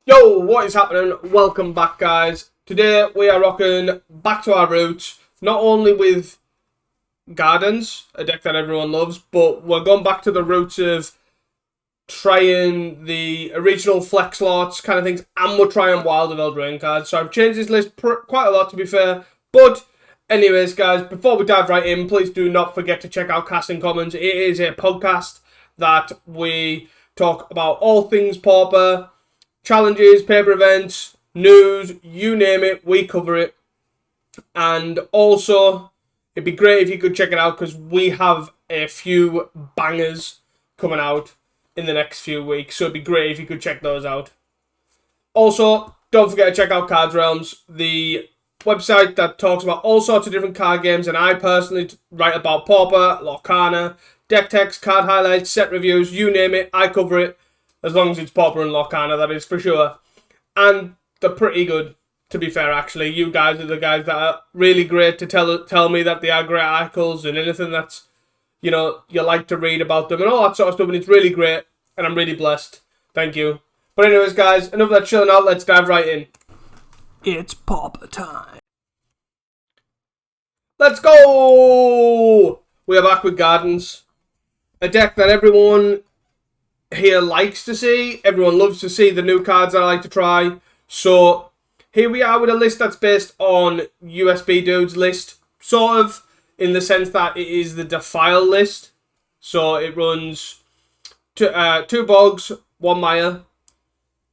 Yo, what is happening? Welcome back, guys. Today we are rocking back to our roots, not only with Gardens, a deck that everyone loves, but we're going back to the roots of trying the original flex slots kind of things, and we're trying Wild of Eldraine cards. So I've changed this list quite a lot, to be fair. But anyways, guys, before we dive right in, please do not forget to check out Casting Commons. It is a podcast that we talk about all things Pauper. Challenges, paper events, news, you name it, we cover it. And also, it'd be great if you could check it out because we have a few bangers coming out in the next few weeks. So it'd be great if you could check those out. Also, don't forget to check out Cards Realms, the website that talks about all sorts of different card games. And I personally write about Pauper, Lorcana, deck text, card highlights, set reviews, you name it, I cover it. As long as it's Pauper and Lorcana, that is for sure. And they're pretty good, to be fair, actually. You guys are the guys that are really great to tell me that they are great articles and anything that's, you know, you like to read about them and all that sort of stuff. And it's really great. And I'm really blessed. Thank you. But anyways, guys, enough of that chilling out. Let's dive right in. It's Pauper time. Let's go! We are back with Gardens. A deck that everyone here likes to see. Everyone loves to see the new cards I like to try. So here we are with a list that's based on USB Dude's list, sort of, in the sense that it is the Defile list. So it runs two Bogs, one Mire,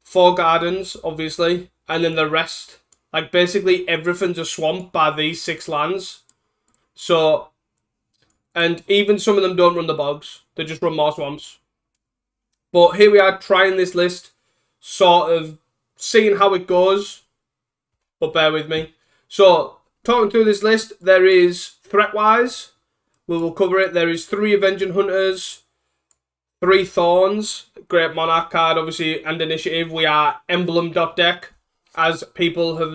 4 Gardens, obviously, and then the rest. Like, basically everything's a swamp by these 6 lands. So, and even some of them don't run the Bogs. They just run more swamps. But here we are trying this list, sort of seeing how it goes. But bear with me. So, talking through this list, there is threat-wise, we will cover it. There is 3 Avenging Hunters, 3 Thorns, great Monarch card, obviously, and Initiative. We are emblem.deck, as people have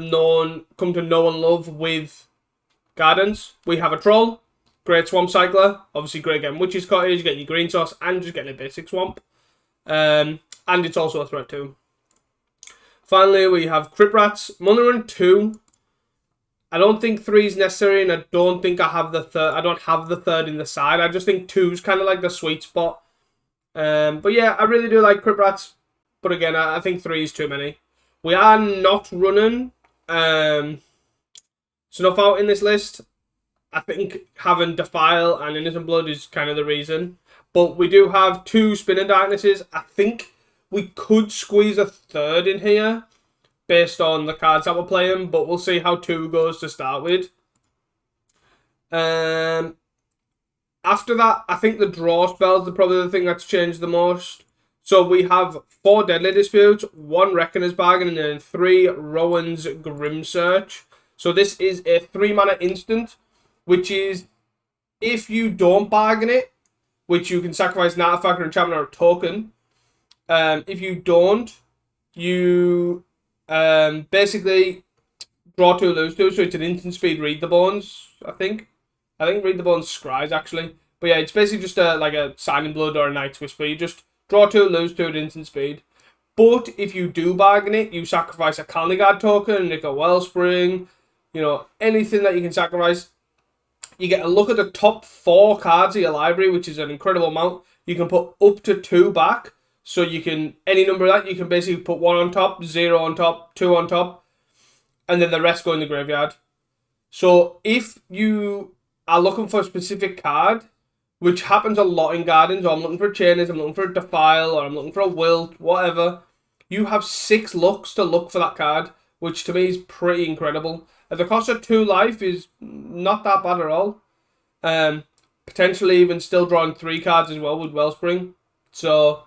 come to know and love with Gardens. We have a Troll, great Swamp Cycler, obviously great getting Witch's Cottage, getting your green source, and just getting a basic Swamp. And it's also a threat too. Finally, we have Crypt Rats. I'm only running 2. I don't think 3 is necessary, and I don't think I have the third. I don't have the third in the side. I just think 2 is kind of like the sweet spot. But yeah, I really do like Crypt Rats. But again, I think 3 is too many. We are not running Snuff Out in this list. I think having Defile and Innocent Blood is kind of the reason. But we do have 2 Spinning Darknesses. I think we could squeeze a third in here based on the cards that we're playing. But we'll see how 2 goes to start with. After that, I think the draw spells are probably the thing that's changed the most. So we have 4 Deadly Disputes, 1 Reckoner's Bargain, and then 3 Rowan's Grim Search. So this is a 3-mana instant, which is, if you don't bargain it, which you can sacrifice an artifact or enchantment or a token. If you don't, you basically draw 2, lose 2. So it's an instant speed Read the Bones, I think. I think Read the Bones scries, actually. But yeah, it's basically just like a Signing Blood or a Night's Whisper. You just draw 2, lose 2 at instant speed. But if you do bargain it, you sacrifice a Calendar Guard token, Nick a Wellspring, you know, anything that you can sacrifice. You get a look at the top 4 cards of your library, which is an incredible amount. You can put up to 2 back. So you can, any number of that, you can basically put 1 on top, 0 on top, 2 on top. And then the rest go in the graveyard. So if you are looking for a specific card, which happens a lot in Gardens, or I'm looking for a Chainers, I'm looking for a Defile, or I'm looking for a Wilt, whatever, you have 6 looks to look for that card, which to me is pretty incredible. At the cost of 2 life is not that bad at all. Potentially even still drawing 3 cards as well with Wellspring. So,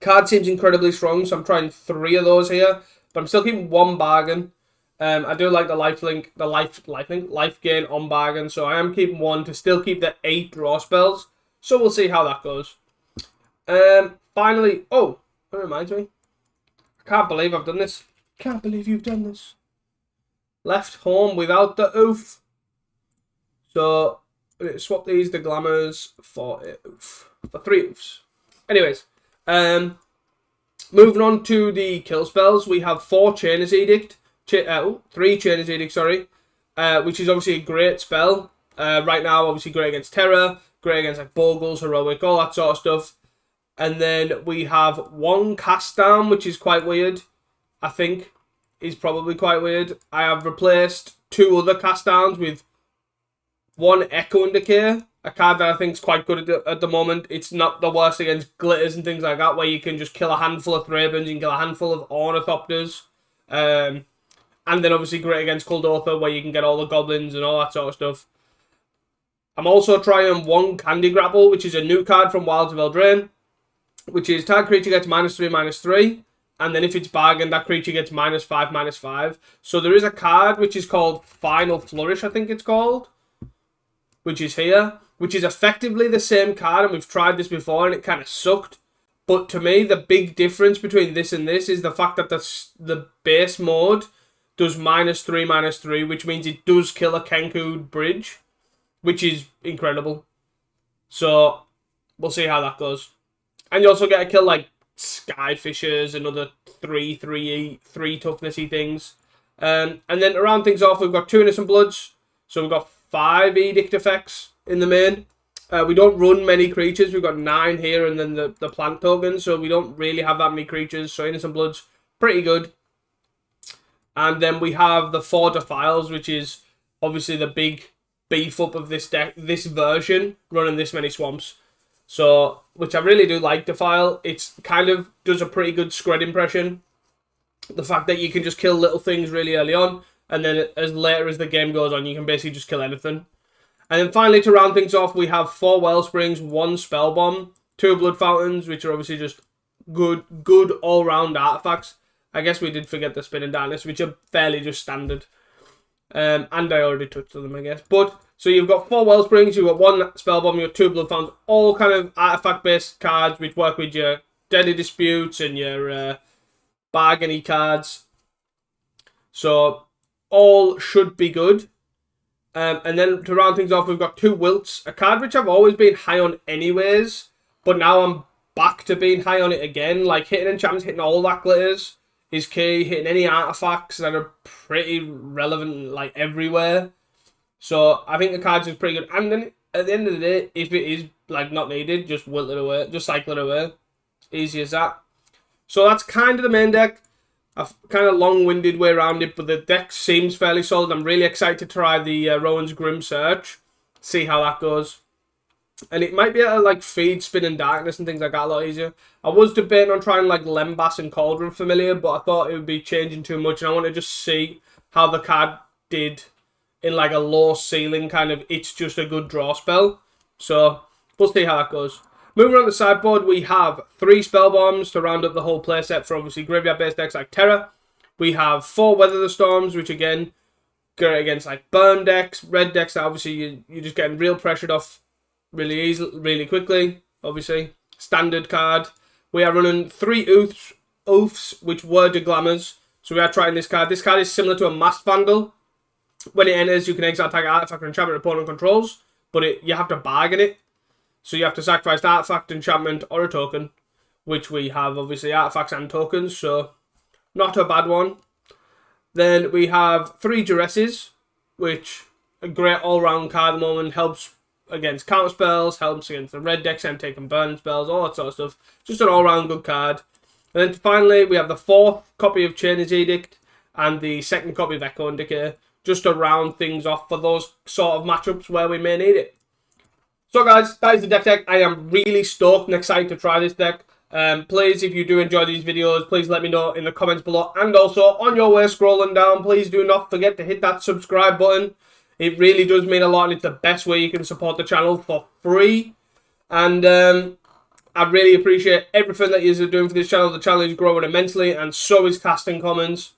card seems incredibly strong, so I'm trying 3 of those here. But I'm still keeping 1 bargain. I do like the life gain on bargain. So I am keeping 1 to still keep the 8 draw spells. So we'll see how that goes. Finally, oh, that reminds me. I can't believe I've done this. Can't believe you've done this. Left home without the oof. So, swap these, the glamours, for 3 oofs. Anyways, Moving on to the kill spells, we have 4 Chainer's Edict. 3 Chainer's Edict, sorry. Which is obviously a great spell. Right now, obviously great against Terror, great against like Bogles, Heroic, all that sort of stuff. And then we have 1 Cast Down, which is quite weird. I think is probably quite weird. I have replaced 2 other Cast Downs with 1 Echo and Decay, a card that I think is quite good at the moment. It's not the worst against Glitters and things like that, where you can just kill a handful of Thrabins, you can kill a handful of Ornithopters. And then obviously great against Kuldotha, where you can get all the Goblins and all that sort of stuff. I'm also trying 1 Candy Grapple, which is a new card from Wilds of Eldraine, which is target creature gets -3/-3, and then if it's bargained, that creature gets -5/-5. So there is a card which is called Final Flourish, I think it's called, which is here, which is effectively the same card, and we've tried this before, and it kind of sucked. But to me, the big difference between this and this is the fact that the base mode does -3/-3, which means it does kill a Kenku bridge, which is incredible. So we'll see how that goes. And you also get to kill like Skyfishers and other 3 toughnessy things. And then to round things off, we've got 2 Innocent Bloods. So we've got 5 Edict effects in the main. We don't run many creatures. We've got 9 here and then the plant tokens. So we don't really have that many creatures. So Innocent Bloods, pretty good. And then we have the 4 Defiles, which is obviously the big beef up of this deck, this version, running this many swamps. So, which I really do like Defile. It's kind of does a pretty good Scred impression. The fact that you can just kill little things really early on, and then as later as the game goes on, you can basically just kill anything. And then finally, to round things off, we have 4 Wellsprings, 1 Spell Bomb, 2 Blood Fountains, which are obviously just good all-round artifacts. I guess we did forget the Spinning Darkness, which are fairly just standard. And I already touched on them, I guess. But, so you've got 4 Wellsprings, you've got 1 Spellbomb, you've got 2 Blood Fountains, all kind of artifact-based cards which work with your Deadly Disputes and your bargainy cards. So, all should be good. And then to round things off, we've got 2 Wilts, a card which I've always been high on anyways, but now I'm back to being high on it again. Like, hitting enchantments, hitting all that glitters is key, hitting any artifacts that are pretty relevant, like, everywhere. So, I think the cards is pretty good. And then, at the end of the day, if it is, like, not needed, just wilt it away, just cycle it away. Easy as that. So, that's kind of the main deck. A kind of long-winded way around it, but the deck seems fairly solid. I'm really excited to try the Rowan's Grim Search, see how that goes. And it might be able to like feed Spinning Darkness and things like that a lot easier. I was debating on trying like Lembas and Cauldron Familiar, but I thought it would be changing too much, and I want to just see how the card did in like a low ceiling kind of, it's just a good draw spell. So we'll see how that goes. Moving on the sideboard, we have 3 Spell Bombs to round up the whole playset for obviously graveyard-based decks like Terra. We have 4 Weather the Storms, which again, go against like burn decks, red decks that obviously you're just getting real pressured off really easily, really quickly, obviously. Standard card. We are running 3 Oofs, which were Deglammers. So we are trying this card. This card is similar to a Mass Vandal. When it enters, you can exile target artifact or enchantment opponent controls, but you have to bargain it. So you have to sacrifice an artifact, enchantment, or a token, which we have obviously artifacts and tokens, so not a bad one. Then we have 3 Duresses, which a great all-round card at the moment, helps against counter spells, helps against the red decks and taking burn spells, all that sort of stuff. Just an all-round good card. And then finally, we have the 4th copy of Chainer's Edict and the 2nd copy of Echo and Decay, just to round things off for those sort of matchups where we may need it. So guys, that is the deck. I am really stoked and excited to try this deck. Please, if you do enjoy these videos, please let me know in the comments below. And also, on your way scrolling down, please do not forget to hit that subscribe button. It really does mean a lot, and it's the best way you can support the channel for free. And I really appreciate everything that you're doing for this channel. The channel is growing immensely, and so is Casting Commons.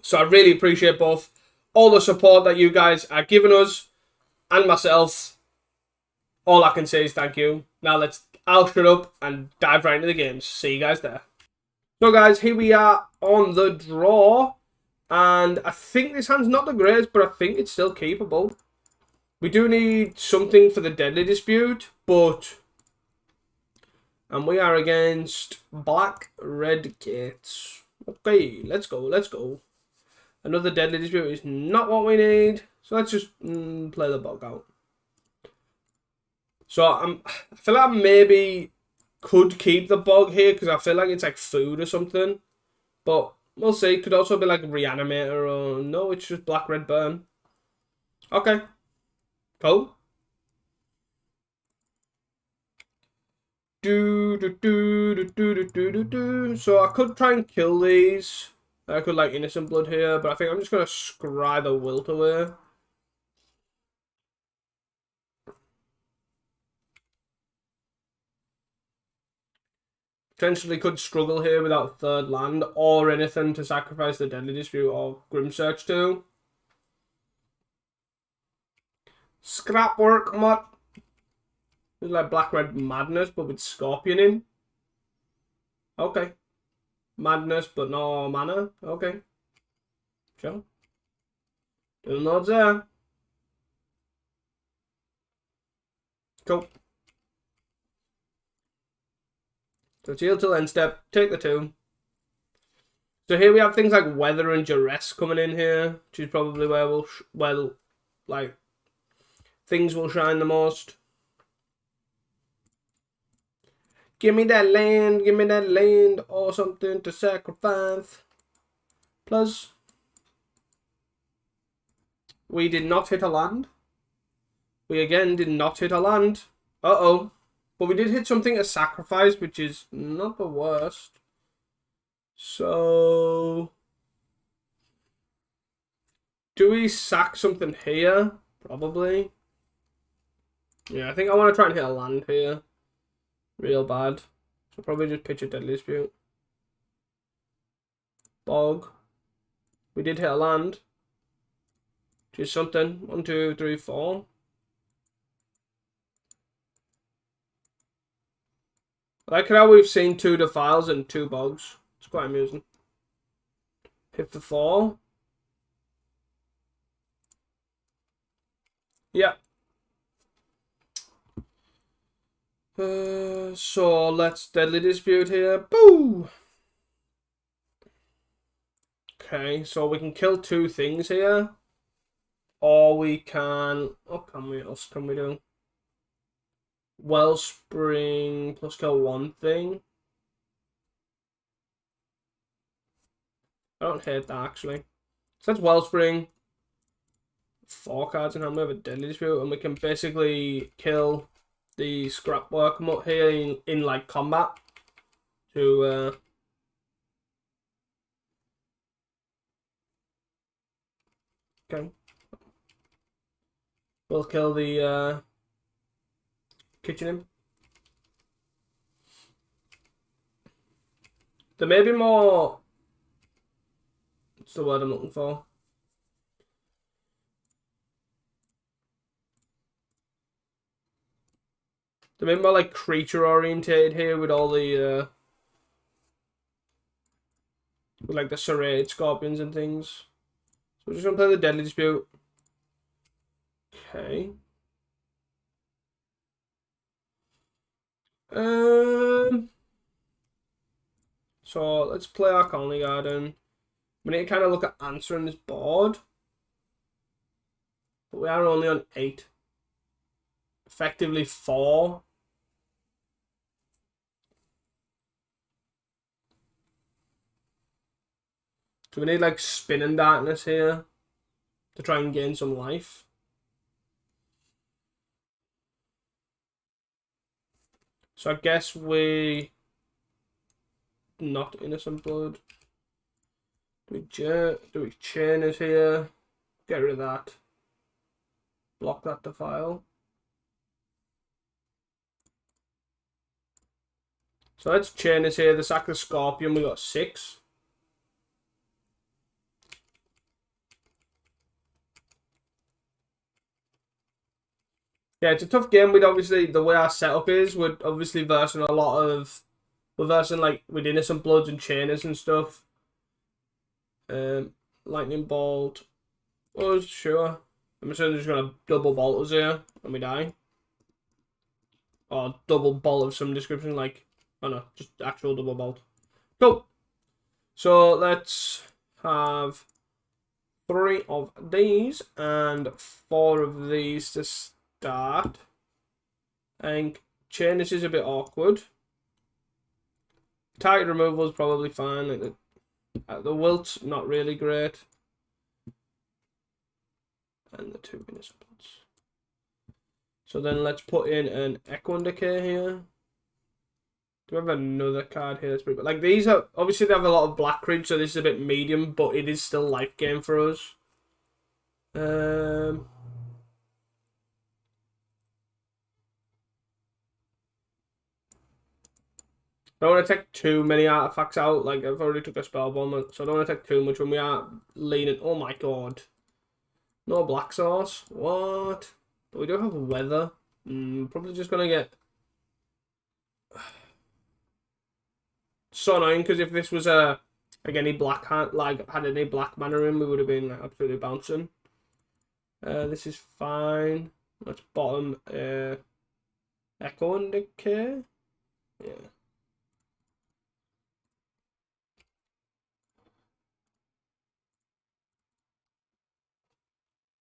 So I really appreciate both. All the support that you guys are giving us, and myself. All I can say is thank you. Now I'll shut up and dive right into the games. See you guys there. So guys, here we are on the draw. And I think this hand's not the greatest, but I think it's still keepable. We do need something for the Deadly Dispute, but And we are against Black Red Gates. Okay, let's go, let's go. Another Deadly Dispute is not what we need. So let's just play the bug out. So I feel like I maybe could keep the bug here because I feel like it's like food or something. But we'll see. Could also be like Reanimator or no, it's just Black Red Burn. Okay. Cool. So I could try and kill these. I could like Innocent Blood here, but I think I'm just gonna scry the Wilt away. Potentially could struggle here without third land or anything to sacrifice the Deadly Dispute or Grim Search to. Scrap work mod. It's like Black Red Madness, but with Scorpion in. Okay. Madness, but no mana. Okay. Sure. Little nods there. Cool. So heal till end step. Take the 2. So here we have things like Weather and Duress coming in here, which is probably where we'll, like, things will shine the most. Give me that land, or something to sacrifice. Plus, we did not hit a land. We again did not hit a land. Uh-oh. But we did hit something to sacrifice, which is not the worst. So, do we sack something here? Probably. Yeah, I think I want to try and hit a land here. Real bad. So probably just pitch a Deadly Dispute. Bog. We did hit a land. Which is something. 1, 2, 3, 4. I like how we've seen 2 Defiles and 2 Bogs. It's quite amusing. Hit for 4. Yeah. So let's Deadly Dispute here. Boo! Okay, so we can kill 2 things here. Or we can... What else can we do? Wellspring plus kill 1 thing. I don't hate that actually. So that's Wellspring. 4 cards in hand, we have a Deadly Dispute, and we can basically kill the Scrapwork mutt here in like combat to okay. We'll kill the kitchen imp. There may be more. What's the word I'm looking for? There may be more like creature orientated here with all the with like the serrated scorpions and things. So we're just gonna play the Deadly Dispute. Okay. So let's play our Golgari Garden. We need to kind of look at answering this board. But we are only on 8. Effectively 4. So we need like Spinning Darkness here to try and gain some life. So I guess we not Innocent Blood. Do we chain it here? Get rid of that. Block that Defile. So let's chain this here. The sack the Scorpion, we got 6. Yeah, it's a tough game. We'd obviously, the way our setup is, we're obviously versing a lot of, we're versing like with Innocent Bloods and Chainers and stuff. Lightning Bolt. Oh, sure. I'm assuming they're just gonna double bolt us here and we die. Or double bolt of some description, like Oh no, just actual double bolt. Cool. So let's have 3 of these and 4 of these to start. And chain, this is a bit awkward. Target removal is probably fine. Like the wilt's not really great. And the 2 municipals. So then let's put in an Echo and Decay here. Do we have another card here that's pretty good? Like these are obviously they have a lot of black creep, so this is a bit medium, but it is still life game for us. Don't want to take too many artifacts out. Like I've already took a spell bomb, so I don't want to take too much when we are leaning. Oh my god, no black sauce. What? But we do have weather. Probably just gonna get. So annoying because if this was like any black had any black mana in, we would have been like, absolutely bouncing. This is fine. Let's bottom Echo and Decay. Yeah.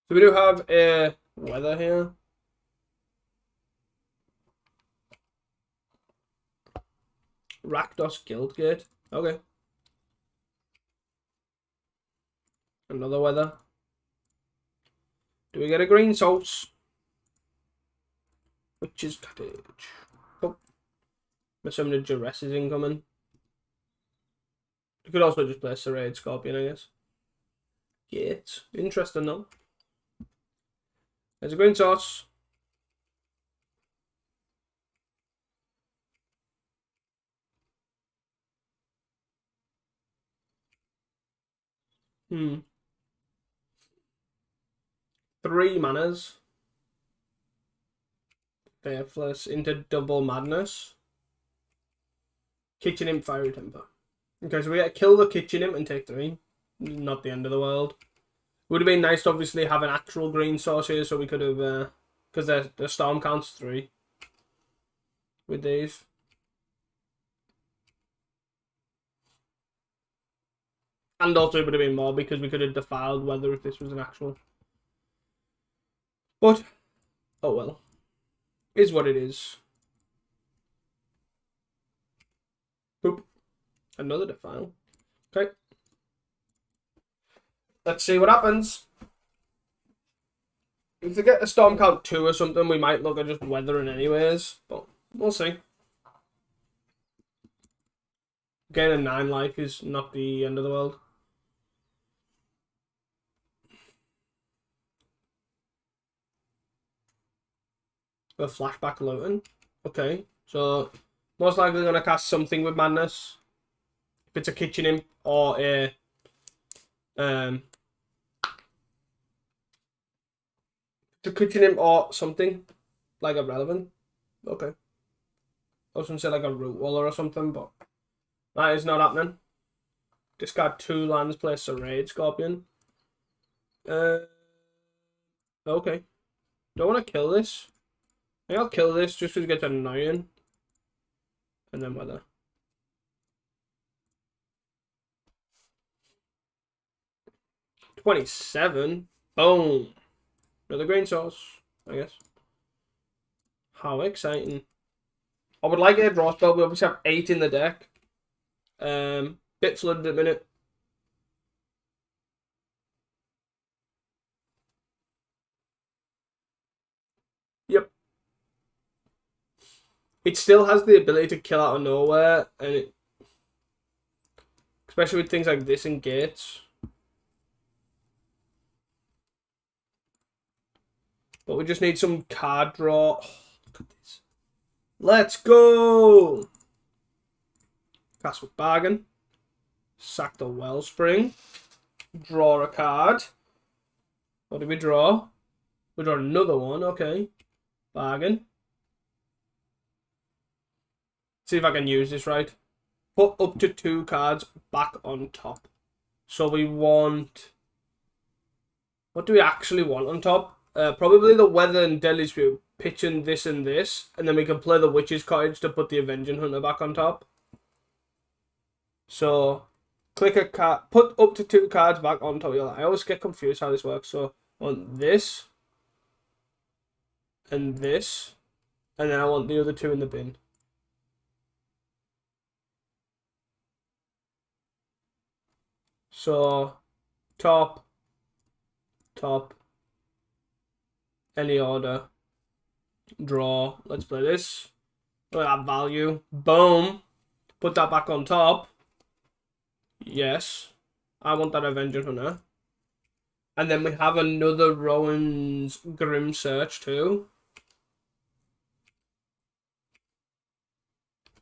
So we do have a weather here. Rakdos Guildgate. Okay. Another weather. Do we get a green sauce? Witch's Cottage. Oh. I'm assuming the Duress is incoming. You could also just play Serrated Scorpion, I guess. Gates. Interesting though. There's a green sauce. Hmm. 3 manas. Faithless into double madness. Kitchen Imp, Fiery Temper. Okay, so we get to kill the Kitchen Imp and take 3. Not the end of the world. Would have been nice to obviously have an actual green source here, so we could have, because the storm counts 3 with these. And also it would have been more because we could have defiled weather if this was an actual. But, oh well. Is what it is. Boop. Another defile. Okay. Let's see what happens. If they get a storm count 2 or something, we might look at just weathering anyways. But we'll see. Getting a 9 life is not the end of the world. A flashback Looten. Okay. So most likely gonna cast something with madness. If it's a Kitchen Imp or a the Kitchen Imp or something like a relevant. Okay. I was gonna say like a Root Waller or something, but that is not happening. Discard 2 lands, play Serrated Scorpion. Okay. Don't want to kill this. I think I'll kill this just because it gets annoying. And then weather. $27. Boom. Another green sauce, I guess. How exciting. I would like a draw spell. We obviously have 8 in the deck. Bit flooded at the minute. Yep. It still has the ability to kill out of nowhere, and it, especially with things like this and gates. But we just need some card draw. Oh, look at this. Let's go! Cast with Bargain. Sack the Wellspring. Draw a card. What did we draw? We draw another one, okay. Bargain. See if I can use this right. Put up to 2 cards back on top. So we want... What do we actually want on top? Probably the Weather and Deadly Spew. pitching this and this, and then we can play the Witch's Cottage to put the Avenging Hunter back on top. So, click a card, put up to 2 cards back on top of your line. I always get confused how this works. So, on this, and this, and then I want the other 2 in the bin. So, top, any order, draw. Let's play this. Look at that value. Boom. Put that back on top. Yes. I want that Avenger Hunter. And then we have another Rowan's Grim Search too.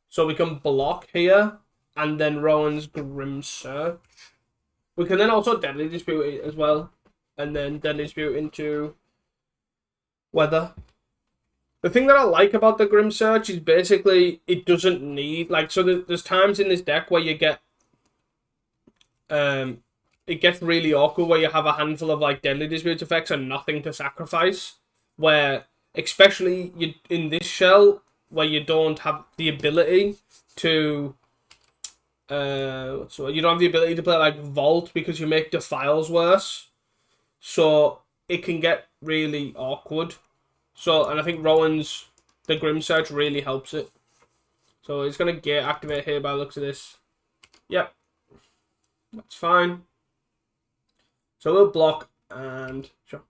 So we can block here, and then Rowan's Grim Search. We can then also Deadly Dispute it as well, and then Deadly Dispute into Weather. The thing that I like about the Grim Search is basically it doesn't need, like, so there's times in this deck where you get, it gets really awkward where you have a handful of like Deadly Dispute effects and nothing to sacrifice, where especially you in this shell where you don't have the ability to, so you don't have the ability to play like Vault because you make Defiles worse, so it can get really awkward. So, and I think Rowan's, the Grim Search really helps it. So it's going to get activate here by the looks of this. Yep. That's fine. So we'll block and... Sure.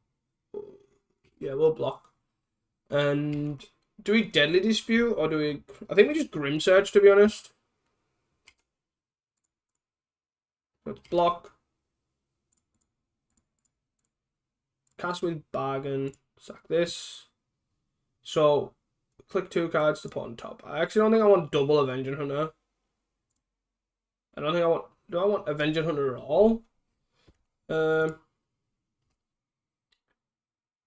Yeah, we'll block. And do we Deadly Dispute or do we... I think we just Grim Search, to be honest. Let's block. Cast with Bargain. Sack this. So, click 2 cards to put on top. I actually don't think I want double Avenging Hunter. I don't think I want... Do I want Avenging Hunter at all? I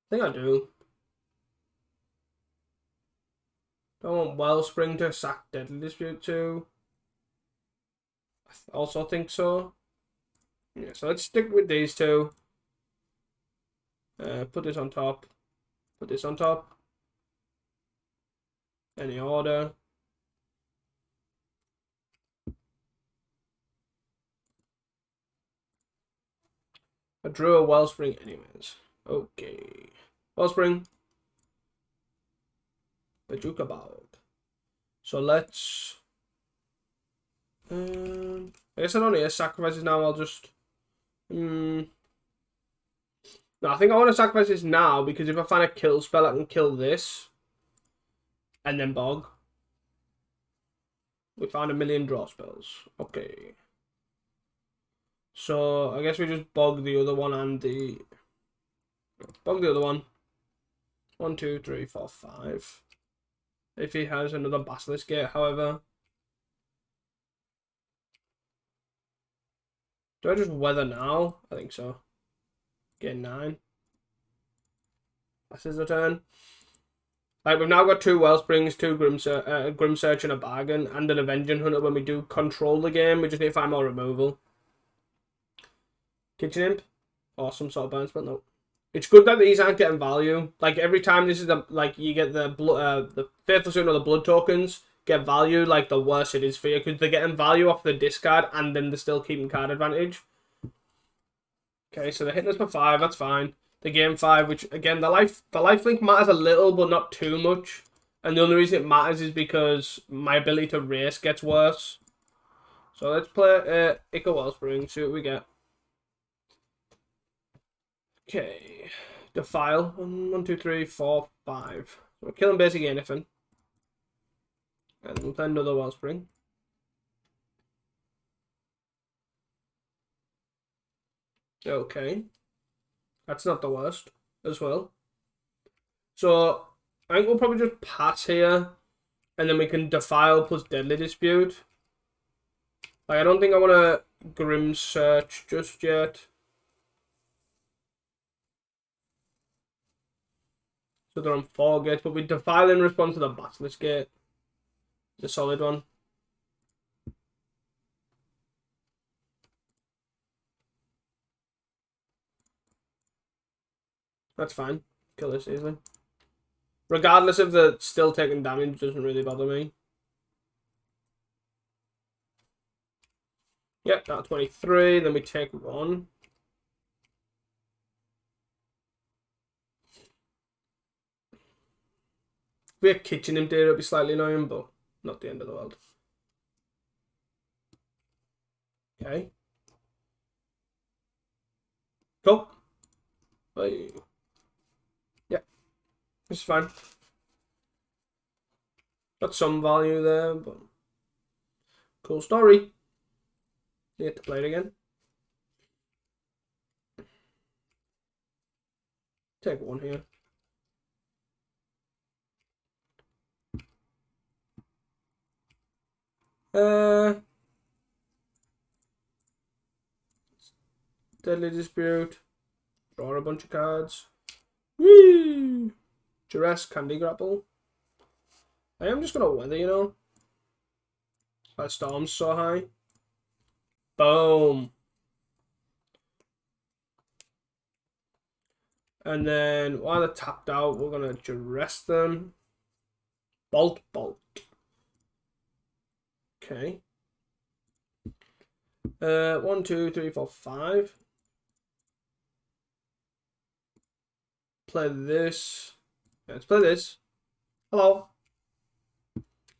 think I do. Do I want Wellspring to sack Deadly Dispute too? I also think so. Yeah, so let's stick with these 2. Put this on top. Put this on top. Any order. I drew a Wellspring anyways. Okay. Wellspring. Bajuka Bog. So let's... I guess I don't need to sacrifice now. I'll just... No, I think I want to sacrifice this now because if I find a kill spell, I can kill this. And then Bog. We found a million draw spells. Okay. So, I guess we just Bog the other one and the... Bog the other one. 1, 2, 3, 4, 5. If he has another Basilisk Gate, however. Do I just Weather now? I think so. Get 9. That's his turn. Like, we've now got 2 Wellsprings, 2 Grim Search and a Bargain, and an Avenging Hunter when we do control the game. We just need to find more removal. Kitchen Imp? Or some sort of burn spell? No. It's good that these aren't getting value. Like, every time this is the, like, you get the Faithful Suit or the Blood tokens get value, like, the worse it is for you, because they're getting value off the discard, and then they're still keeping card advantage. Okay, so they're hitting us for 5, that's fine. The game 5, which, again, the lifelink matters a little, but not too much. And the only reason it matters is because my ability to race gets worse. So let's play Ica Wellspring, see what we get. Okay, Defile. 1, 2, 3, 4, 5. So we're killing basically anything. And we'll play another Wellspring. Okay. That's not the worst as well. So I think we'll probably just pass here. And then we can Defile plus Deadly Dispute. Like, I don't think I want to Grim Search just yet. So they're on 4 gates, but we Defile in response to the Basilisk Gate. It's a solid one. That's fine. Kill this easily. Regardless of the still taking damage, doesn't really bother me. Yep, that's 23. Then we take 1. If we're kitchen him there, it'll be slightly annoying, but not the end of the world. Okay. Cool. Bye. Yeah, this is fine. Got some value there, but cool story. Need to play it again. Take 1 here. Deadly Dispute. Draw a bunch of cards. Whee! Duress, Candy Grapple. I am just gonna weather, you know. That storm's so high. Boom. And then while they're tapped out, we're gonna duress them. Bolt. Okay. 1, 2, 3, 4, 5. Play this. Yeah, let's play this. Hello.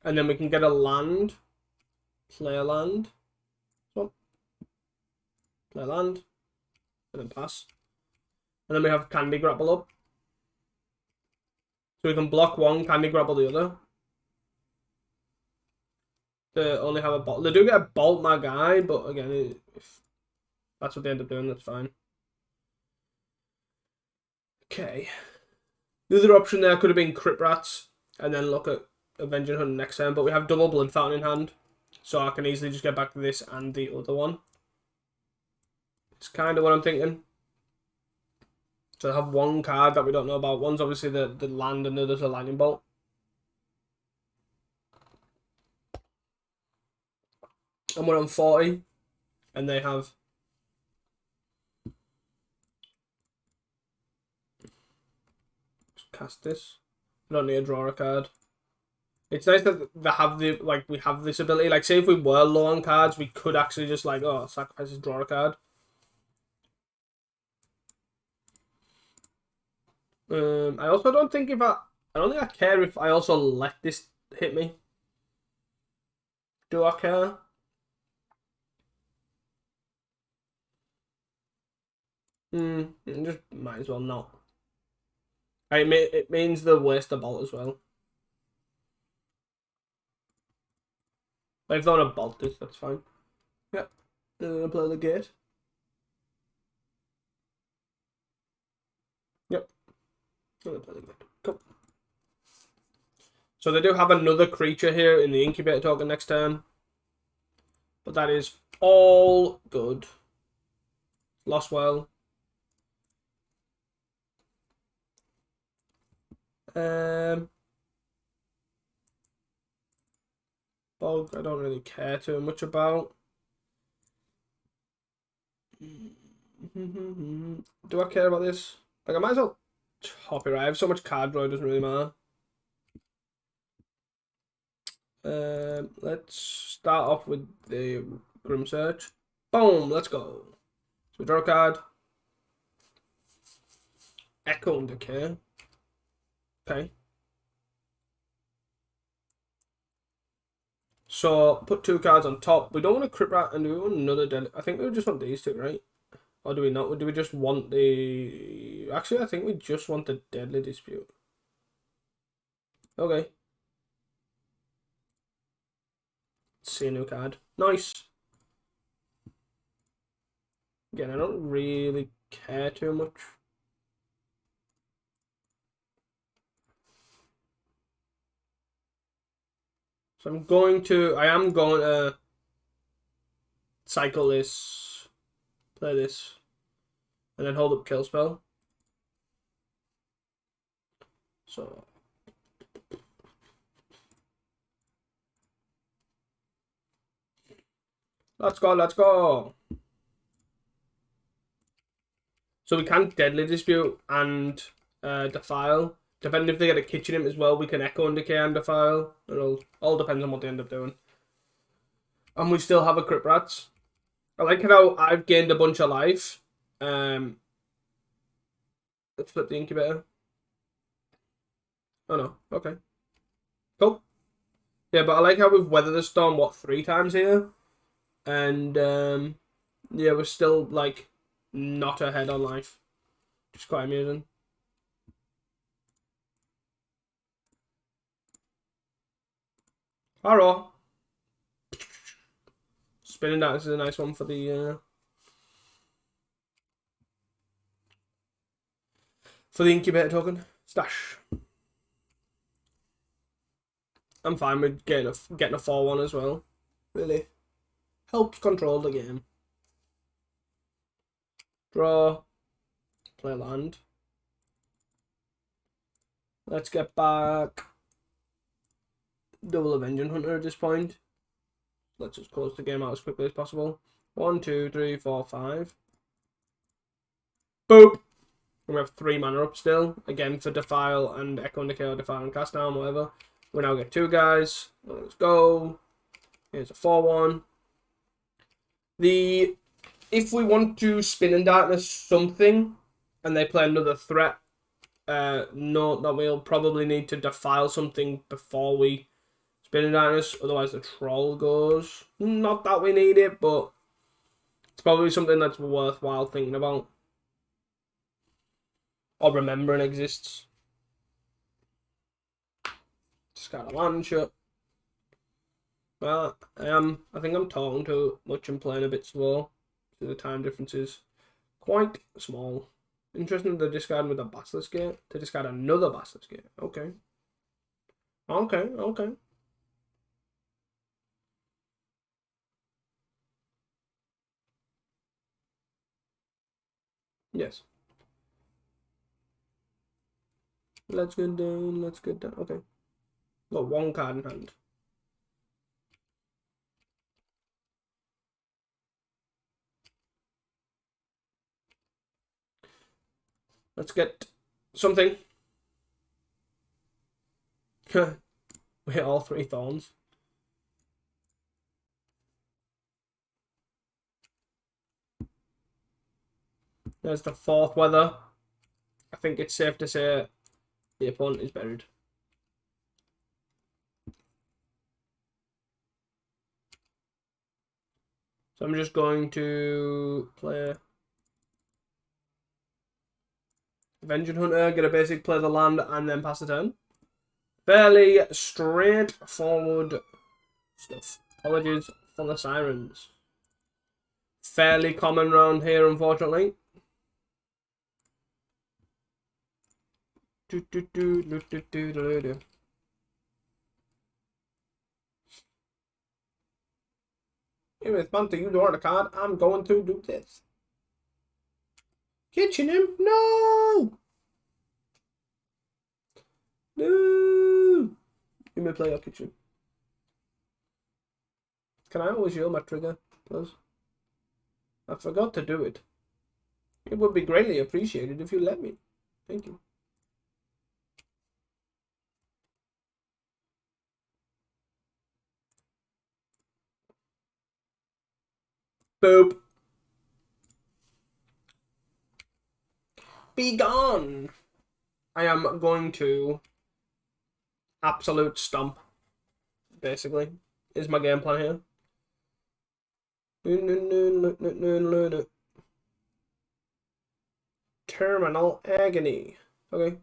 And then we can get a land. Play a land. Play a land. And then pass. And then we have Candy Grapple up. So we can block 1, Candy Grapple the other. They only have a bolt. They do get a bolt, my guy, but again, if that's what they end up doing, that's fine. Okay. The other option there could have been Crypt Rats and then look at Avenging Hunt next turn, but we have double Blood Fountain in hand, so I can easily just get back to this and the other one. It's kind of what I'm thinking. So I have 1 card that we don't know about. One's obviously the land and the other's a Lightning Bolt. And we're on 40, and they have cast this. I don't need to draw a card. It's nice that they have we have this ability. Like, say if we were low on cards, we could actually just sacrifice this, draw a card. I also don't think I don't think I care if I also let this hit me. Do I care? Just might as well not. It means the waste the bolt as well. If they want to bolt this, that's fine. Yep. Play the gate. Yep. Play the gate. Cool. So they do have another creature here in the incubator token next turn. But that is all good. Lost well. Bog, I don't really care too much about. Do I care about this? Like, I might as well hop it. I have so much card draw, it doesn't really matter. Let's start off with the Grim Search. Boom, let's go. So we draw a card. Echo and Decay. Okay. So put 2 cards on top. We don't want a Crypt Rat, and we want another Deadly. I think we just want these 2, right? Or do we not? Do we just want the... Actually, I think we just want the Deadly Dispute. Okay. Let's see a new card. Nice. Again, I don't really care too much. So I am going to cycle this, play this, and then hold up kill spell. So let's go. So we can Deadly Dispute and Defile. Depending if they get a kitchen imp as well, we can echo and decay and defile. It all depends on what they end up doing. And we still have a crit rats. I like how I've gained a bunch of life. Let's flip the incubator. Oh no, okay. Cool. Yeah, but I like how we've weathered the storm, 3 times here? And yeah, we're still like not ahead on life. Just quite amusing. Alright. Spinning that is a nice one for the incubator token. Stash. I'm fine with getting a 4-1 as well. Really helps control the game. Draw. Play land. Let's get back double Avenging Hunter at this point. Let's just close the game out as quickly as possible. 1, 2, 3, 4, 5. Boop! And we have 3 mana up still. Again for Defile and Echo and Decay or Defile and Cast Down, whatever. We now get 2 guys. Let's go. Here's a 4-1. If we want to Spin in Darkness something and they play another threat, note that we'll probably need to Defile something before we Spin in Darkness, otherwise the Troll goes. Not that we need it, but it's probably something that's worthwhile thinking about. Or remembering exists. Discard a land shot. Well, I think I'm talking too much and playing a bit slow. So the time difference is quite small. Interesting to discard with a Basilisk Gate. To discard another Basilisk Gate. Okay. Okay. Yes. Let's get down. Okay. Got 1 card in hand. Let's get something. We hit all 3 thorns. There's the 4th weather. I think it's safe to say the opponent is buried. So I'm just going to play Avenging Hunter, get a basic, play the land, and then pass the turn. Fairly straightforward stuff. Apologies for the sirens. Fairly common round here, unfortunately. If Panther, you draw the card, I'm going to do this. Kitchen him? No! No! You may play your kitchen. Can I always yell my trigger, please? I forgot to do it. It would be greatly appreciated if you let me. Thank you. Boop. Be gone. I am going to absolute stomp, basically, is my game plan here. Terminal agony. Okay.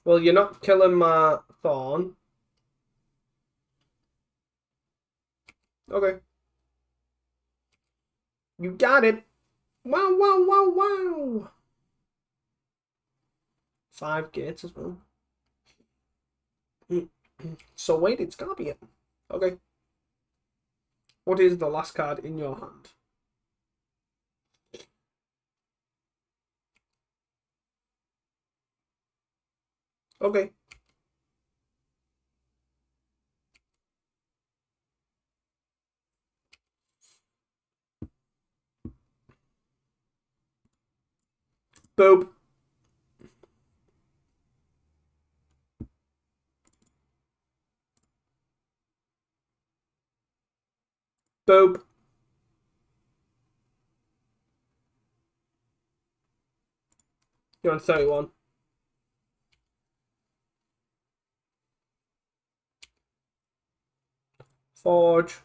Well, you're not killing my Thorn. Okay. You got it. Wow. 5 gates as well. So wait, it's gotta be it. Okay. What is the last card in your hand? Okay. Boop. Boop. You're on 31. Forge.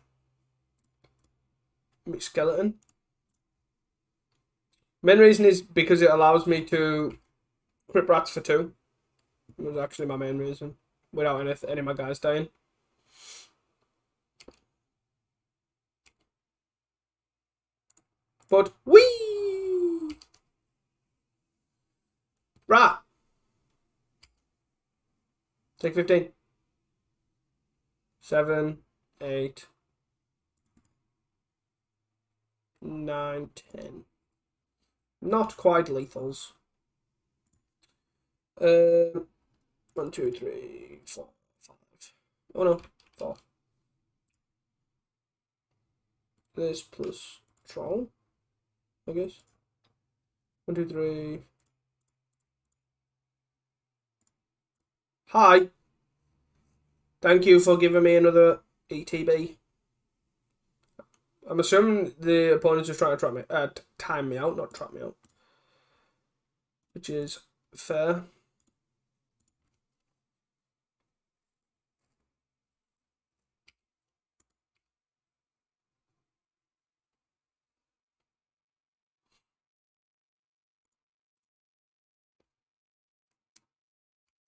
Skeleton. Main reason is because it allows me to crit rats for 2. It was actually my main reason. Without any of my guys dying. But wee! Rat! Take 15. 7, 8, 9, 10. Not quite lethals. 1, 2, 3, 4, 5. Oh no, 4. This plus troll, I guess. 1, 2, 3. Hi. Thank you for giving me another ETB. I'm assuming the opponents are trying to time me out, not trap me out. Which is fair.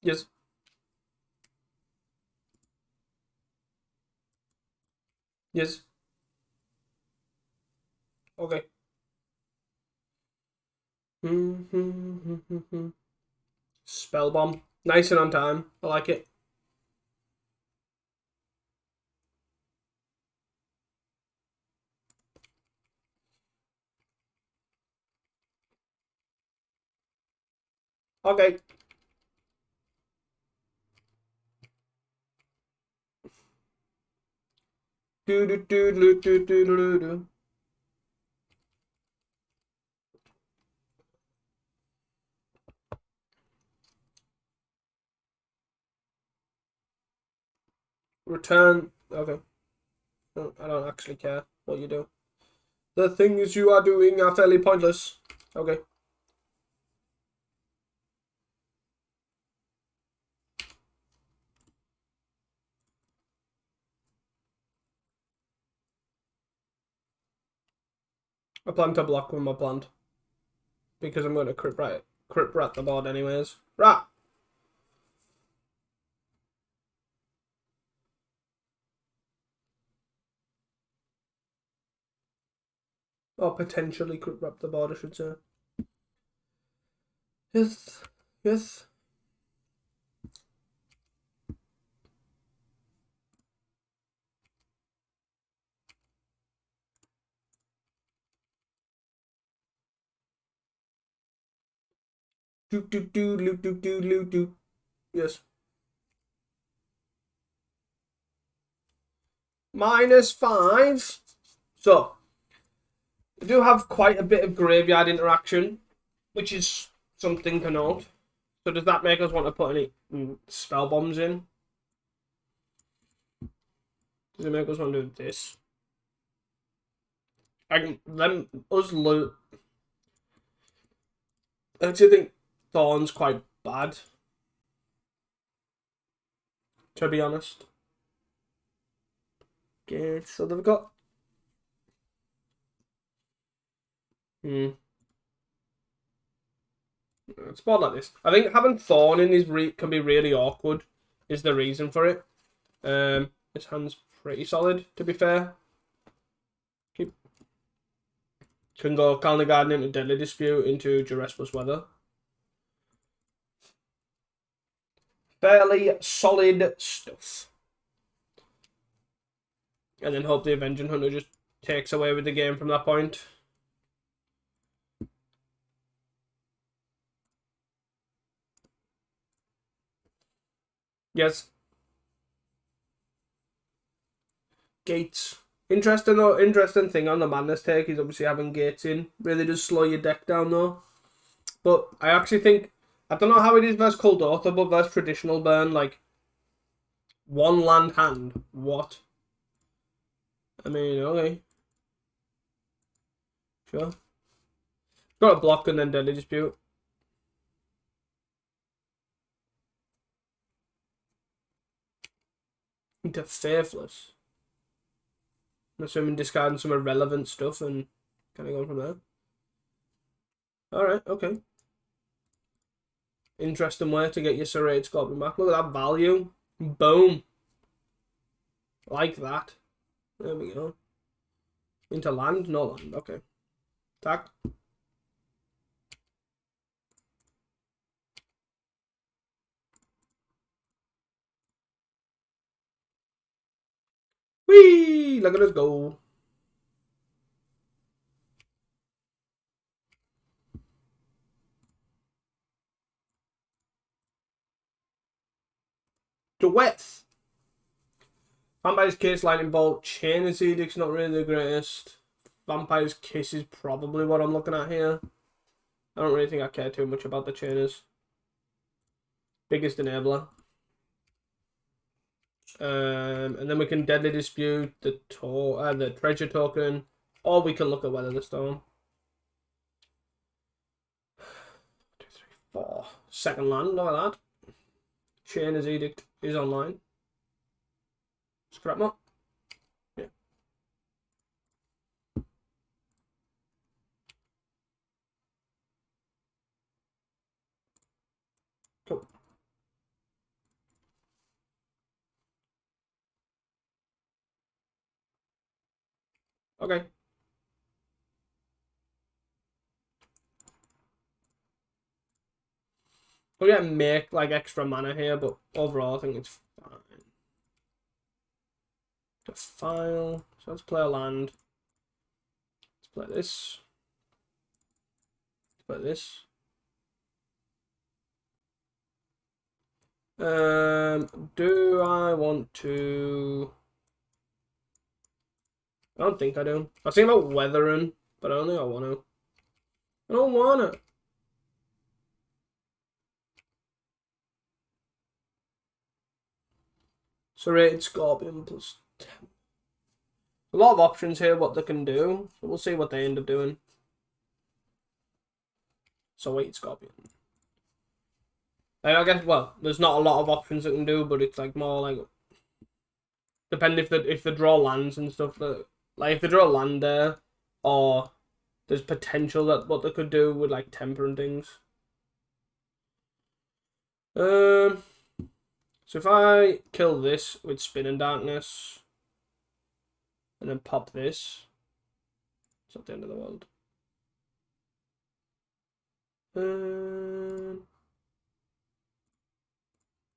Yes. Yes. Okay. Spell bomb. Nice and on time. I like it. Okay. Do do do do do do do do. Return. Okay. No, I don't actually care what you do. The things you are doing are fairly pointless. Okay. I plan to block with my plant. Because I'm going to crit rat the board anyways. Rat! Or potentially crit rat the board, I should say. Yes. Yes. Do do do do do do do do. Yes. -5. So, we do have quite a bit of graveyard interaction, which is something to note. So does that make us want to put any spell bombs in? Does it make us want to do this? I actually think Thorn's quite bad, to be honest. Okay, so they've got it's about like this. I think having Thorn in his can be really awkward. Is the reason for it. His hand's pretty solid, to be fair. Can go Golgari Garden into Deadly Dispute into Duress plus Weather. Fairly solid stuff. And then hope the Avenging Hunter just takes away with the game from that point. Yes. Gates. Interesting though. Interesting thing on the Madness take is obviously having Gates in. Really does slow your deck down though. But I actually think, I don't know how it is versus Cold Author, but versus traditional burn, like, one land hand. What? I mean, okay. Sure. Got a block and then Deadly Dispute. Into Faithless. I'm assuming discarding some irrelevant stuff and kind of going from there. Alright, okay. Interesting way to get your Serrated Scorpion back. Look at that value. Boom. Like that. There we go. Into land? No land. Okay. Attack. Whee! Look at us go. Duets. Vampire's Kiss, Lightning Bolt, Chain Edict's not really the greatest. Vampire's Kiss is probably what I'm looking at here. I don't really think I care too much about the Chainers. Biggest enabler. And then we can Deadly Dispute the treasure token, or we can look at Weather the Storm. 2, 3, 4. Second land, look at that. Chain's Edict is online. Scrap more. Yeah. Cool. Okay. We're gonna make like extra mana here, but overall I think it's fine. Defile. So let's play a land. Let's play this. Let's play this. Do I want to? I don't think I do. I was thinking about weathering, but I don't think I want to. I don't want it. Serrated Scorpion plus 10. A lot of options here what they can do. So we'll see what they end up doing. Serrated Scorpion. I guess, well, there's not a lot of options it can do, but it's like more like, depending if they draw lands and stuff, that like if they draw land there, or there's potential that what they could do with like temper and things. So if I kill this with Spin and Darkness, and then pop this, it's not the end of the world.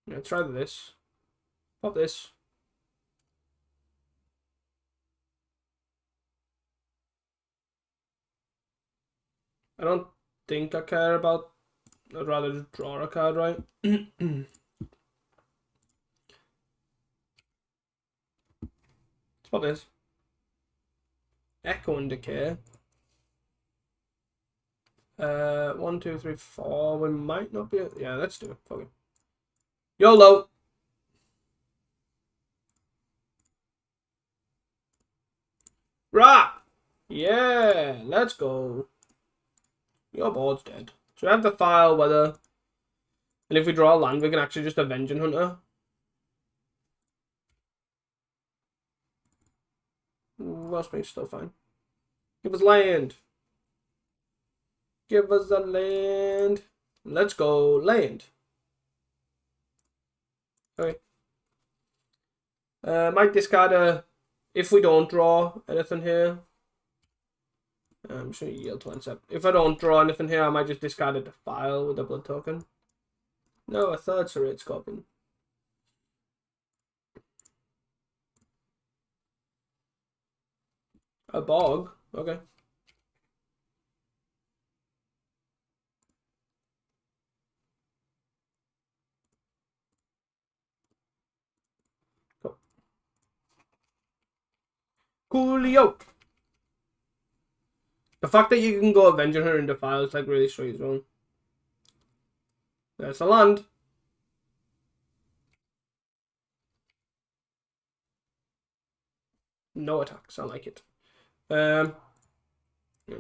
Yeah, try this. Pop this. I don't think I care about. I'd rather just draw a card, right? Let's pop this. Echo and Decay. 1, 2, 3, 4. We might not be. Yeah, let's do it. Fuck it. YOLO. Right. Yeah, let's go. Your board's dead. So we have the file whether, and if we draw a land, we can actually just Avenging Hunter. Lost me, still fine. Give us land. Give us a land. Let's go land. Okay. Might discard a, if we don't draw anything here. I'm sure you yield to accept. If I don't draw anything here, I might just discard a Defile with a blood token. No, a third Serrated Scorpion. A Bog? Okay. Cool. Coolio! The fact that you can go Avenging her and Defile is like really sweet as well. There's the land. No attacks. I like it. I'm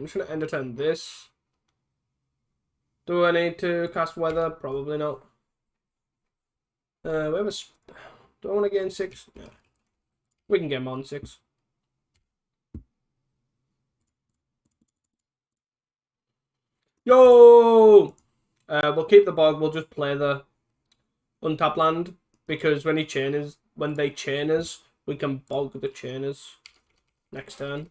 just going to end turn this. Do I need to cast weather? Probably not. We have a... Do I want to gain 6? No. We can get him on 6. Yo! We'll keep the bog. We'll just play the untap land. Because when they chain us, we can bog the chainers next turn.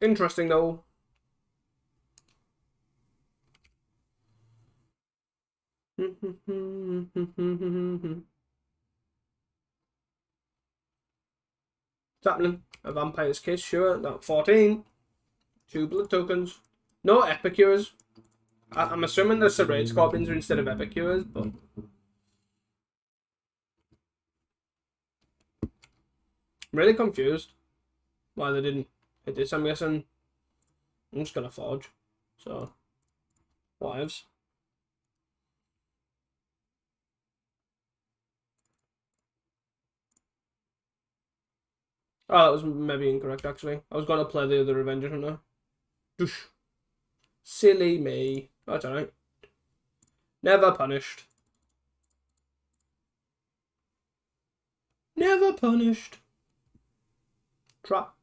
Interesting though. What's happening? A vampire's kiss, sure. Not 14. 2 blood tokens. No epicures. I'm assuming the serrate scorpions are instead of epicures, but I'm really confused why they didn't hit this. I'm guessing I'm just gonna forge. So wives. Oh, that was maybe incorrect actually. I was gonna play the other Avenger Hunter. Doosh. Silly me. That's alright. Never punished. Never punished. Trap.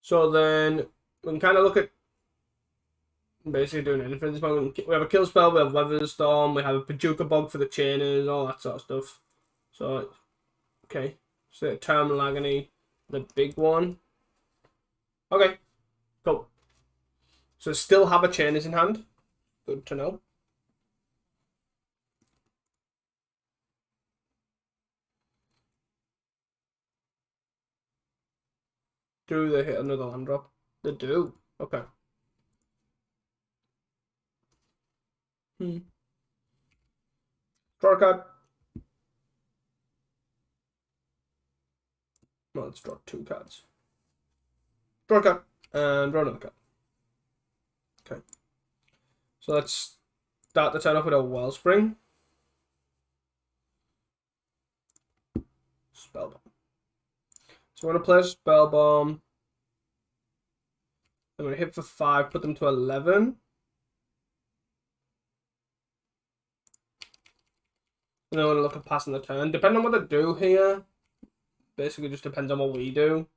So then we can kind of look at basically doing anything at this moment. We have a kill spell, we have Weather Storm, we have a Paducah Bog for the chainers, all that sort of stuff. So, okay. So, Terminal Agony, the big one. Okay, cool. So, still have a chainers in hand. Good to know. Do they hit another land drop? They do. Okay. Draw a card. Well, let's draw 2 cards. Draw a card. And draw another card. Okay. So let's start the turn off with a Wellspring. Spellbomb. So I'm going to play a Spellbomb. I'm going to hit for 5, put them to 11. And then I'm going to look at passing the turn. Depending on what they do here, basically just depends on what we do.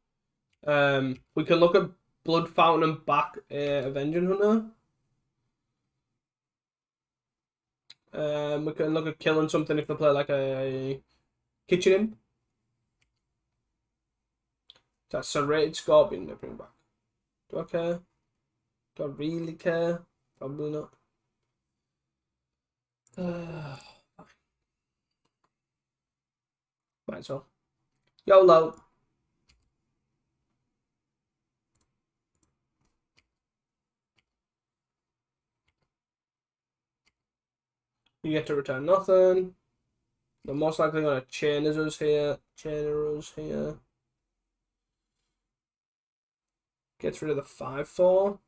We can look at Blood Fountain and back Avenging Hunter. We can look at killing something if they play like a Kitchen Imp. That's Serrated Scorpion they bring back. Do I care? Do I really care? Probably not. Might as well. YOLO. You get to return nothing. They're most likely going to chain us here. Chain us here. Gets rid of the 5/4.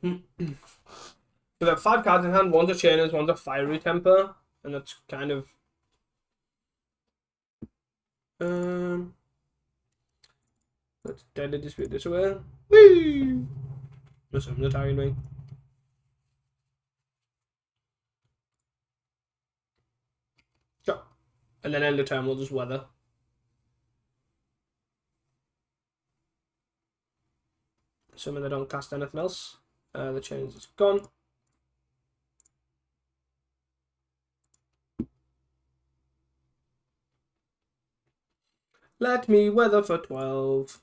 So they have 5 cards in hand. One's a Chainers, one's a Fiery Temper, and that's kind of let's Deadly Dispute this away. Whee! Assume they're targeting me. Sure. And then end the turn we'll just weather. Assuming they don't cast anything else. The Chainers is gone. Let me weather for 12.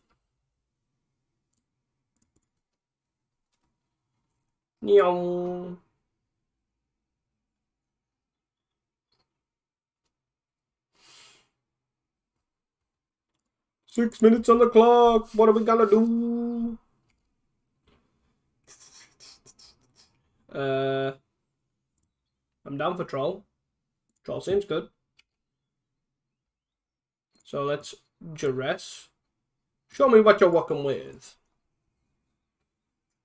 Nyong. 6 minutes on the clock. What are we gonna do? I'm down for troll. Troll seems good. So let's duress. Show me what you're working with.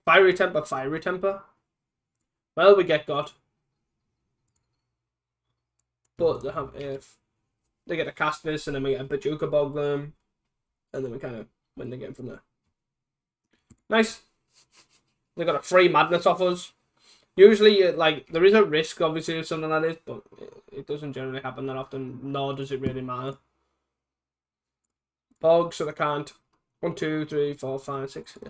Fiery temper, fiery temper. Well, we get God. But they have if they get a cast this and then we get a Bajuka bog them. And then we kind of win the game from there. Nice. They got a free madness off us. Usually, like, there is a risk, obviously, of something like this, but it doesn't generally happen that often, nor does it really matter. Bog, so they can't. 1, 2, 3, 4, 5, 6. Yeah.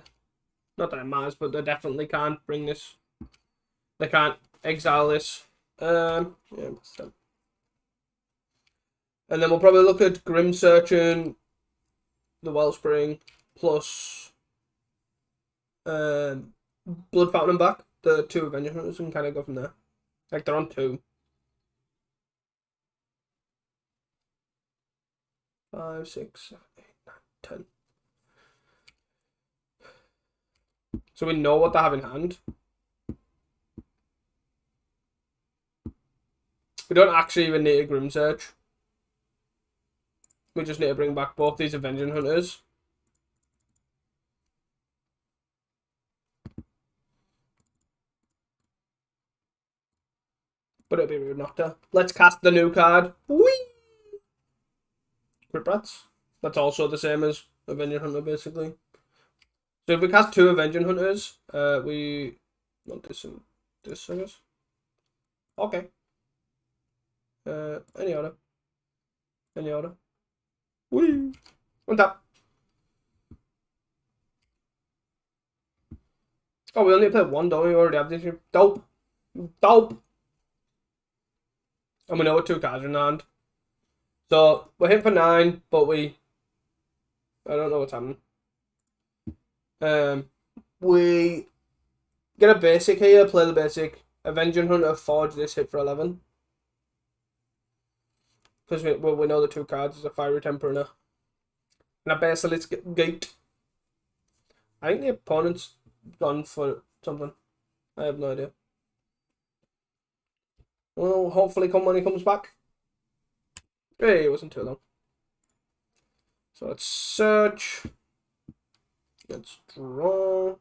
Not that it matters, but they definitely can't bring this. They can't exile this. Yeah, so. And then we'll probably look at Grim Searching, the Wellspring, plus Blood Fountain back, the 2 Avenger Hunters, and kind of go from there. Like, they're on 2. 5, 6, 7, 8, 9, 10. So we know what they have in hand. We don't actually even need a Grim Search. We just need to bring back both these Avenging Hunters. But it'd be rude not to. Let's cast the new card. Whee! Crit Rats. That's also the same as Avenging Hunter, basically. So if we cast 2 Avenging Hunters, we want this and this, I guess. Okay. Any order. Any order. Whee! On top. Oh, we only play 1, don't we? We already have this here. Dope. Dope. And we know what 2 cards are in hand. So we're hitting for 9, but I don't know what's happening. We get a basic here, play the basic. Avenging Hunter, forge this, hit for 11. Because we know the 2 cards is a Fiery Temper and a Basilisk Gate. I think the opponent's gone for something. I have no idea. Well, hopefully come when he comes back. Hey, it wasn't too long. So let's search. Let's draw.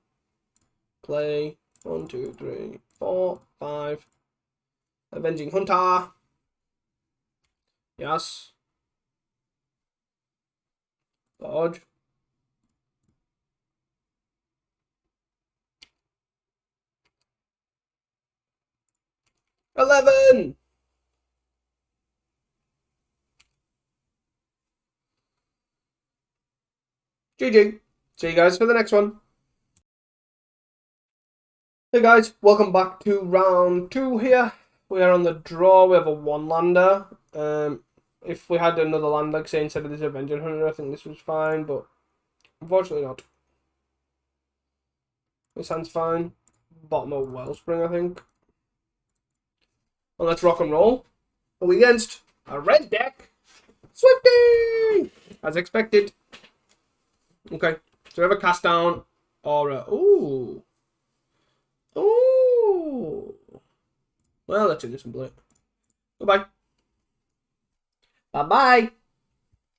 Play. 1, 2, 3, 4, 5. Avenging Hunter. Yes. Dodge. $11. GG. See you guys for the next one. Hey guys, welcome back to round 2 here. We are on the draw. We have a 1-lander. If we had another land, like say instead of this Avenger Hunter, I think this was fine, but unfortunately not. This hand's fine. Bottom of Wellspring, I think. Well, let's rock and roll. Are we against a red deck? Swifty! As expected. Okay, so we have a cast down or a... Ooh. Ooh. Well, let's innocent blade. Goodbye. Bye-bye.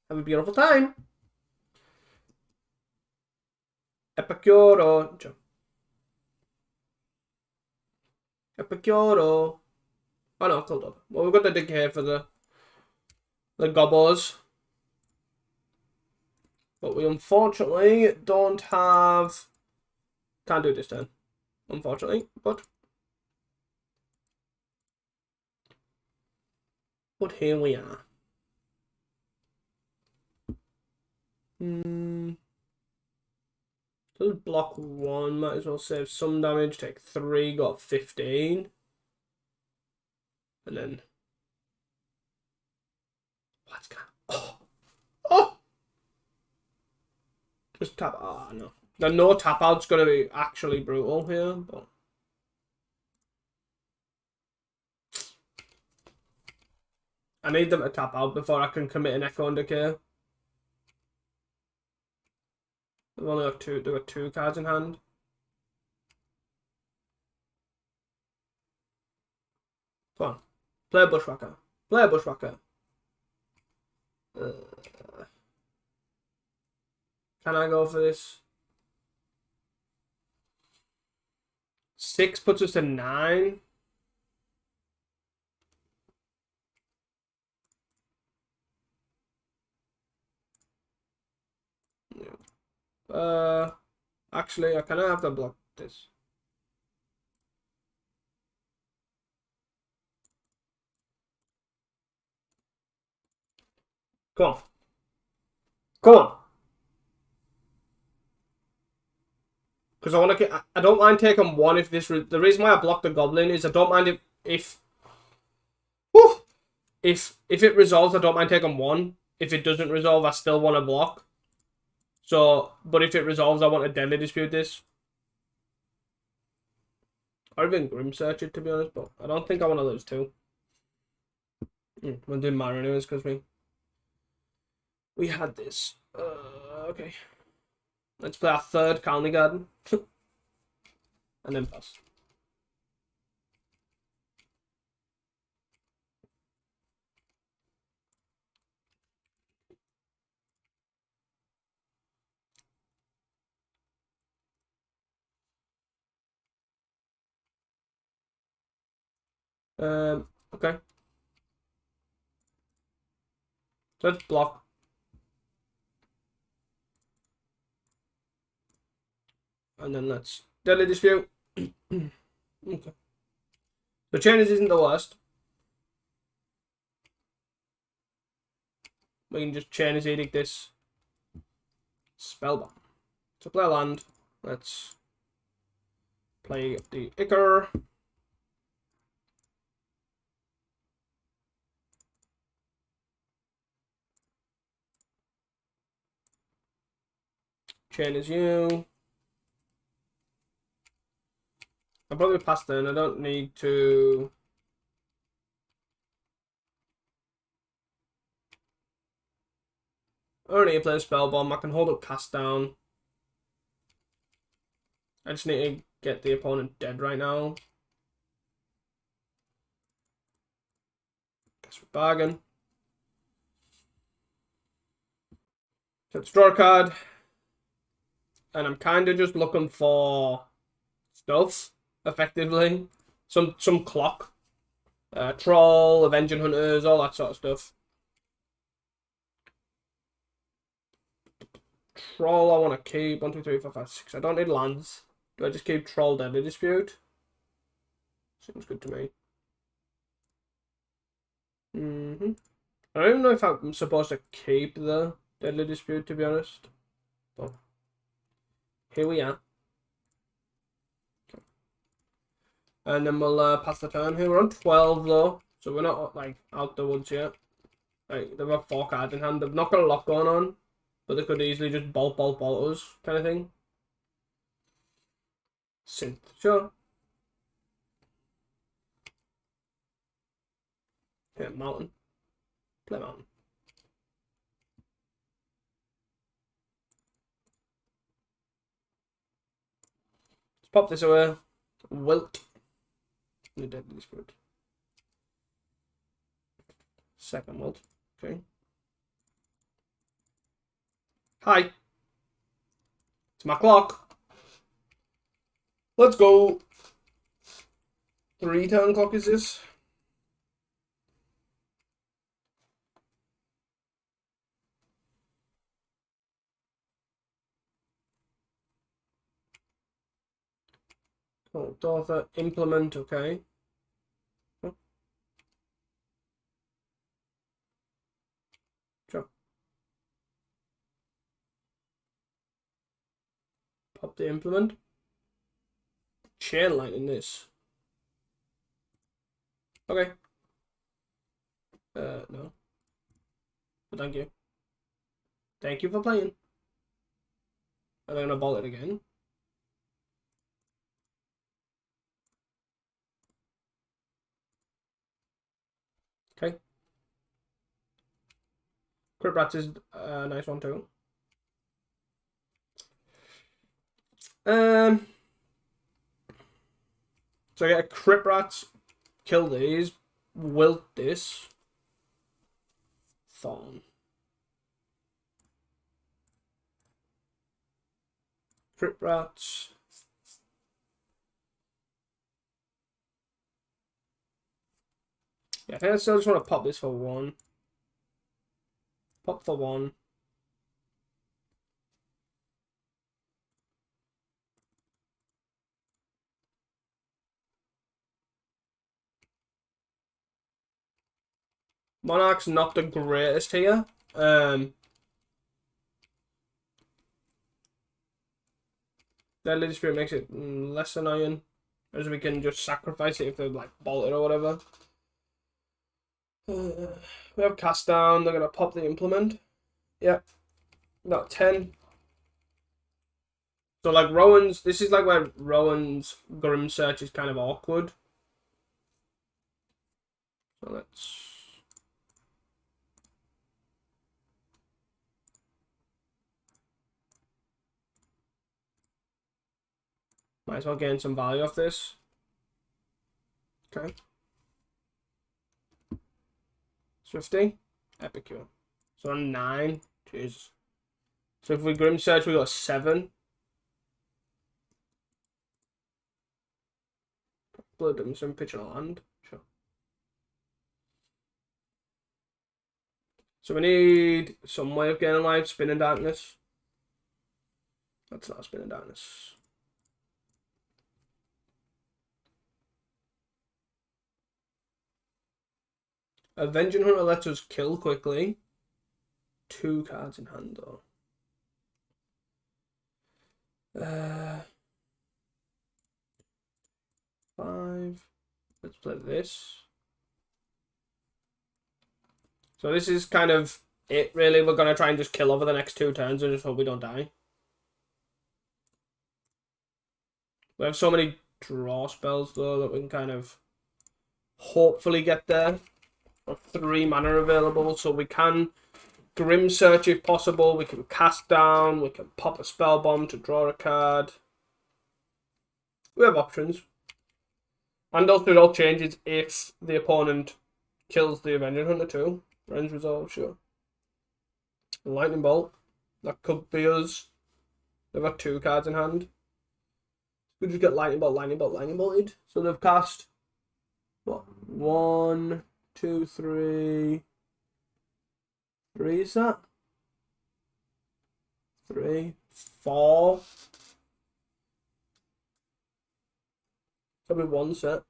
Have a beautiful time. Epicuro. Epicuro. Oh no, hold up. Well, we've got the dig here for the gobos. But we unfortunately don't have... Can't do it this turn. Unfortunately, but here we are. Does block 1, might as well save some damage, take 3, got 15. And then what's going on? Oh! Just tap. Ah, no. The no tap out's gonna be actually brutal here, but I need them to tap out before I can commit an Echo and Decay. They've only got two. They've got two cards in hand. Come on, play a bushwhacker. Play a bushwhacker. Can I go for this? 6 puts us to 9. Actually, I kind of have to block this. Come on. Come on. Because I want to. I don't mind taking 1 if this. The reason why I blocked the goblin is I don't mind if it resolves, I don't mind taking 1. If it doesn't resolve, I still want to block. So, but if it resolves, I want to deadly dispute this. Or even grim search it, to be honest, but I don't think I want to lose 2. We'll do mine anyways because we had this. Okay. Let's play our 3rd Golgari Garden. And then pass. Okay. So let's block. And then let's deadly dispute. Okay. So Chainers isn't the worst. We can just Chainers Edict this. Spellbomb. So play a land. Let's play the Ichor. Chainers you. I'll probably pass then. I don't need to. I don't need to play a Spellbomb. I can hold up Cast Down. I just need to get the opponent dead right now. Guess we bargain. Let's draw a card. And I'm kind of just looking for stuff, effectively. Some clock. Troll, Avenging Hunters, all that sort of stuff. Troll I want to keep. 1, 2, 3, 4, 5, 6. I don't need lands. Do I just keep Troll Deadly Dispute? Seems good to me. I don't even know if I'm supposed to keep the Deadly Dispute, to be honest. But here we are. Okay. And then we'll pass the turn here. We're on 12 though, so we're not like out the woods yet. Like, they've got 4 cards in hand. They've not got a lot going on, but they could easily just bolt us, kind of thing. Synth, sure. Yeah, Mountain. Play Mountain. Let's pop this away. Wilt. The Deadly Spirit. Second Wilt. Okay. Hi. It's my clock. Let's go. 3 turn clock is this? Oh, author implement, okay. Oh. Sure. Pop the implement. Chain line in this. Okay. No. But thank you. Thank you for playing. Are they gonna bolt it again? Okay. Crit Rats is a nice one too. So I get a Crit Rats, kill these, wilt this, Thorn. Crit Rats. Yeah, I think I still just want to pop this for 1. Pop for 1. Monarch's not the greatest here. Deadly Dispute makes it less annoying, as we can just sacrifice it if they're like bolted or whatever. We have Cast Down. They're gonna pop the Implement. Yep. Got 10. So like Rowan's, this is like where Rowan's Grim Search is kind of awkward. So let's. Might as well gain some value off this. Okay. Swifty. Epicure. So on 9. Jesus. So if we Grim Search, we got 7. Blood and some pitch on a land. Sure. So we need some way of getting life. Spinning Darkness. That's not Spinning Darkness. Avenging Hunter lets us kill quickly. 2 cards in hand though. 5. Let's play this. So this is kind of it, really. We're going to try and just kill over the next 2 turns and just hope we don't die. We have so many draw spells, though, that we can kind of hopefully get there. 3 mana available, so we can Grim Search if possible. We can Cast Down. We can pop a Spell Bomb to draw a card. We have options. And also it all changes if the opponent kills the Avenging Hunter too. Range Resolve, sure. Lightning Bolt. That could be us. They've got 2 cards in hand. We just get Lightning Bolt, Lightning Bolt, Lightning Bolted. So they've cast what? 1, 2, 3. 3 is that? 3, 4. That'll be 1 set.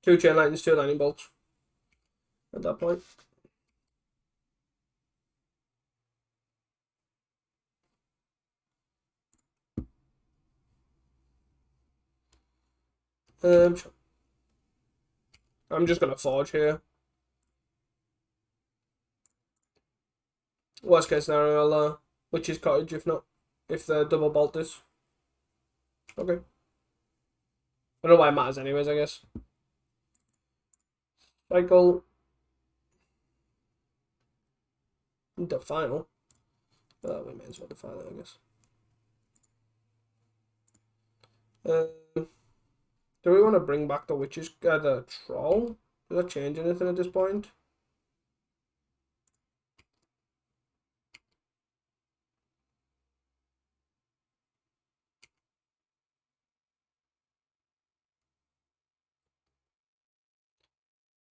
2 Chain Lightnings, 2 Lightning Bolts. At that point. I'm just gonna Forge here. Worst case scenario, I'll Witch's Cottage if the double bolt this. Okay. I don't know why it matters anyways, I guess. Cycle. The final. We may as well define it, I guess. Do we want to bring back the the Troll? Does that change anything at this point?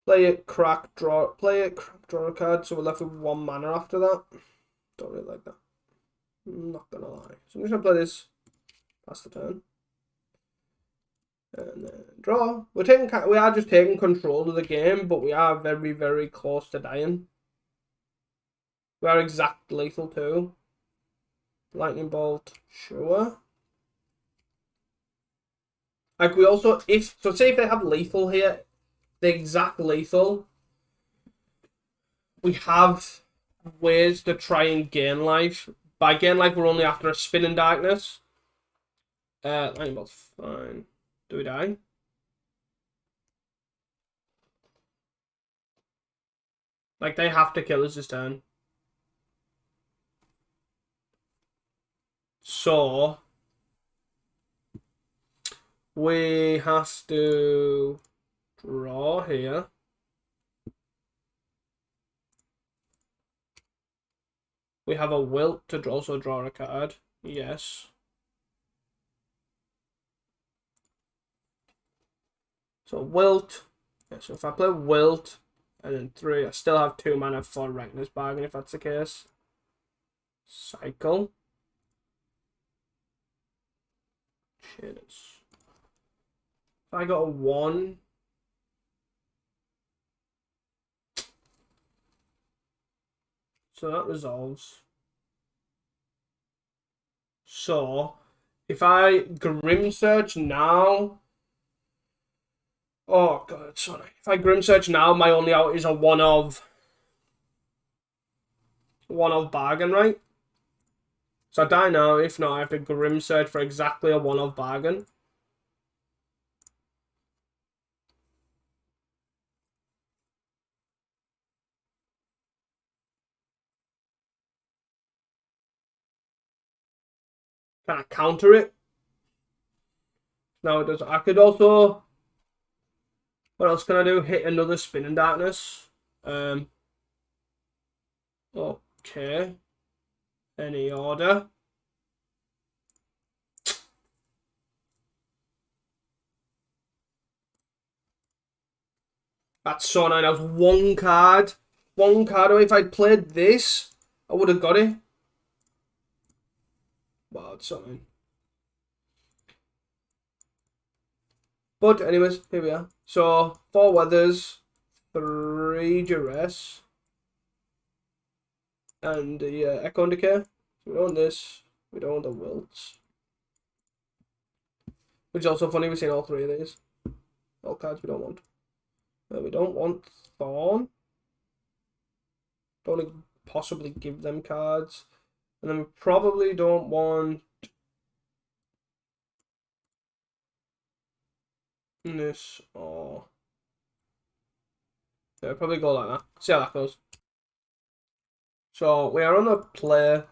Play it, crack, draw. Play it, crack, draw a card. So we're left with 1 mana after that. Don't really like that. I'm not gonna lie. So I'm just gonna play this. Pass the turn. And then draw. We are just taking control of the game, but we are very, very close to dying. We are exact lethal too. Lightning Bolt, sure. Like we also, say if they have lethal here, the exact lethal, we have ways to try and gain life. By gain life, we're only after a Spinning Darkness. Lightning Bolt's fine. Do we die? Like, they have to kill us this turn. So, We have to draw here. We have a wilt to also draw a card. Yes. So wilt. Yeah, so if I play wilt and then 3, I still have 2 mana for Reckoner's Bargain if that's the case. Cycle. Shaders. If I got a 1. So that resolves. So if I Grim Search now. Oh god, sorry. If I Grim Search now, my only out is a one of bargain, right? So I die now. If not, I have to Grim Search for exactly a one of bargain. Can I counter it? No, it does. I could also. What else can I do? Hit another Spinning Darkness. Okay. Any order? That's so annoying. That was one card. One card away. If I'd played this, I would have got it. Wow, it's something. But anyways, here we are. So 4 weathers, 3 duress, and echo and decay. So we don't want this. We don't want the wilts. Which is also funny. We've seen all 3 of these. All cards we don't want. We don't want Thorn. Don't possibly give them cards. And then we probably don't want this or... Yeah, probably go like that. See how that goes. So we are on a play.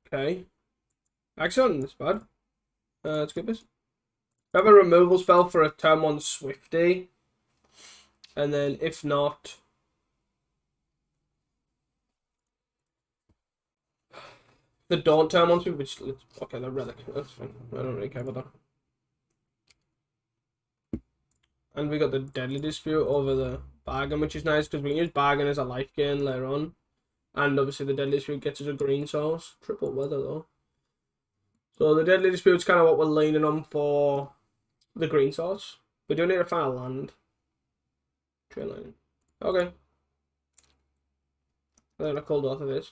Okay. Excellent, that's bad. Let's get this. We have a removal spell for a turn 1 Swifty. And then if not... The don't turn 1 Swifty, which... Okay, the relic. That's fine. I don't really care about that. And we got the Deadly Dispute over the Bargain, which is nice because we can use Bargain as a life gain later on. And obviously the Deadly Dispute gets us a green source. Triple weather though. So the Deadly Dispute is kind of what we're leaning on for the green source. We do need to find a land. Train line. Okay. And then a cold off of this.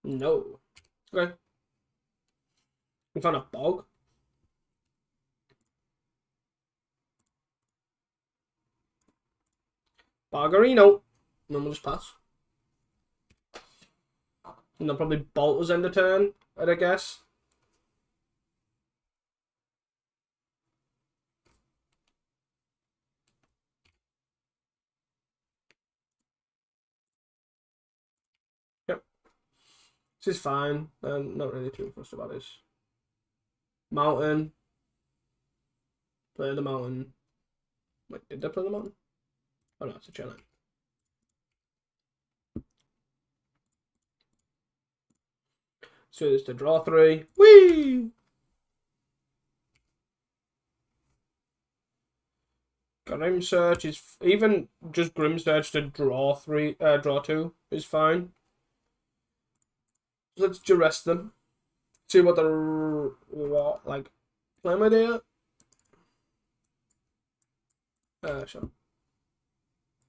No. Okay. We found a bog. Bargarino. And then we'll just pass. And they'll probably bolt us end of turn, I'd guess. Yep. This is fine. I'm not really too fussed about this. Mountain. Play the mountain. Wait, did I play the mountain? Oh no, it's a challenge. So this to draw 3. Whee! Grim Search is even just Grim Search to draw 2 is fine. Let's duress them. See what the like play my idea. Sure.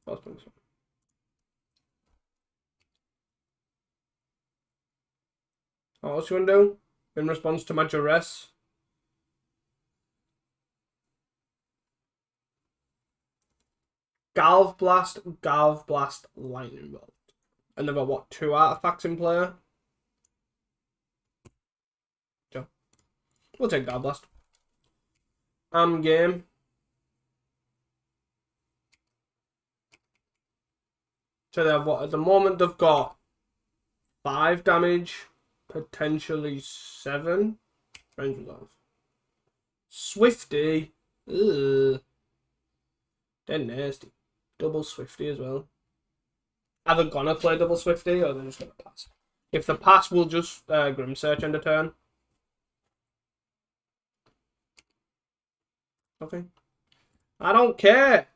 What else you want to do in response to my duress? Galv Blast, Lightning Bolt. And they've got what, 2 artifacts in play? Sure. We'll take Galv Blast. Game. So they have what? At the moment they've got 5 damage, potentially 7. Range resolve. Swifty. Ugh. They're nasty. Double Swifty as well. Are they gonna play double Swifty or they're just gonna pass? If the pass, will just Grim Search end of turn. Okay. I don't care.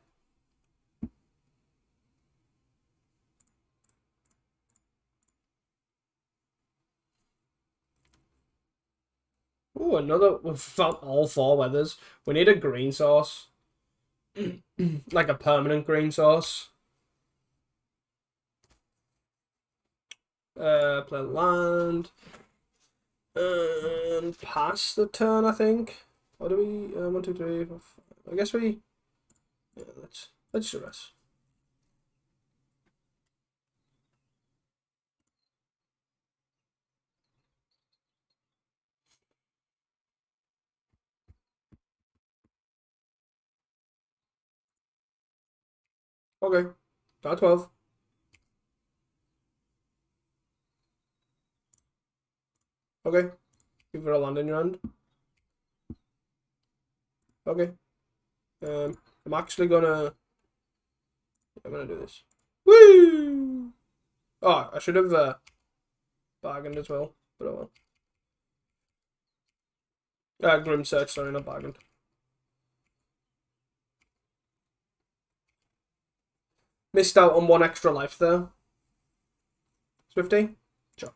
Oh, another. We've found all 4 weathers. We need a green source. Like a permanent green source. Play land. And pass the turn, I think. What do we? 1, 2, 3, 4, 5. I guess we. Yeah, let's do this. Okay. Got 12. Okay. Give it a land in your hand. Okay. I'm actually gonna. I'm gonna do this. Woo! Oh, I should have bargained as well, but oh well. Grim Search, sorry, not bargained. Missed out on 1 extra life there. Swifty? Sure.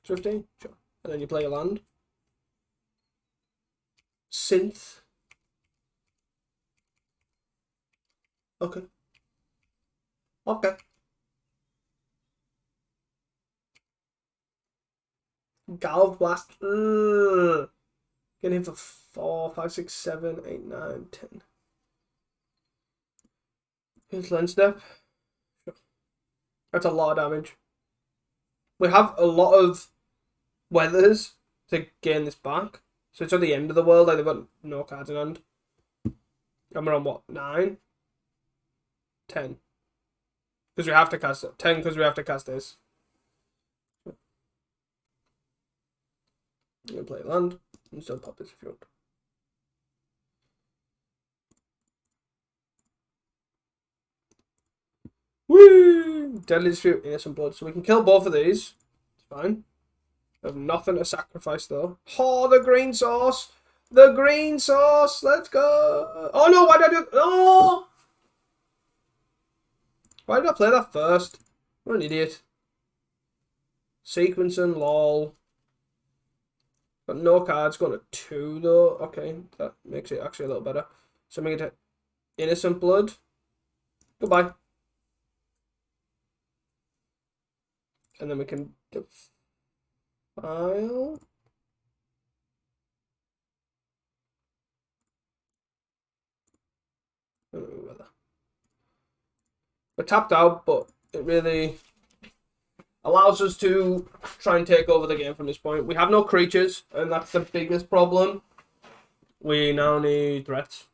Swifty? Sure. And then you play a land. Synth. Okay. Okay. Galv Blast. Getting him for 4, 5, 6, 7, 8, 9, 10. Here's Lens Step. Sure. That's a lot of damage. We have a lot of weathers to gain this back. So it's at the end of the world, like they've got no cards in hand. And we're on what? 9? 10. Because we have to cast it. 10 because we have to cast this. I'm going to play land and still pop this if you want. Woo! Deadly Dispute, Innocent Blood. So we can kill both of these. It's fine. We have nothing to sacrifice though. Oh, the green sauce! The green sauce! Let's go! Oh no, why did I do it? Oh! Why did I play that first? What an idiot. Sequencing, lol. Got no cards, going to 2 though. Okay, that makes it actually a little better. So I'm going to Innocent Blood. Goodbye. And then we can defile. We're tapped out, but it really allows us to try and take over the game from this point. We have no creatures, and that's the biggest problem. We now need threats.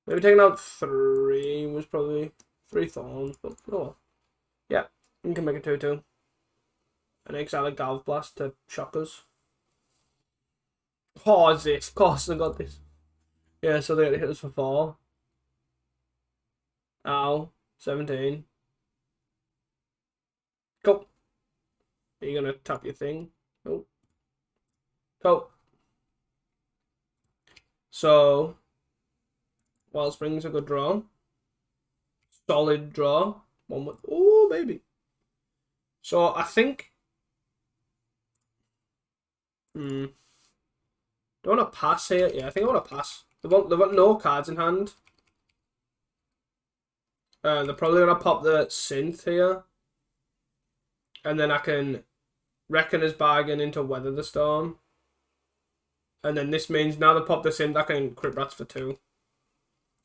Maybe taking out 3 was probably 3 thorns, but oh well. Yeah, we can make it 2-2. An exile Galv Blast to shock us. Oh, as if. Of course, I got this. Yeah, so they hit us for 4. Ow. 17. Go. Are you gonna tap your thing? Nope. Go. So, Wellspring's a good draw. Solid draw. 1 with. Oh, baby. So, I think. Don't want to pass here. Yeah, I think I want to pass. They've got no cards in hand. They're probably going to pop the Synth here. And then I can Reckoner's Bargain into Weather the Storm. And then this means now they pop the Synth, I can Crit Rats for 2.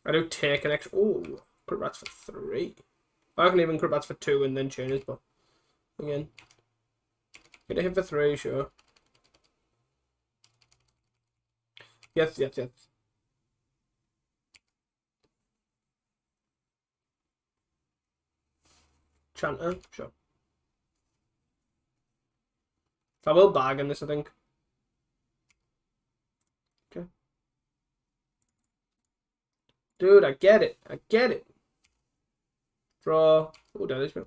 I do take an extra. Oh, Crit Rats for 3. I can even Crit Rats for 2 and then change it, but again. Get a hit for 3, sure. Yes. Chanter, sure. I will bargain this, I think. Okay. Dude, I get it. I get it. Draw. Oh, that is me.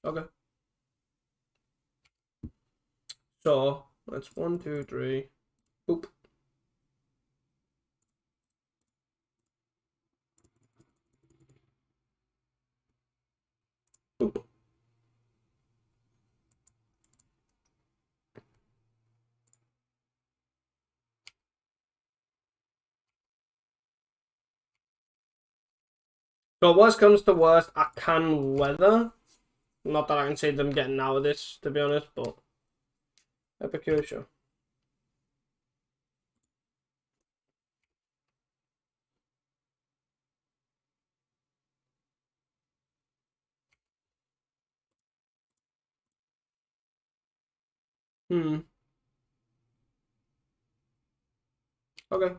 Okay. So, that's 1, 2, 3. Oop. Oop. So, worst comes to worst, I can weather. Not that I can see them getting out of this, to be honest, but Epicure, sure. Okay.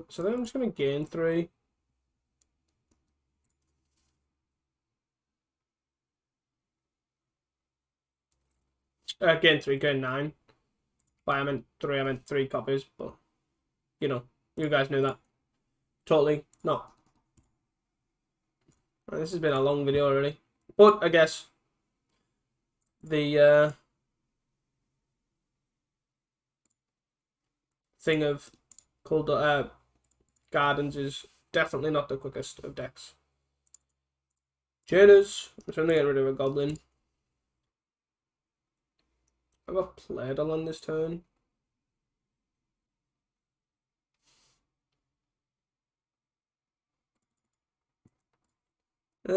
So then I'm just gonna gain 3. Gain 3, gain 9. By I meant 3, I meant 3 copies, but you know, you guys knew that. Totally not. This has been a long video already, but I guess the thing of Gardens is definitely not the quickest of decks. Cheers. I'm trying to get rid of a goblin. I've got played on this turn. Do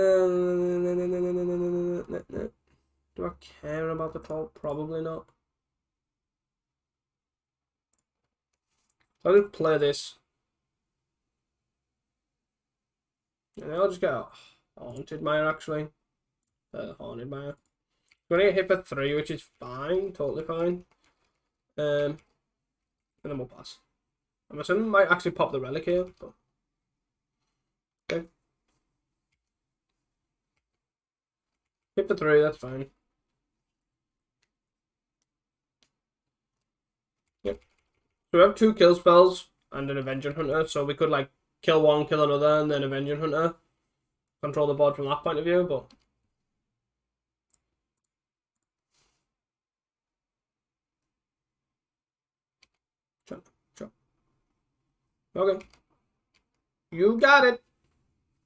I care about the top? Probably not. I'll just play this. And I'll just get Haunted Mire, actually. Haunted Mire. I'm going to get hit for 3, which is fine. Totally fine. And then we'll pass. I'm assuming I might actually pop the Relic here, but... Okay. Hit for 3, that's fine. Yep. So we have 2 kill spells and an Avenging Hunter, so we could, like, kill one, kill another, and then Avenging Hunter. Control the board from that point of view, but... Jump. Okay. You got it.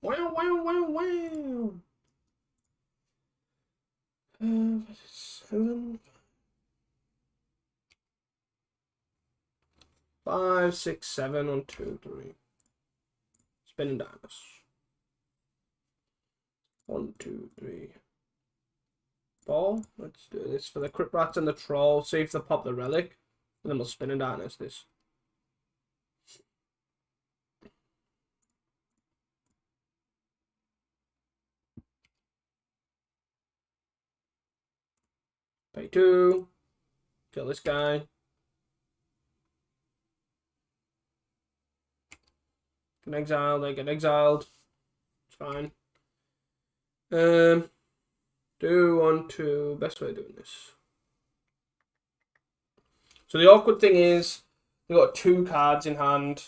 Wow, wow, wow, wow. 7. 5, 6, 7, 1, 2, 3. Spinning diamonds. 1, 2, 3. 4. Let's do this for the Crypt Rats and the Troll. See if they pop the Relic. And then we'll spin and darkness this. Pay 2. Kill this guy. Get exiled. They get exiled. It's fine. Do 1, 2. Best way of doing this. So the awkward thing is, we've got 2 cards in hand.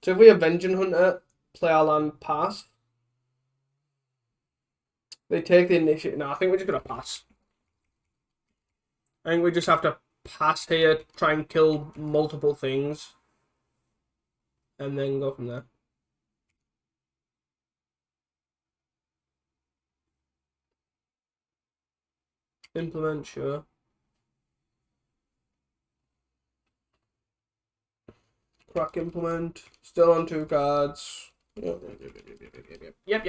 So if we Avenging Hunter, play our land, pass. They take the initiative. No, I think we're just going to pass. I think we just have to pass here, try and kill multiple things. And then go from there. Implement, sure. Crack implement. Still on 2 cards. Yep.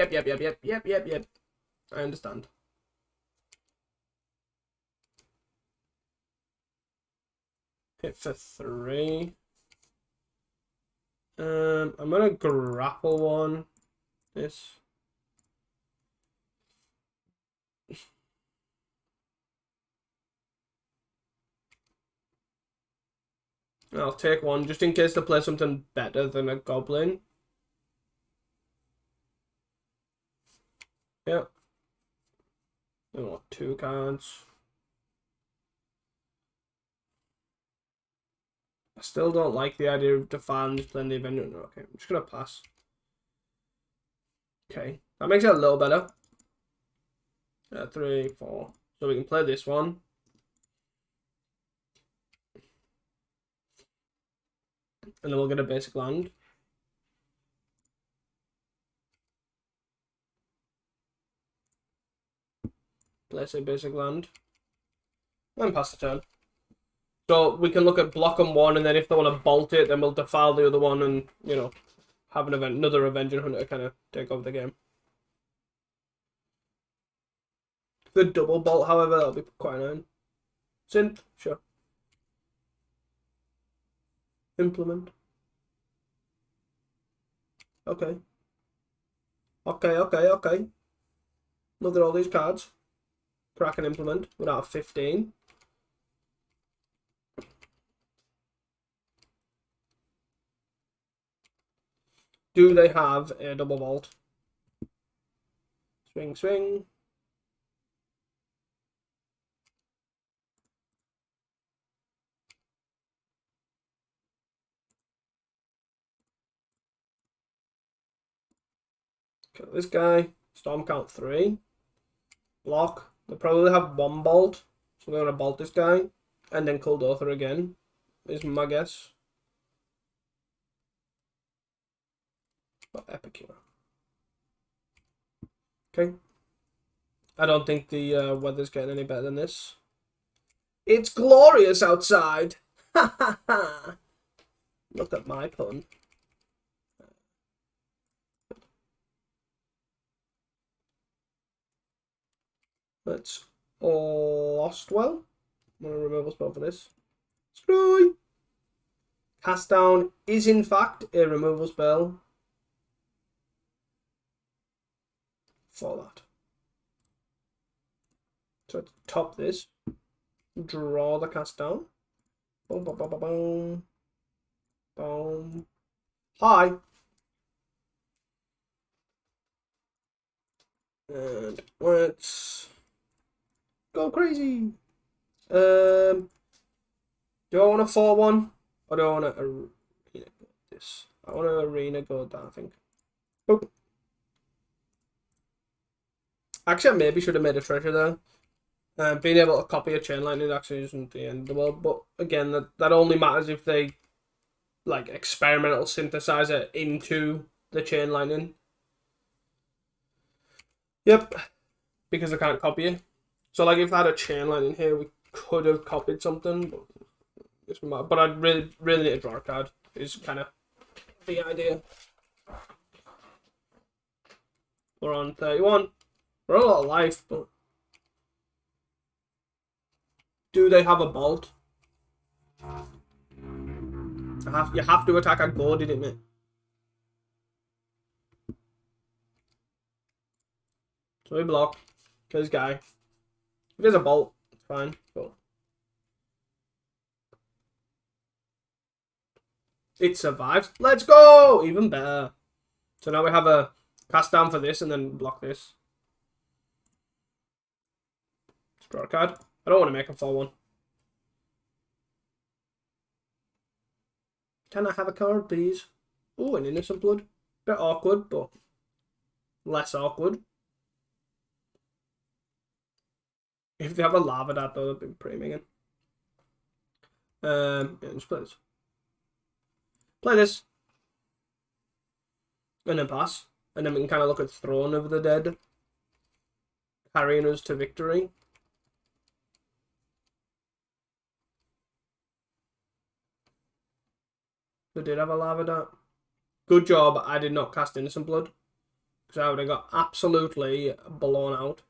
I understand. Hit for 3. I'm gonna grapple 1. This. I'll take one just in case they play something better than a goblin. Yep. I want 2 cards. I still don't like the idea of Defans playing the Avenger. No, okay, I'm just gonna pass. Okay, that makes it a little better. 3, 4. So we can play this one. And then we'll get a basic land. Let's say basic land. And pass the turn. So we can look at block on one, and then if they want to bolt it, then we'll defile the other one and, you know, have another Avenger Hunter kind of take over the game. The double bolt, however, that'll be quite annoying. Synth, sure. Implement. Okay. Okay. Look at all these cards. Crack and implement without 15. Do they have a double vault? Swing, swing. Kill this guy. Storm count 3. Block. They probably have 1 bolt. So they're going to bolt this guy. And then Kuldotha again. Is my guess. But Epicure. Okay. I don't think the weather's getting any better than this. It's glorious outside. Ha ha ha. Look at my pun. Let's Lostwell. I'm going to remove a spell for this. Screw. Cast down is in fact a removal spell for that. So to top this, draw the cast down. Boom, boom, boom, boom, boom. Boom. Hi. And let's go crazy. Do I want a 4-1? Or do I want to arena go this? I want to arena go that, I think. Boop. Actually, I maybe should have made a treasure there. Being able to copy a chain lightning actually isn't the end of the world. But again, that only matters if they like experimental synthesizer into the chain lightning. Yep. Because I can't copy it. So like if I had a chain lightning here, we could have copied something. But I'd really need to draw a card. Is kind of the idea. We're on 31. We're on a lot of life, but do they have a bolt? You have to attack a god, didn't it? So we block. Kill this guy. If there's a bolt, it's fine. But it survives. Let's go! Even better. So now we have a cast down for this and then block this. Let's draw a card. I don't want to make a 4-1. Can I have a card, please? Oh, an Innocent Blood. Bit awkward, but less awkward. If they have a Lava Dart, though, that'd be pretty minging. Yeah, just play this. Play this. And then pass. And then we can kind of look at Throne of the Dead. Carrying us to victory. They did have a Lava Dart. Good job, I did not cast Innocent Blood. Because I would have got absolutely blown out.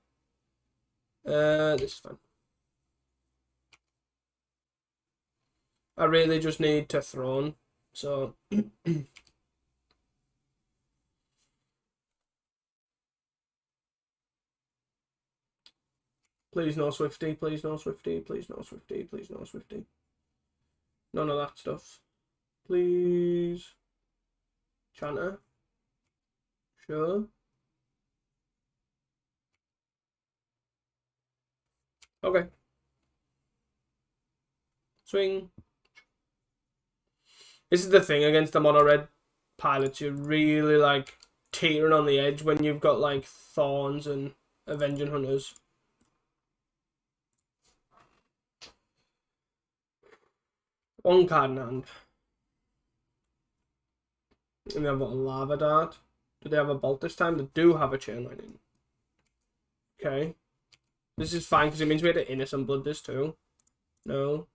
This is fine. I really just need to Throne. So... Please no Swifty, please no Swifty, please no Swifty, please no Swifty. None of that stuff. Please. Chanter. Sure. Okay. Swing. This is the thing against the mono red pilots. You're really like teetering on the edge when you've got like Thorns and Avenging Hunters. One card in hand. And we have a Lava Dart. Do they have a Bolt this time? They do have a Chain Lightning. Okay. This is fine because it means we had to Innocent Blood this too. No.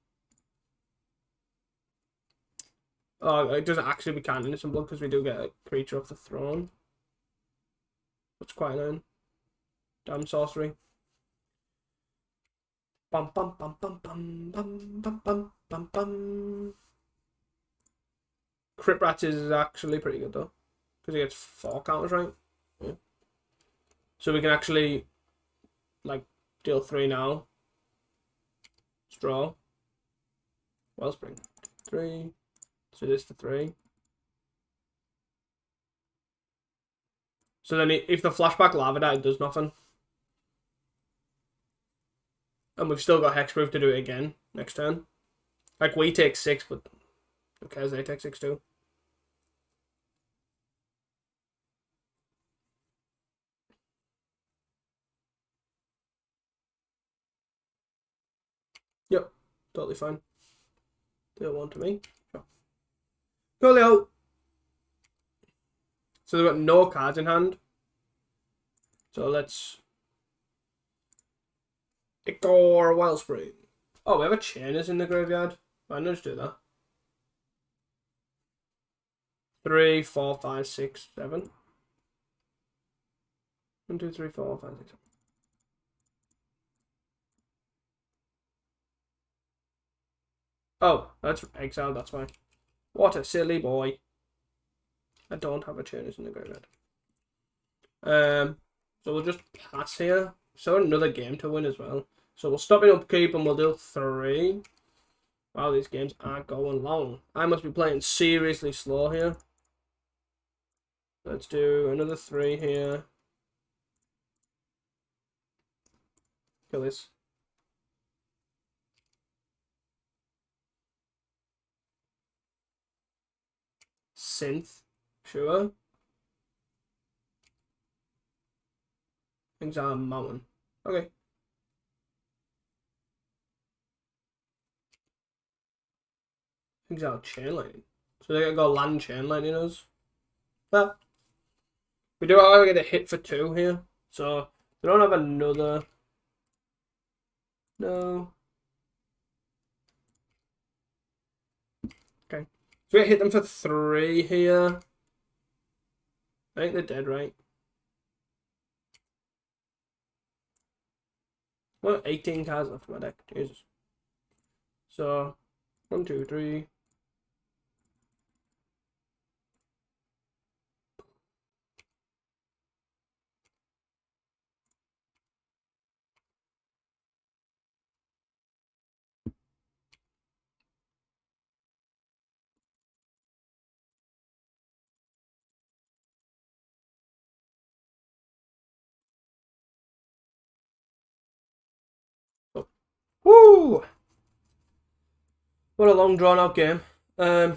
Oh, it doesn't actually, we can't Innocent Blood because we do get a creature off the throne. That's quite annoying. Damn sorcery. Bum bum bum bum bum bum bum bum bum bum. Crit Rats is actually pretty good though. Because he gets 4 counters, right? Yeah. So we can actually like deal 3 now. Draw. Wellspring. 3. So this to 3. So then if the flashback Lava Dart does nothing. And we've still got Hexproof to do it again next turn. Like we take 6, but who cares? They take 6 too. Yep, totally fine. Deal 1 to me. Sure. Coolio. So they've got no cards in hand. So let's ignore Wellspring. Oh, we have a Chainers in the graveyard. Why not just do that? 3, 4, 5, 6, 7. 1, 2, 3, 4, 5, 6, 7. Oh, that's exiled, that's why. What a silly boy. I don't have a Chainers in the graveyard. So we'll just pass here. So another game to win as well. So we'll stop in upkeep and we'll do 3. Wow, these games are going long. I must be playing seriously slow here. Let's do another 3 here. Kill this. Synth. Sure. Things are mountain. Okay. Things are Chain Lightning. So they're gonna go land Chain Lightning us. But we do have to get a hit for 2 here. So they don't have another. No. Okay. So we hit them for 3 here. I think they're dead, right? Well, 18 cards left in my deck. Jesus. So 1, 2, 3. Oh. Woo! What a long drawn out game. Okay.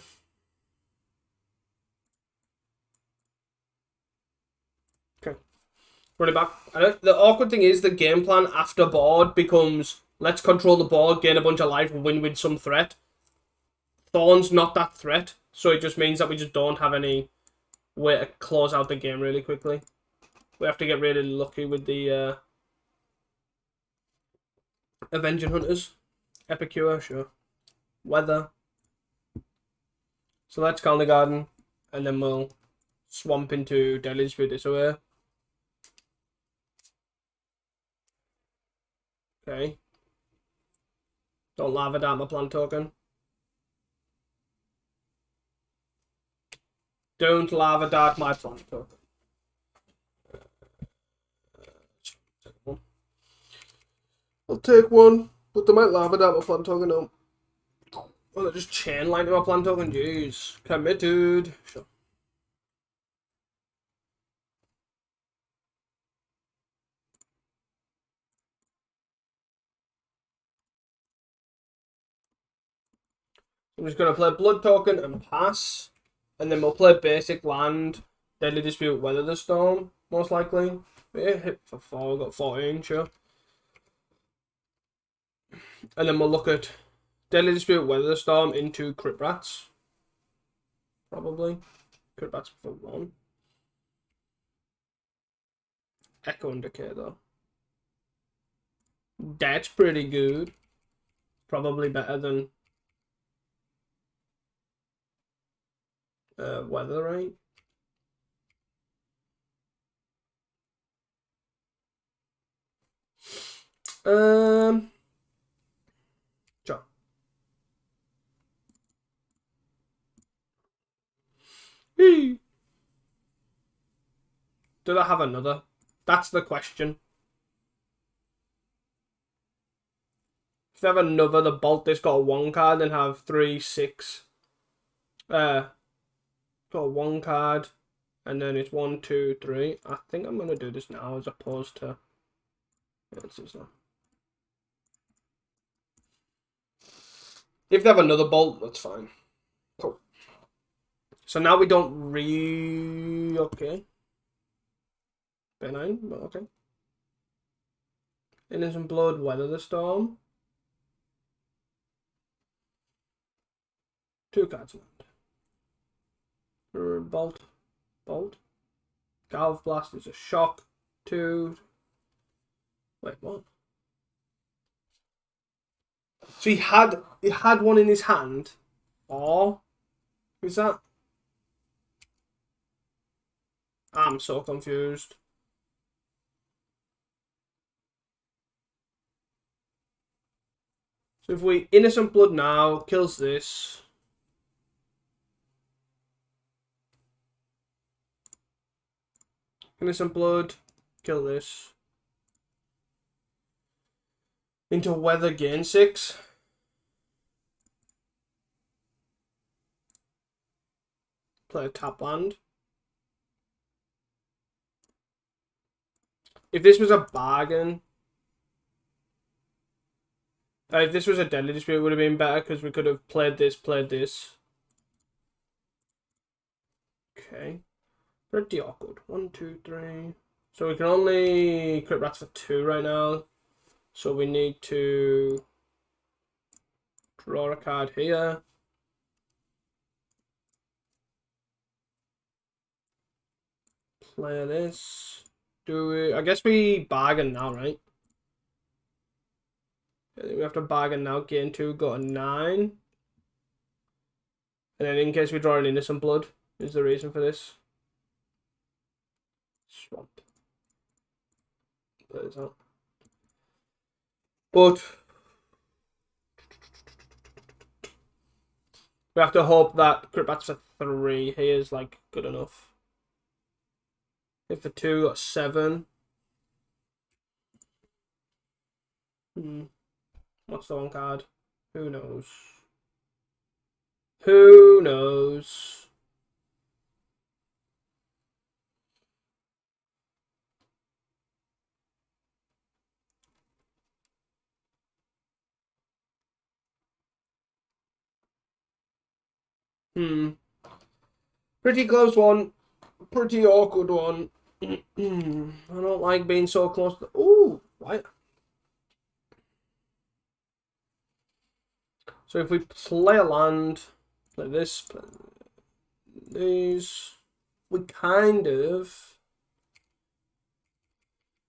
Run it back. The awkward thing is the game plan after board becomes let's control the board, gain a bunch of life, win with some threat. Thorn's not that threat, so it just means that we just don't have any way to close out the game really quickly. We have to get really lucky with the Avenging Hunters. Epicure, sure. Weather. So let's Golgari Garden, and then we'll swamp into Decklist with this away. Okay. Don't Lava Dart my plant token. Don't Lava Dart my plant token. I'll take one, but they might Lava Dart my plant token now. Oh, they're just chain lining my plant token. Jeez. Committed. Sure. I'm just going to play Blood Token and pass. And then we'll play basic land. Deadly Dispute, Weather the Storm, most likely. Yeah, hit for 4, got 14, sure. And then we'll look at Deadly Dispute, Weather the Storm into Crit Rats. Probably. Crit Rats for 1. Echo and Decay though. That's pretty good. Probably better than Weather, right? Sure. Did I have another? That's the question. If they have another, the Bolt this got a 1 card and have 3, 6. Got a 1 card and then it's 1, 2, 3. I think I'm gonna do this now as opposed to. Yeah, let's do this now. If they have another Bolt, that's fine. Cool. So now we don't okay. Benign, but okay. Innocent Blood, Weather the Storm. 2 cards land. Bolt. Galv Blast is a shock. 2. Wait, what? So he had one in his hand. Or who's that? I'm so confused. So if we Innocent Blood now kills this. Innocent Blood, kill this. Into Weather, gain 6. Play a tap land. If this was a bargain, if this was a Deadly Dispute, it would have been better because we could have played this. Okay. Pretty awkward. 1, 2, 3. So we can only Crit Rats for 2 right now. So we need to draw a card here. Play this. Do we? I guess we bargain now, right? I think we have to bargain now. Gain 2, got a 9. And then in case we draw an Innocent Blood, is the reason for this. Swamp. Play this out. But we have to hope that Crit Rats for 3 here is like good enough. If for 2 got 7. What's the 1 card? Who knows? Who knows? Pretty close one. Pretty awkward one. I don't like being so close to. Ooh, why? So if we play a land, play this, play these, we kind of.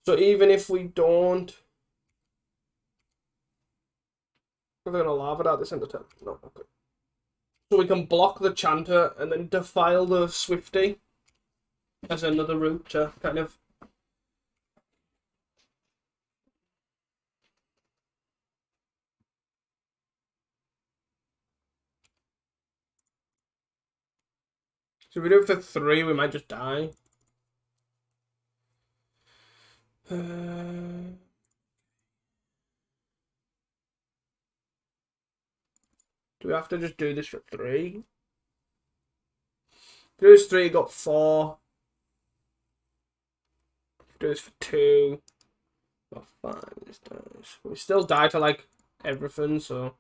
So even if we don't, we're gonna lava it at this end of turn. No, okay. So we can block the Chanter and then defile the Swifty as another route to kind of. So if we do it for 3, we might just die. Do Do we have to just do this for 3? Do this 3, got 4. Do this for 2. Got 5. We still die to like everything, so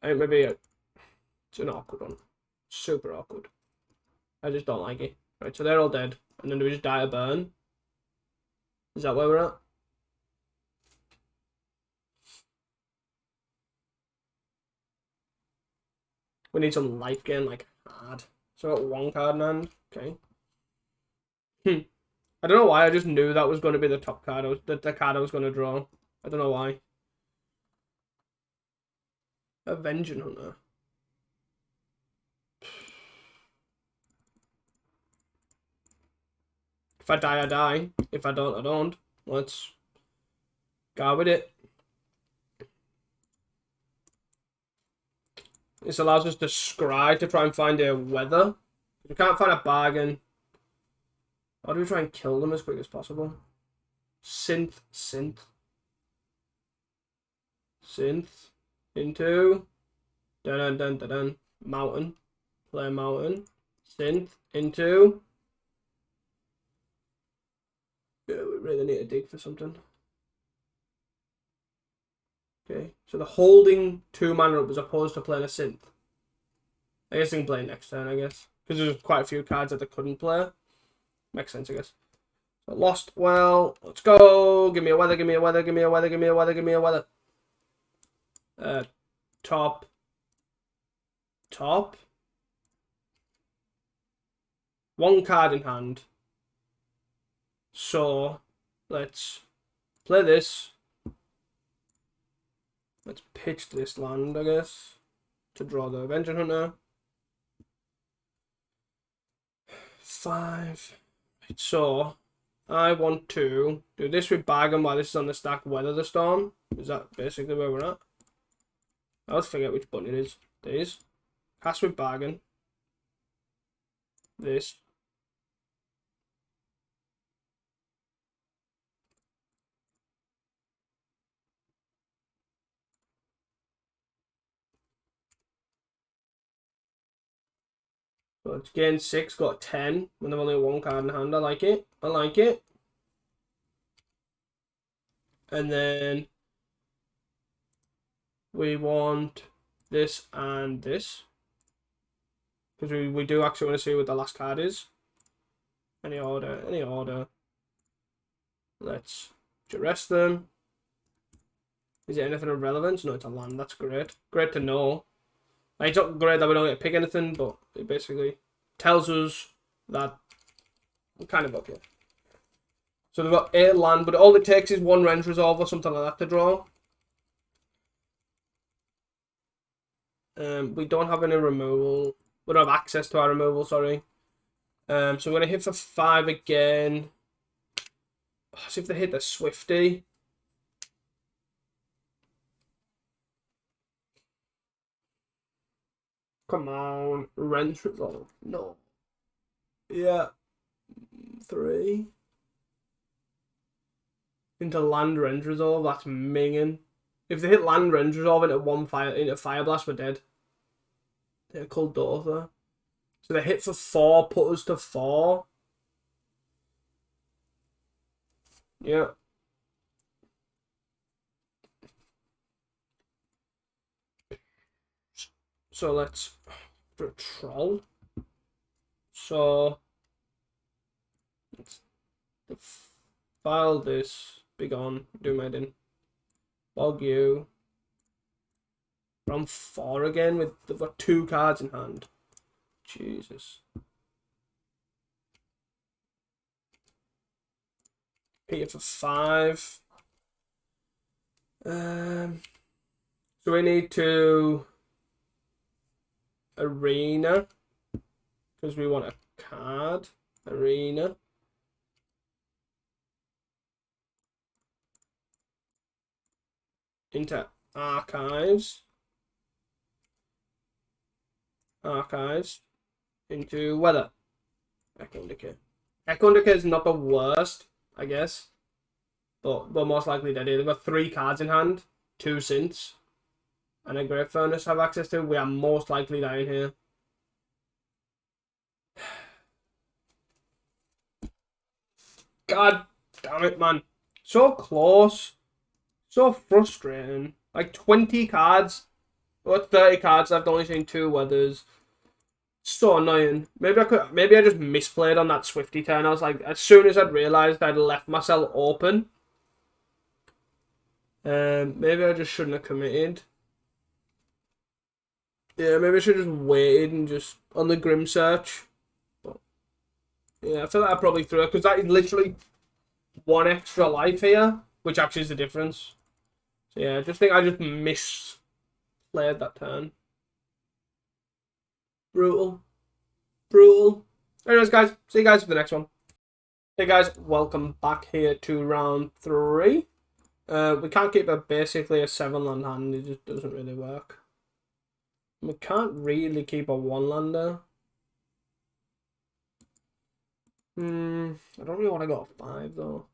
I think maybe it's an awkward one. Super awkward. I just don't like it. Right, so they're all dead. And then do we just die to burn? Is that where we're at? We need some life gain, like, hard. So I got 1 card in hand. Okay. I don't know why, I just knew that was going to be the top card, the card I was going to draw. I don't know why. Avenging Hunter. If I die, I die. If I don't, I don't. Let's go with it. This allows us to scry to try and find a weather. If we can't find a bargain, how do we try and kill them as quick as possible? Synth. Into. Dun. Mountain. Play mountain. Synth. Into. Yeah, we really need to dig for something. Okay, so the holding 2 mana up as opposed to playing a synth. I guess they can play next turn, I guess. Because there's quite a few cards that they couldn't play. Makes sense, I guess. So lost, well, let's go. Give me a weather. Top. 1 card in hand. So, let's play this. Let's pitch this land, I guess, to draw the Avenging Hunter. 5. Right, so, I want to do this with bargain while this is on the stack, weather the storm. Is that basically where we're at? I always forget which button it is. These. Cast with bargain. This. So it's gain 6, got 10. When I've only 1 card in hand, I like it. And then we want this and this. Because we do actually want to see what the last card is. Any order. Let's arrest them. Is it anything of relevance? No, it's a land. That's great. Great to know. Like, it's not great that we don't get to pick anything, but it basically tells us that we're kind of okay. So they've got 8 land, but all it takes is 1 range resolve or something like that to draw. We don't have any removal. We don't have access to our removal, sorry. So we're going to hit for 5 again. See if they hit the Swifty. Come on. Range resolve. No. Yeah. 3. Into land range resolve. That's minging. If they hit land range resolve into fire blast, we're dead. They're called Dotha. So they hit for 4, put us to 4. Yeah. So let's do a troll. So let's file this. Be gone. Do my din. Bog you. From 4 again with they've got 2 cards in hand. Jesus. Hit for 5. So we need to arena because we want a card. Arena. Into archives. Into weather. Echo Decay. Echo Decay is not the worst, I guess. But most likely dead. They've got 3 cards in hand, 2 synths. and a Great Furnace have access to, we are most likely dying here. God damn it, man. So close. So frustrating. Like 20 cards. What 30 cards? I've only seen 2 weathers. So annoying. Maybe I just misplayed on that Swifty turn. I was like, as soon as I'd realised I'd left myself open. Maybe I just shouldn't have committed. Yeah, maybe I should have just waited and just on the Grim Search. But, yeah, I feel like I probably threw it because that is literally 1 extra life here, which actually is the difference. So yeah, I just think I just misplayed that turn. Brutal. Brutal. Anyways, guys, see you guys for the next one. Hey guys, welcome back here to round 3. We can't keep basically a 7-land hand, it just doesn't really work. We can't really keep a 1-lander. I don't really want to go 5 though.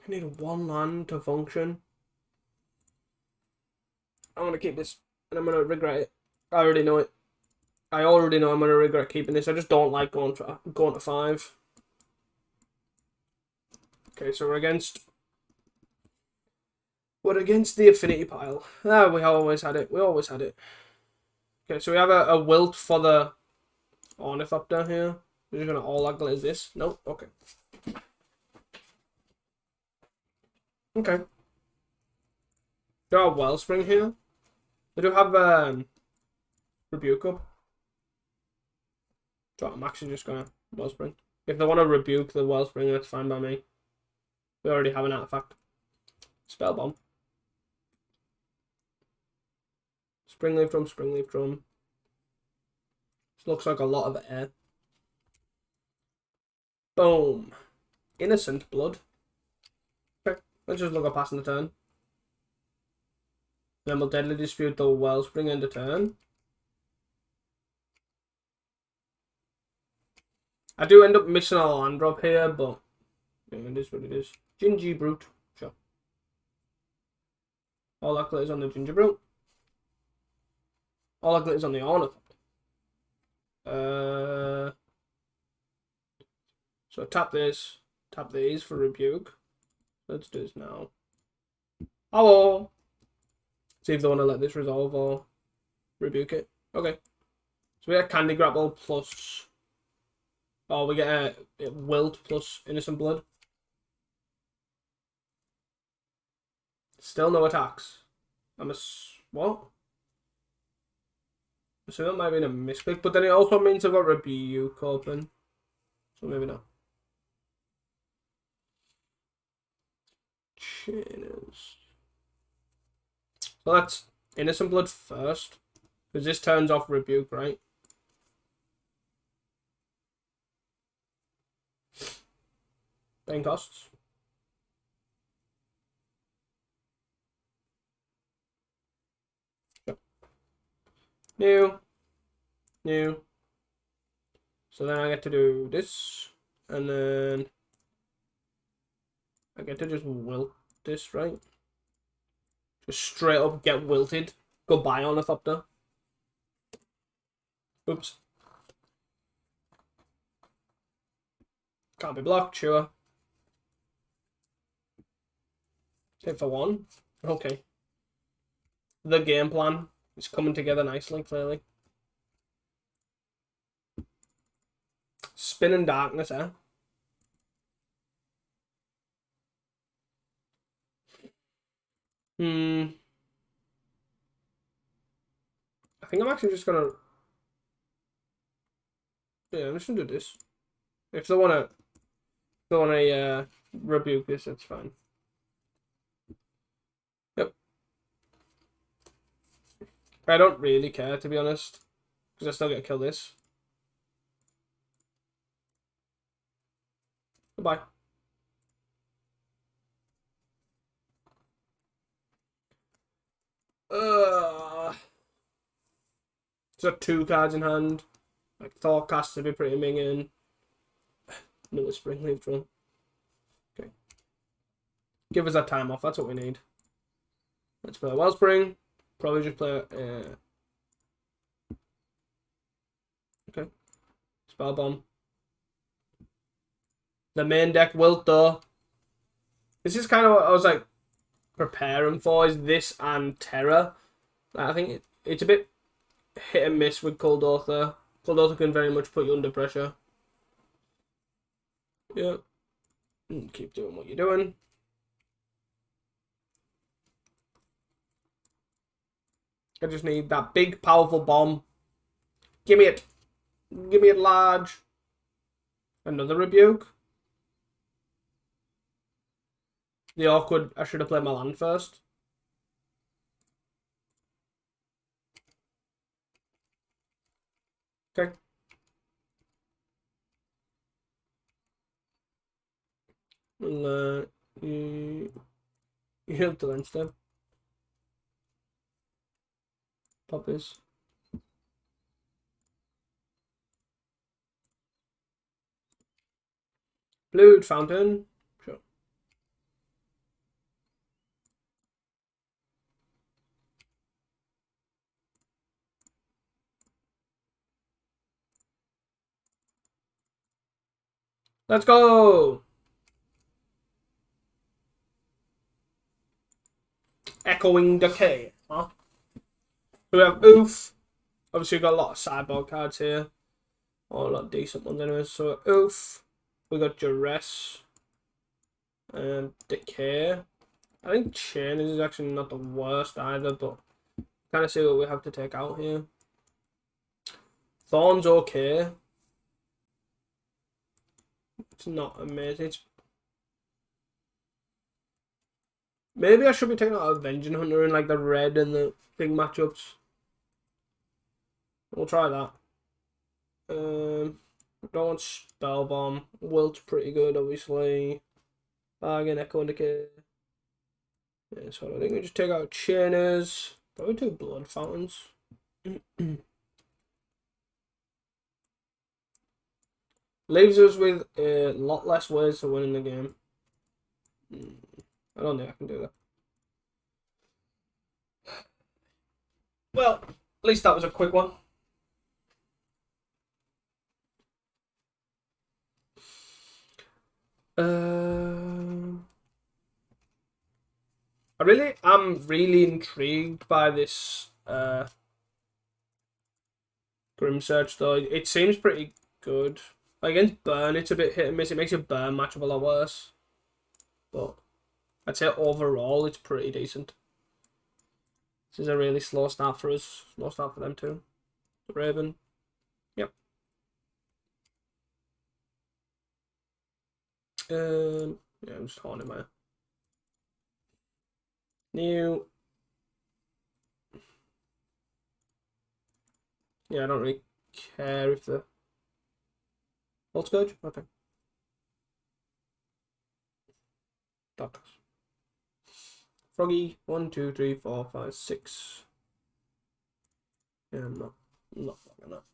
I need 1 land to function. I'm going to keep this and I'm going to regret it. I already know it. I already know I'm going to regret keeping this. I just don't like going to 5. Okay, so we're against the affinity pile. Ah, we always had it. We always had it. Okay, so we have a wilt for the Ornithopter here. We're just going to all angle is this. Nope. Okay. Okay. There are Wellspring here. They do have Rebuke up. So I'm actually just going to Wellspring. If they want to rebuke the Wellspring, that's fine by me. We already have an artifact. Spell Bomb. Springleaf Drum, Springleaf Drum. This looks like a lot of air. Boom. Innocent Blood. Okay, let's just look at passing the turn. Then we'll Deadly Dispute the Wellspring end of turn. I do end up missing a land drop here, but yeah, it is what it is. Gingy Brute. Sure. All that glitters on the Ginger Brute. All that glitters on the Ornithopter. So tap this. Tap these for Rebuke. Let's do this now. Hello. See if they want to let this resolve or rebuke it. Okay. So we get Candy Grapple plus... Oh, we get a Wilt plus Innocent Blood. Still no attacks. What? So that might be a misclick, but then it also means I've got Rebuke open. So maybe not. Chinners. So that's Innocent Blood first. Because this turns off Rebuke, right? Paying costs. Yep. New. So then I get to do this. And then I get to just wilt this, right? Just straight up get wilted. Goodbye, Ornithopter. Oops. Can't be blocked, sure. Hit for 1. Okay. The game plan is coming together nicely, clearly. Spin and Darkness, eh? I think I'm actually just gonna... Yeah, I'm just gonna do this. If they wanna rebuke this, that's fine. Yep. I don't really care, to be honest, because I still get to kill this. Goodbye. So 2 cards in hand. Like Thoughtcast to be pretty minging. Another Springleaf Drum. Okay. Give us that time off, that's what we need. Let's play a Wellspring. Probably just play okay. Spell Bomb. The main deck wilt though. This is kind of what I was like preparing for, is this and Terror. I think it's a bit hit and miss with Cold Author. Cold Author can very much put you under pressure. Yeah. Keep doing what you're doing. I just need that big, powerful bomb. Give me it. Give me it large. Another Rebuke. The awkward, I should have played my land first. Okay. Well, you have to land step. Pop this. Blue Fountain. Sure. Let's go. Echoing Decay. Huh? So we have Oof. Obviously, we've got a lot of sideboard cards here. Or a lot of decent ones, anyway. So, Oof. We got Duress. Decay. I think Chain is actually not the worst either, but kind of see what we have to take out here. Thorn's okay. It's not amazing. Maybe I should be taking out Avenging Hunter in like the red and the big matchups. We'll try that. Don't want Spell Bomb. Wilt's pretty good, obviously. Bargain, Echo, Decay. Yeah, so I think we just take out Chainers. Probably do Blood Fountains. Leaves us with a lot less ways to win the game. I don't think I can do that. Well, at least that was a quick one. I'm really intrigued by this Grim Search though. It seems pretty good. Like, against Burn, it's a bit hit and miss. It makes your Burn matchup a lot worse. But I'd say overall, it's pretty decent. This is a really slow start for us. Slow start for them too. The Raven. Yep. Yeah, I'm just holding my new. Yeah, I don't really care if the Volt Scourge? Okay. Doctors. Froggy, 1, 2, 3, 4, 5, 6. Yeah, I'm not fucking up.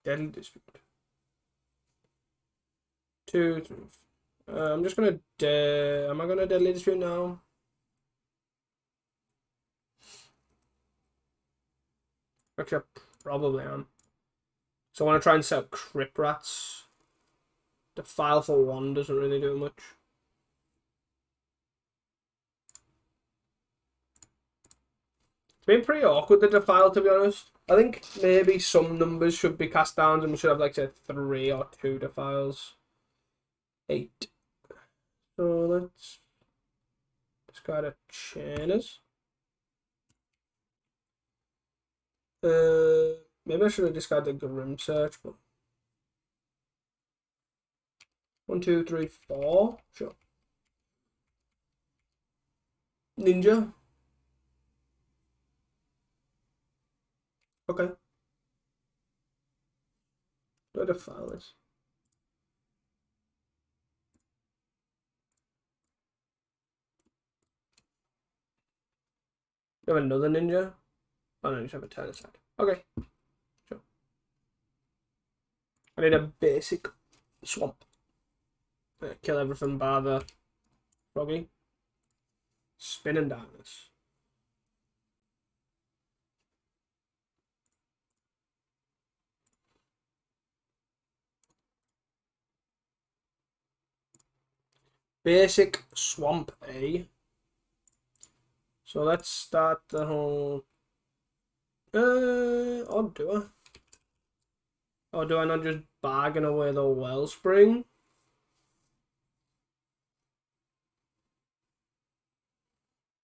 Deadly Dispute. 2, 3. I'm just gonna am I gonna Deadly Dispute now? Actually, I probably am. So I want to try and set up Crip Rats. Defile for 1 doesn't really do much. It's been pretty awkward, the Defile, to be honest. I think maybe some numbers should be cast down and we should have, like, say, 3 or 2 Defiles. 8. So let's discard a Chainers. Maybe I should have discarded the Grim Search, but 1, 2, 3, 4. Sure. Ninja. Okay. Where the file is. You have another ninja? Oh no, you just have a turn aside. Okay. Sure. I need a basic swamp. Kill everything by the froggy. Spinning darkness. Basic swamp A. So let's start the whole. Or do I? Or do I not just bargain away the wellspring?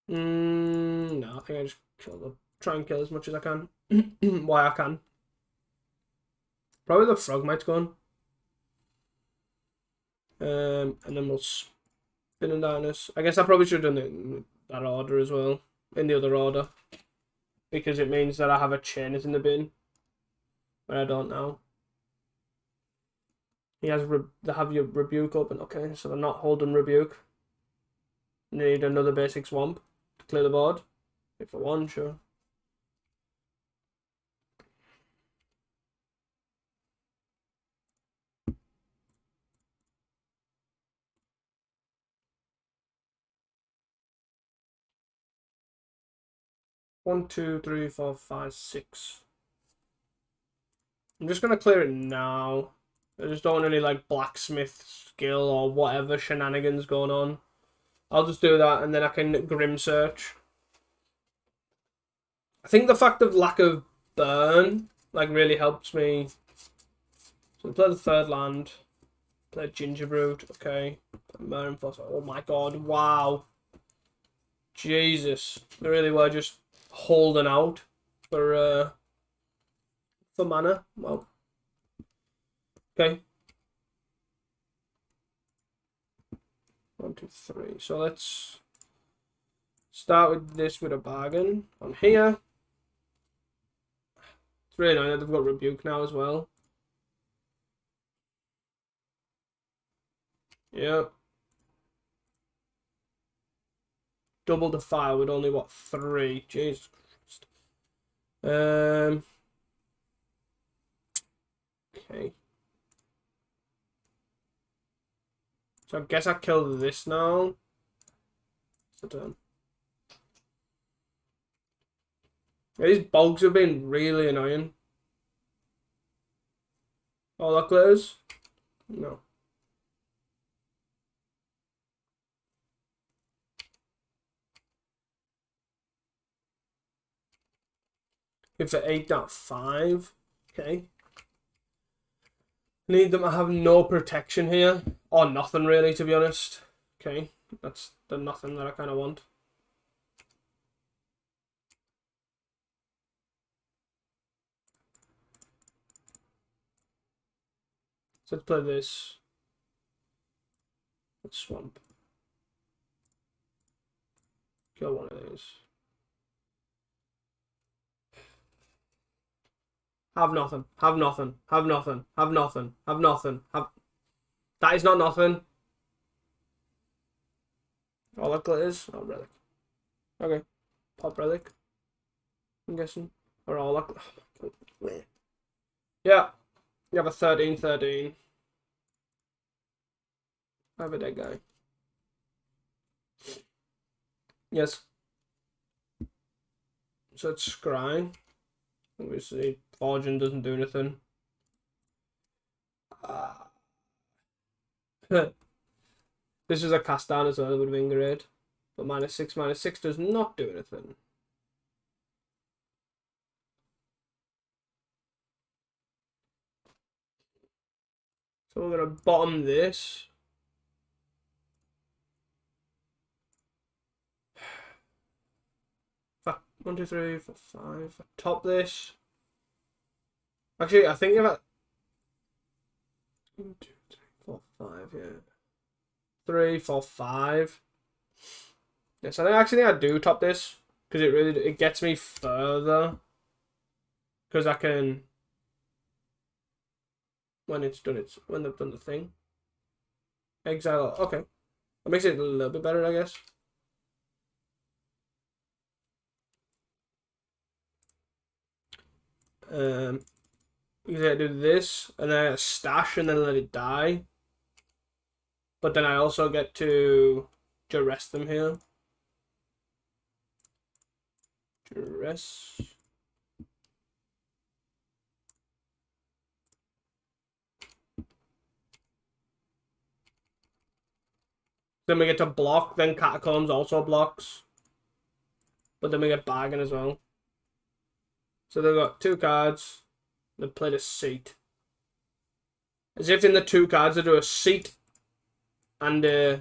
No, I think I just try and kill as much as I can. Why I can. Probably the frog might's gone. And then we'll spin and darkness. I guess I probably should have done it in that order as well. In the other order. Because it means that I have a chainers in the bin. But I don't now. He has they have your rebuke open. Okay, so they're not holding rebuke. Need another basic swamp to clear the board. If I want, sure. One, two, three, four, five, six. I'm just gonna clear it now. I just don't want any like blacksmith skill or whatever shenanigans going on. I'll just do that and then I can grim search. I think the fact of lack of burn like really helps me. So we play the third land. Play Gingerbrute, okay. Oh my god, wow. Jesus. They really were just holding out for mana. Well. Okay. 1, 2, 3. So let's start with this with a bargain on here. It's really annoying that they've got rebuke now as well. Yep. Double the file with only what 3. Jesus Christ. Okay. So I guess I kill this now. It's the turn. These bugs have been really annoying. All that glitters? No. Give it 8.5. Okay. Need them to have no protection here. Or nothing really, to be honest. Okay. That's the nothing that I kind of want. So let's play this. Let's swamp. Kill one of these. Have nothing. Have nothing. Have nothing. Have nothing. Have nothing. Have. That is not nothing. All that glitters. Oh, relic. Okay. Pop relic. I'm guessing. Or all that. Yeah. You have a 13/13. I have a dead guy. Yes. So it's scry. Obviously, Forging doesn't do anything. This is a cast down as well, it would have been great. But -6 does not do anything. So we're going to bottom this. One, two, three, four, five. Top this. Actually, I think if I. 1, 2, 3, 4, 5, yeah. 3, 4, 5. Yes, I think actually I do top this because it gets me further. Because I can. When they've done the thing. Exile. Okay, that makes it a little bit better, I guess. Because I do this and then I stash and then let it die. But then I also get to duress them here. Duress. Then we get to block, then Catacombs also blocks. But then we get bargain as well. So they've got 2 cards. They played a seat. As if in the 2 cards they do a seat and a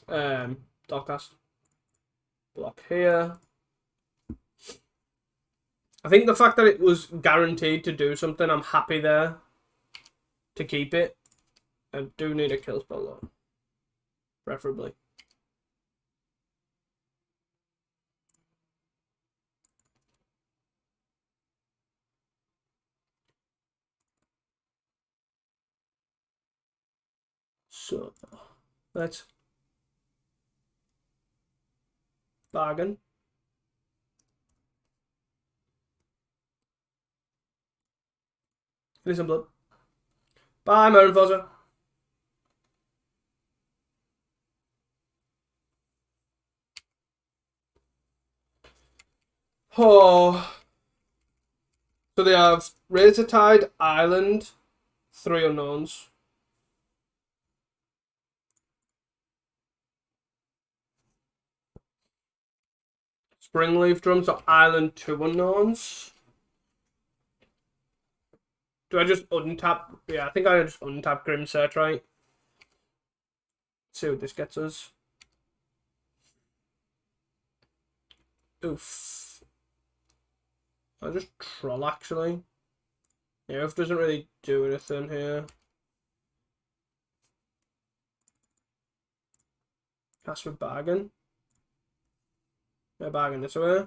Dockcast. Block here. I think the fact that it was guaranteed to do something, I'm happy there to keep it. I do need a kill spell though. Preferably. So, let's bargain. Give me some blood. Bye, Marin Fozzer. Oh. So they have Razor Tide, Island, 3 unknowns. Springleaf Drum, so Island, 2 unknowns. Do I just untap? Yeah, I think I just untap Grim Search, right? See what this gets us. Oof. I'll just troll actually. Yeah, Oof doesn't really do anything here. Cast with bargain. Yeah, bargain this way.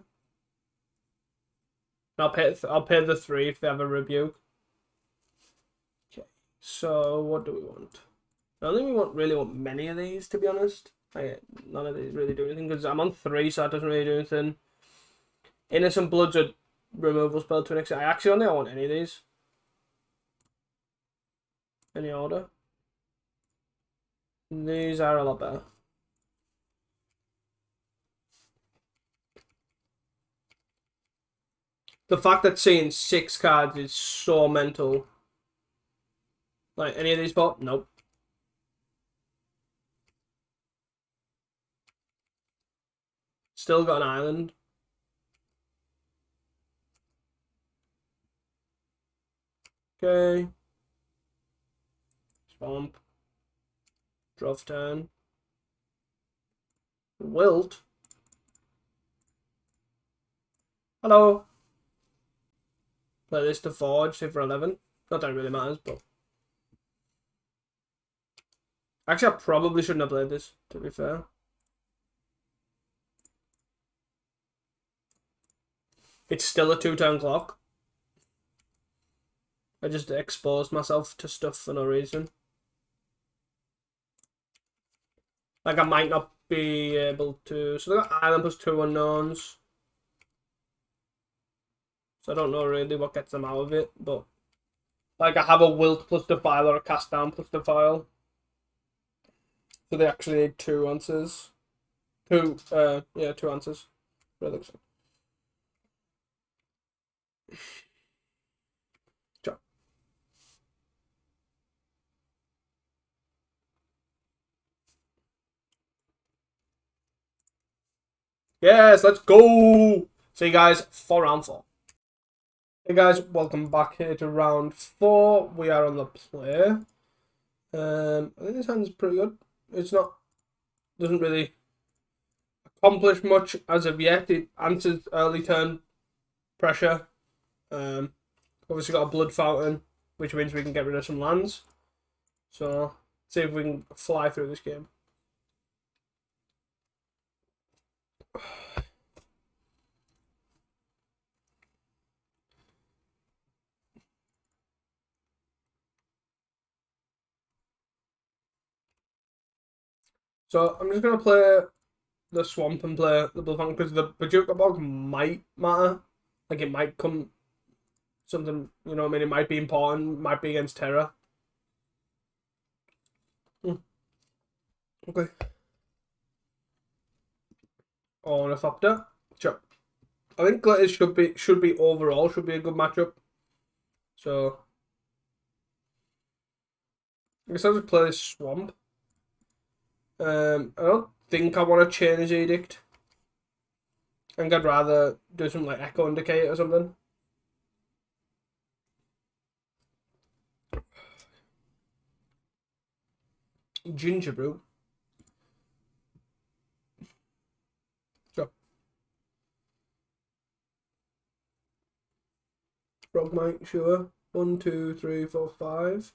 I'll pay the 3 if they have a rebuke. Okay, so what do we want? I don't think we really want many of these, to be honest. None of these really do anything because I'm on 3, so that doesn't really do anything. Innocent Blood's a removal spell to an extent. I actually don't want any of these. Any order. These are a lot better. The fact that seeing 6 cards is so mental. Like, any of these pop? Nope. Still got an island. Okay. Swamp. Draw turn. Wilt. Hello. Play this to forge, say for 11. Not that it really matters, but... Actually, I probably shouldn't have played this, to be fair. It's still a 2-turn clock. I just exposed myself to stuff for no reason. Like, I might not be able to... So they got Island plus 2 unknowns. So I don't know really what gets them out of it, but... Like, I have a Wilt plus Defile or a Cast Down plus Defile. So they actually need 2 answers. 2 answers. What it looks like. Sure. Yes, let's go! See you guys for round 4. Hey guys, welcome back here to round 4. We are on the play. I think this hand's pretty good. It's not, doesn't really accomplish much as of yet. It answers early turn pressure. Obviously got a Blood Fountain, which means we can get rid of some lands. So, see if we can fly through this game. So I'm just gonna play the Swamp and play the Blood Fountain because the Bajuka Bog might matter. Like it might come something, you know what I mean? It might be important, might be against Terra. Okay. Ornithopter. Sure. I think Glitters should be overall should be a good matchup. So I guess I'll just play this Swamp. I don't think I want to chain his Edict. I think I'd rather do something like Echo Indicate or something. Ginger Brew. Sure. Frogmite, sure. 1, 2, 3, 4, 5.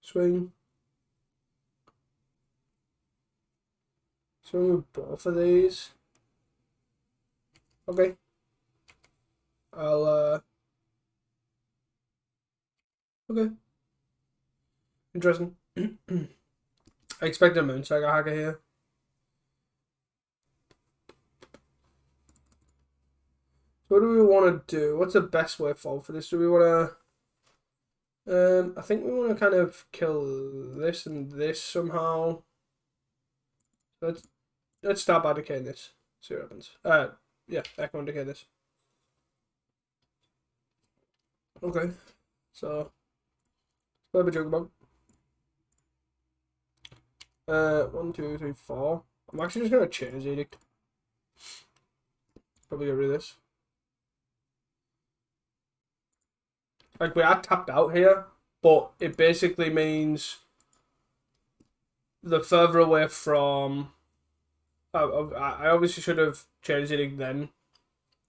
Swing. Swing with both of these. Okay. I'll okay. Interesting. I expected a Moonsaga Hacker here. So what do we want to do? What's the best way forward for this? Do we want to... I think we want to kind of kill this and this somehow. Let's start by decaying this. See what happens. Yeah, Echo and decay this. Okay. So... Play a Jugabug. 1, 2, 3, 4. I'm actually just gonna change Edict. Probably get rid of this. Like, we are tapped out here, but it basically means the further away from... I obviously should have changed it then.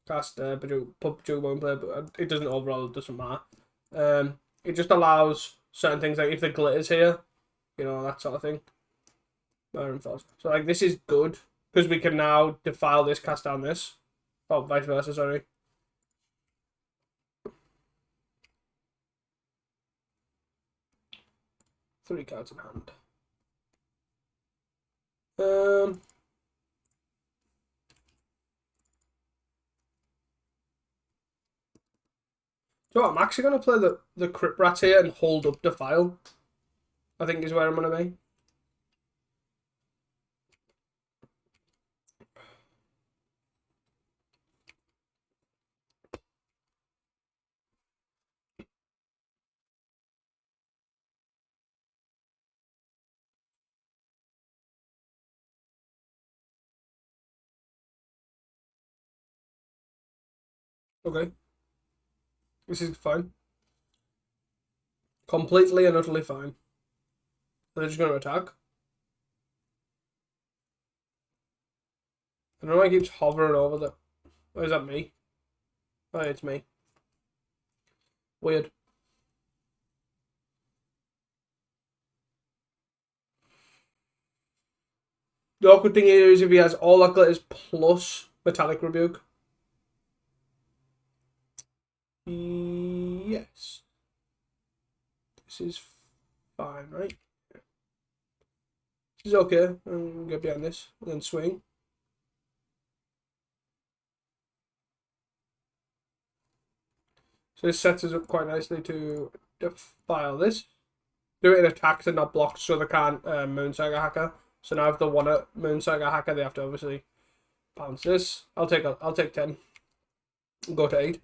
Cast put Jugabug in play, but it doesn't overall, it doesn't matter. It just allows certain things, like if the Glitter's here, you know, that sort of thing. So, like, this is good, because we can now defile this, cast down this. Oh, vice versa, sorry. Three cards in hand. So I'm actually going to play the Crypt Rat here and hold up the file. I think is where I'm going to be. Okay. This is fine. Completely and utterly fine. They're just going to attack. I don't know why it keeps hovering over the... Oh, is that me? Oh, it's me. Weird. The awkward thing here is if he has all that glitters plus Metallic Rebuke. Yes. This is fine, right? This is okay. I'm get behind this and then swing. So this sets us up quite nicely to defile this. Do it in attacks and not blocked, so they can't Moonsaga Hacker. So now if they want a Moonsaga Hacker, they have to obviously bounce this. I'll take 10. Go to 8.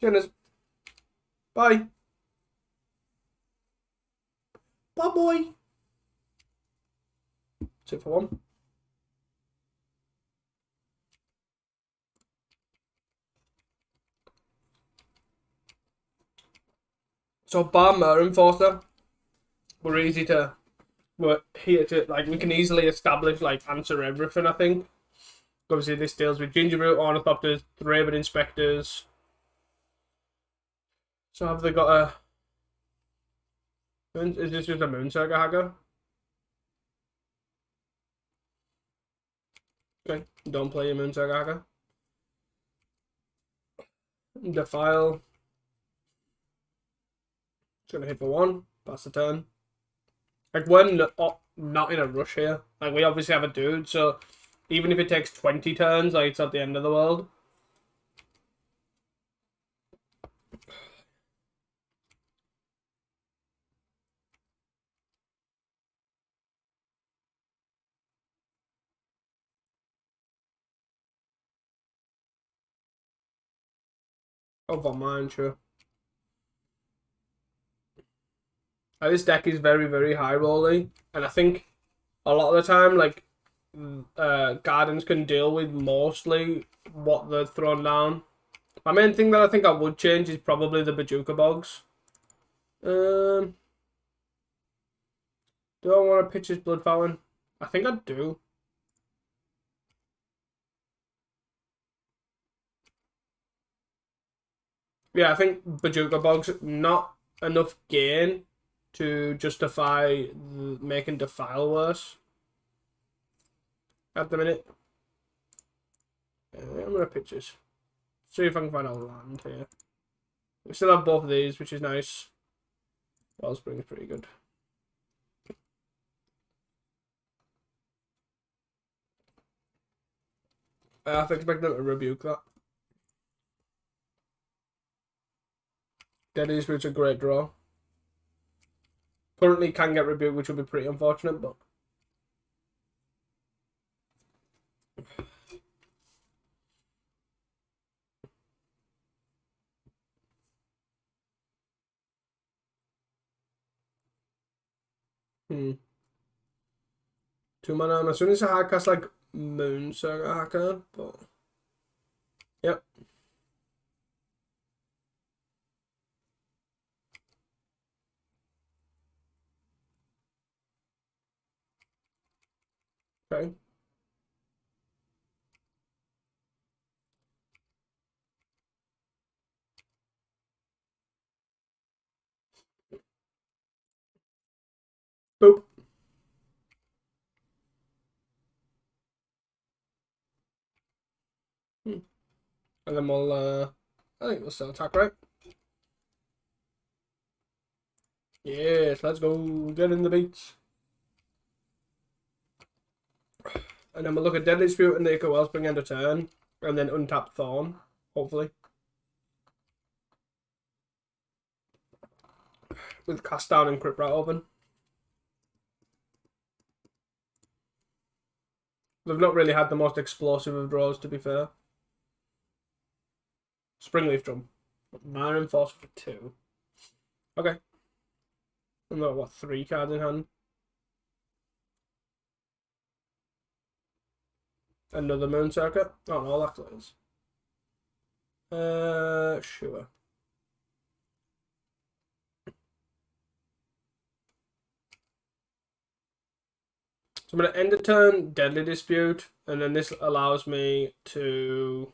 Cheers. Bye. Bye, boy. That's it for one. So bar Enforcer, we're here to, like, we can easily establish, like, answer everything, I think. Obviously this deals with Gingerbread, Ornithopters, Raven Inspectors. So have they got a... Is this just a Moonsaga Hacker? Okay, don't play your Moonsaga Hacker. Defile. It's gonna hit for 1. Pass the turn. Like, we're not in a rush here. Like, we obviously have a dude, so even if it takes 20 turns, like, it's not the end of the world. Over mine, sure. This deck is very, very high rolling, and I think a lot of the time, like, Gardens can deal with mostly what they're thrown down. My main thing that I think I would change is probably the Bajuka Bogs. Do I want to pitch his Blood Fountain? I think I do. Yeah, I think Bajuka Bogs not enough gain to justify making Defile worse at the minute. I'm gonna pitch this. See if I can find a land here. We still have both of these, which is nice. Wellspring is pretty good. I have to expect them to rebuke that. Deadly Disput's a great draw. Currently can get rebuked, which would be pretty unfortunate, but... Two mana. I'm assuming it's a hard cast like Moon Saga Hacker, but... Yep. Okay. Boop. And then we'll, I think we'll still attack, right? Yes, let's go. Get in the beach. And then we'll look at Deadly Dispute and Nico Wellspring end of turn. And then untap Thorn, hopefully. With Cast Down and Crypt Rat open. They've not really had the most explosive of draws, to be fair. Springleaf Drum. 9 and Force for 2. Okay. I've got, what, 3 cards in hand? Another Moon Circuit? Oh, no, that clears. Sure. So I'm going to end the turn, Deadly Dispute, and then this allows me to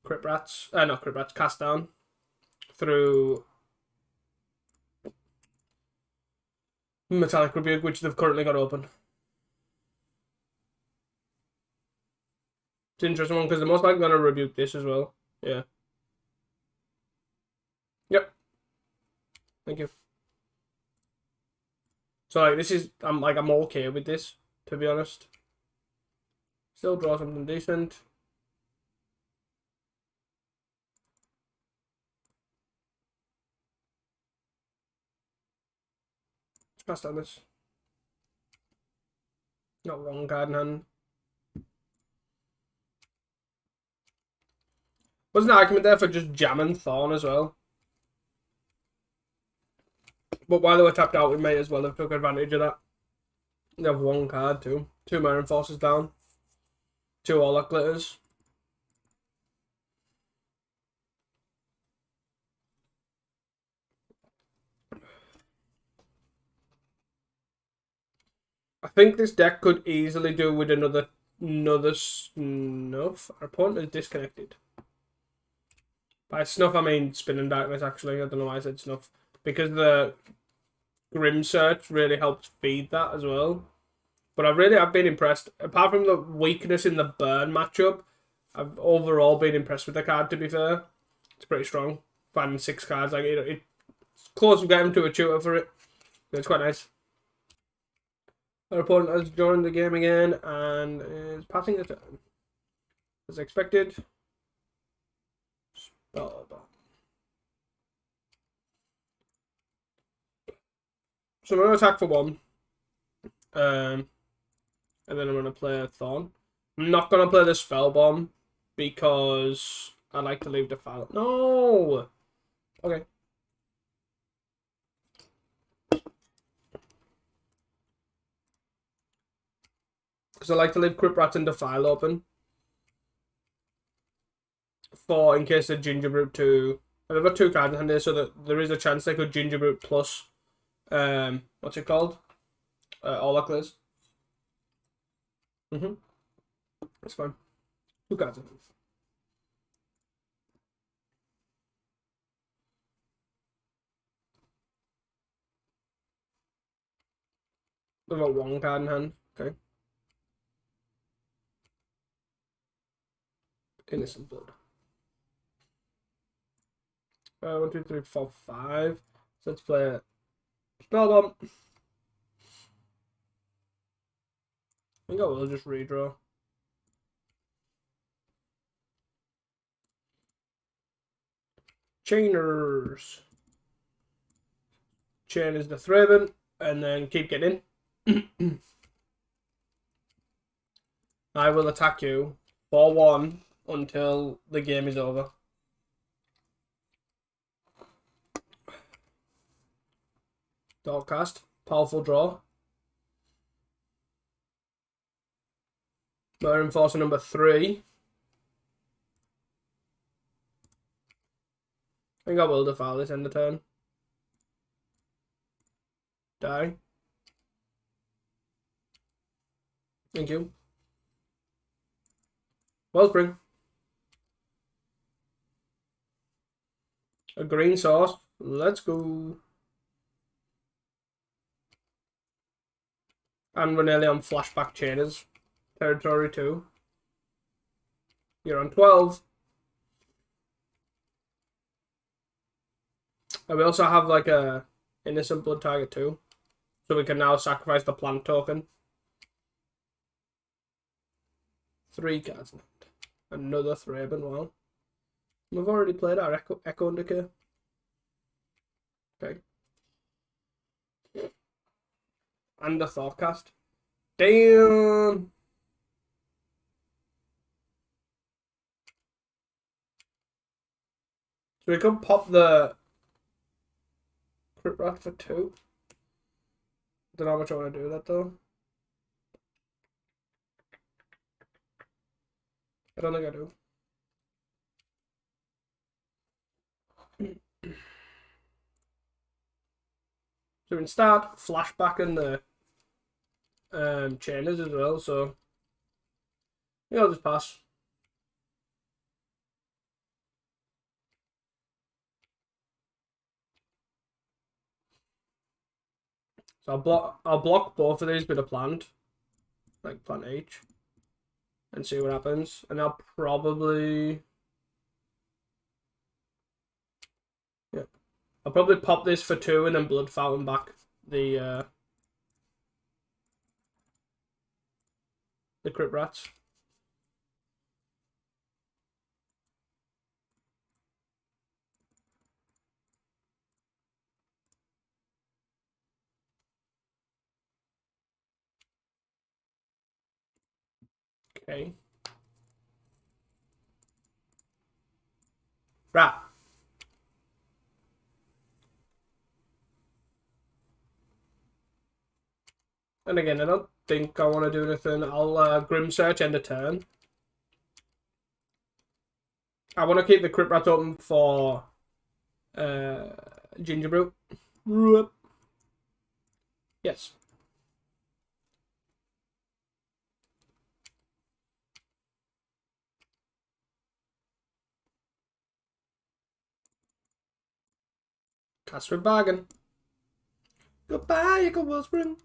Crypt Rats, not Crypt Rats, Cast Down through Metallic Rebuke, which they've currently got open. It's an interesting one because they're most likely going to rebuke this as well. Yeah. Yep. Thank you. So like this is I'm okay with this, to be honest. Still draw something decent. Let's pass down this. Got one card in hand. Was an argument there for just jamming Thorn as well. But while they were tapped out, we may as well have took advantage of that. They have one card too. 2 Marine Forces down. 2 Orlock Glitters. I think this deck could easily do with another snuff. Our opponent is disconnected. By snuff, I mean Spinning Darkness, actually. I don't know why I said snuff. Because the Grim Search really helps feed that as well. But I've been impressed. Apart from the weakness in the burn matchup, I've overall been impressed with the card, to be fair. It's pretty strong. Finding 6 cards, like it's close to getting to a tutor for it. It's quite nice. Our opponent has joined the game again and is passing the turn. As expected. Spellbound. So I'm going to attack for 1. And then I'm going to play a Thorn. I'm not going to play the Spell Bomb because I like to leave the file. No! Okay. Because I like to leave Crypt Rats in the file open. For in case the Gingerbrute 2. I've got 2 cards in there, so that there is a chance they could Gingerbrute plus what's it called? Oracles. That's fine. 2 cards in. We've got 1 card in hand. Okay. Innocent Blood. 1, 2, 3, 4, 5. So let's play it. Spellbomb. I think I will just redraw. Chainers. Chain is the Thraben, and then keep getting in. I will attack you for 1 until the game is over. Darkcast. Powerful draw. Murder Enforcer number 3. I think I will defile this end of turn. Die. Thank you. Wellspring. A green sauce. Let's go. And we're nearly on flashback chainers. Territory 2. You're on 12. And we also have like a Innocent Blood target 2. So we can now sacrifice the plant token. 3 cards left. Another Thraben, wow. We've already played our Echo and Decay. Okay. And a Thoughtcast. Damn! So we could pop the Crypt Rat for 2. Don't know how much I want to do that though. I don't think I do. So we can start flashbacking the chainers as well, so yeah, I'll just pass. So I'll block both of these with a plant. Like plant H. And see what happens. And I'll probably I'll probably pop this for 2 and then Blood Fountain back the Crypt Rats. Okay. Right. And again, I don't think I want to do anything. I'll Grim Search end of turn. I want to keep the Crypt Rat open for Gingerbrute. Yes. Cast with bargain. Goodbye, Echo Wellspring.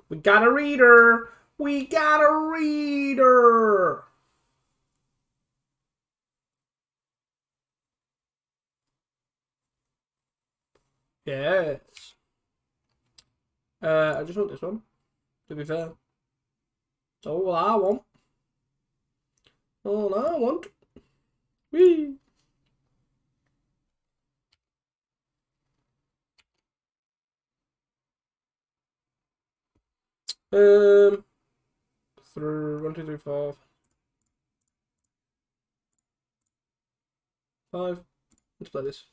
We got a reader. We got a reader. Yes. I just want this one. To be fair. That's all I want. All I want. Whee. Through 1, 2, 3, 4. 5. Let's play this.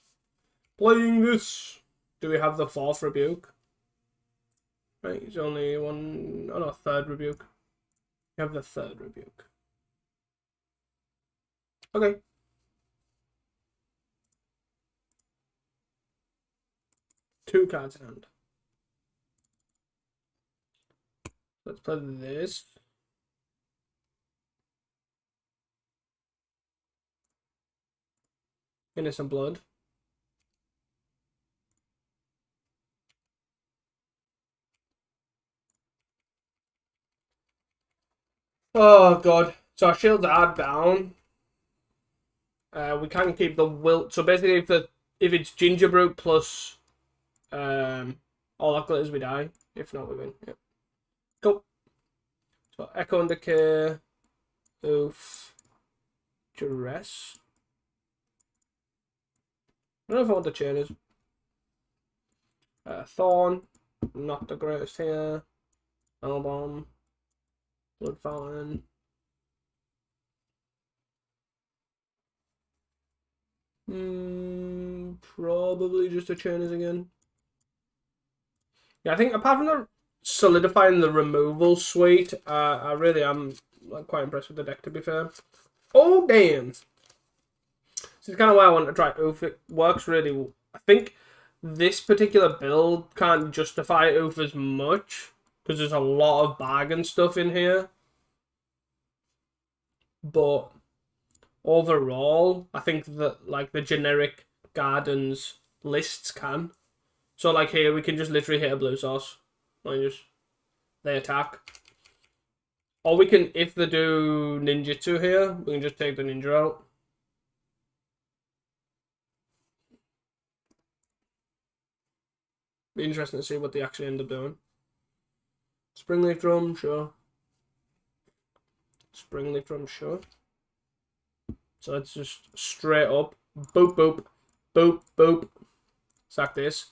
Playing this. Do we have the 4th rebuke? Right, it's only one. Oh no, 3rd rebuke. We have the 3rd rebuke. Okay. Two cards in hand. Let's play this. Innocent Blood. Oh god. So our shields are down. We can keep the wilt. So basically, if it's Gingerbrew plus all that glitters, we die. If not, we win. Yep. Go. So Echo and Decay. Oof. Duress. I don't know if I want the chainers. Thorn. Not the greatest here. Bomb. Blood Fountain. Probably just the chainers again. Yeah, I think apart from the solidifying the removal suite, I really am quite impressed with the deck, to be fair. Oh, damn. This is kind of why I want to try Oof. It works really well. I think this particular build can't justify Oof as much because there's a lot of bargain stuff in here. But overall, I think that like the generic Gardens lists can. So like here, we can just literally hit a blue source. Like they attack. Or we can, if they do ninjutsu here, we can just take the ninja out. Be interesting to see what they actually end up doing. Springleaf Drum, sure. Springleaf Drum, sure. So let's just straight up. Boop, boop. Boop, boop. Sack this.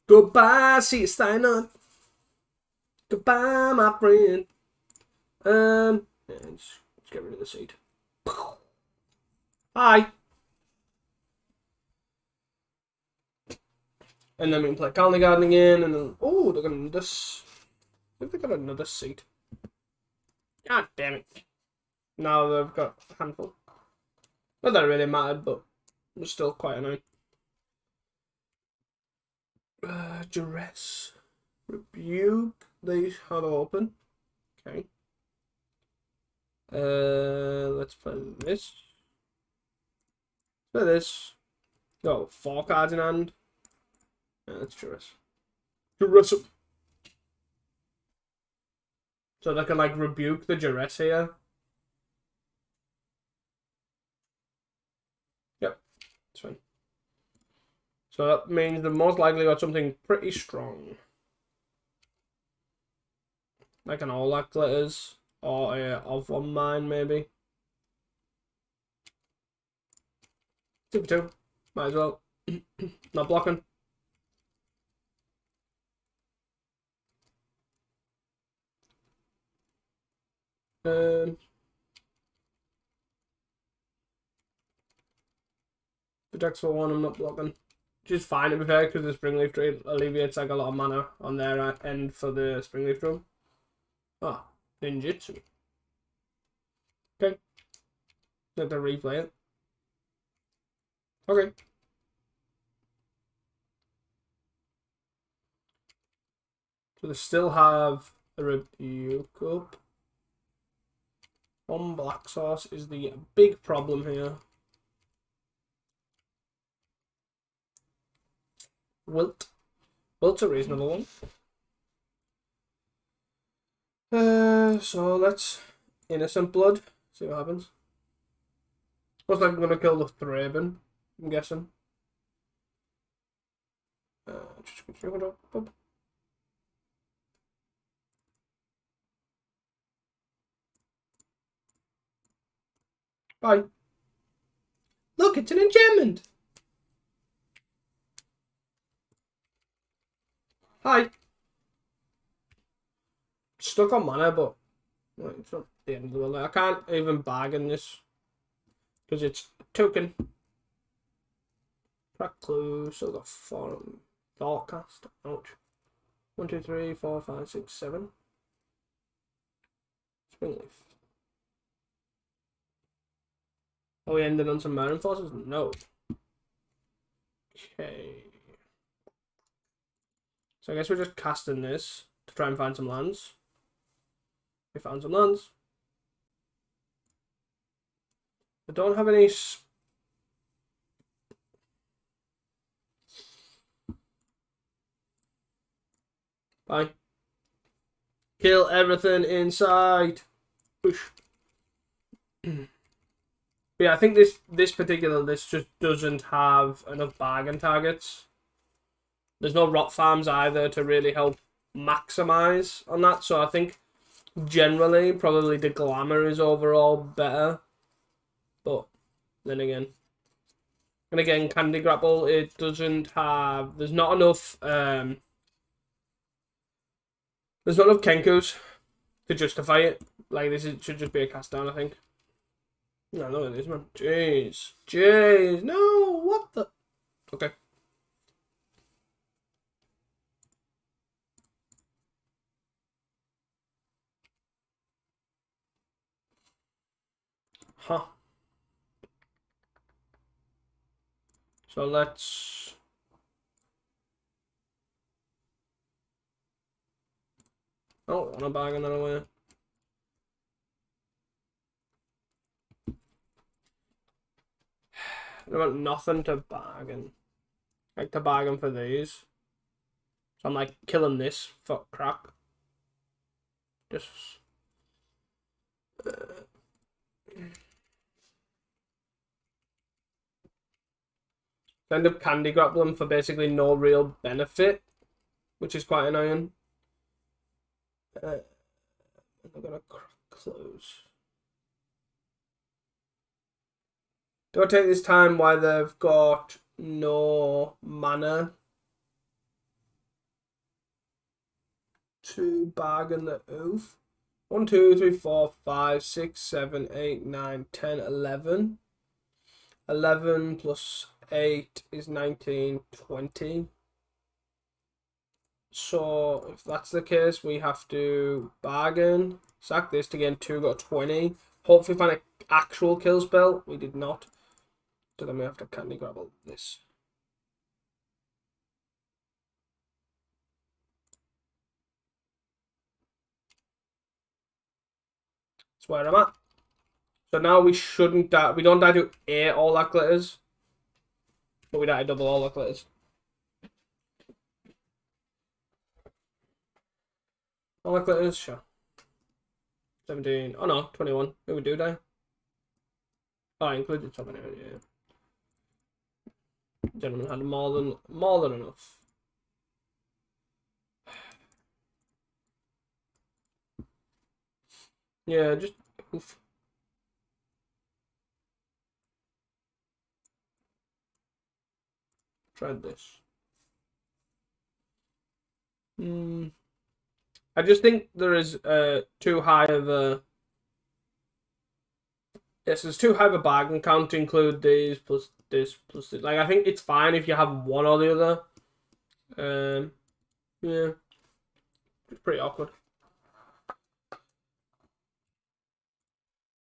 Goodbye, see you, Steiner. Goodbye, my friend. Yeah, let's get rid of the seed. Hi. And then we can play Golgari Gardens again, and then oh, they're gonna this. I think they got another seed. God damn it! Now they've got a handful. Not that it really mattered, but it's still quite annoying. Duress. Rebuke. They had open. Okay. Let's play this. Play this. Got 4 cards in hand. Yeah, that's Duress. Duress. So they can like rebuke the Duress here. Yep, it's fine. So that means they've most likely got something pretty strong. Like an all that glitters. Or a of one mine maybe. 2 for 2. Might as well. Not blocking. The decks for 1, I'm not blocking. Which is fine to be fair, because the Springleaf trade alleviates like a lot of mana on their end for the Springleaf drum. Ah, ninjutsu. Okay. Let them replay it. Okay. So they still have a rebuke up. 1 black sauce is the big problem here. Wilt. Wilt's a reasonable one. So let's Innocent Blood. See what happens. Looks like I'm gonna kill the Thraben, I'm guessing. Bye. Look, it's an enchantment. Hi. Stuck on mana, but it's not the end of the world. I can't even bargain this because it's a token. Crack clue, so got 4 Thoughtcast. Ouch. 1, 2, 3, 4, 5, 6, 7. Springleaf. Are we ending on some Marine Forces? No. Okay. So I guess we're just casting this to try and find some lands. We found some lands. I don't have any. Bye. Kill everything inside. Push. Yeah, I think this particular list just doesn't have enough bargain targets. There's no rot farms either to really help maximize on that. So I think generally probably the glamour is overall better. But then again. And again, Candy Grapple, it doesn't have... There's not enough... there's not enough Kenkus to justify it. Like, should just be a cast down, I think. No, look at this, man. Jeez. Jeez. No, what the... Okay. Huh. So let's... Oh, on a bag another way. I want nothing to bargain. Like to bargain for these. So I'm like killing this for crack. Just... End up candy grappling for basically no real benefit, which is quite annoying. I'm gonna close. Do I take this time while they've got no mana to bargain the oof? 1, 2, 3, 4, 5, 6, 7, 8, 9, 10, 11. 11 plus 8 is 19, 20. So if that's the case, we have to bargain. Sack this to gain 2, got 20. Hopefully find an actual kill spell. We did not. So then we have to candy grapple this. That's where I'm at. So now we shouldn't die. We don't die to 8 all that glitters. But we die to double all that glitters. All that glitters, sure. 17. Oh no, 21. Who we do die? Oh, I included something here, yeah. Gentleman had more than enough. Yeah, just oof. Tried this. I just think there is too high of a... Yes, there's too high of a bargain count to include these plus this plus this. Like, I think it's fine if you have one or the other. Yeah. It's pretty awkward.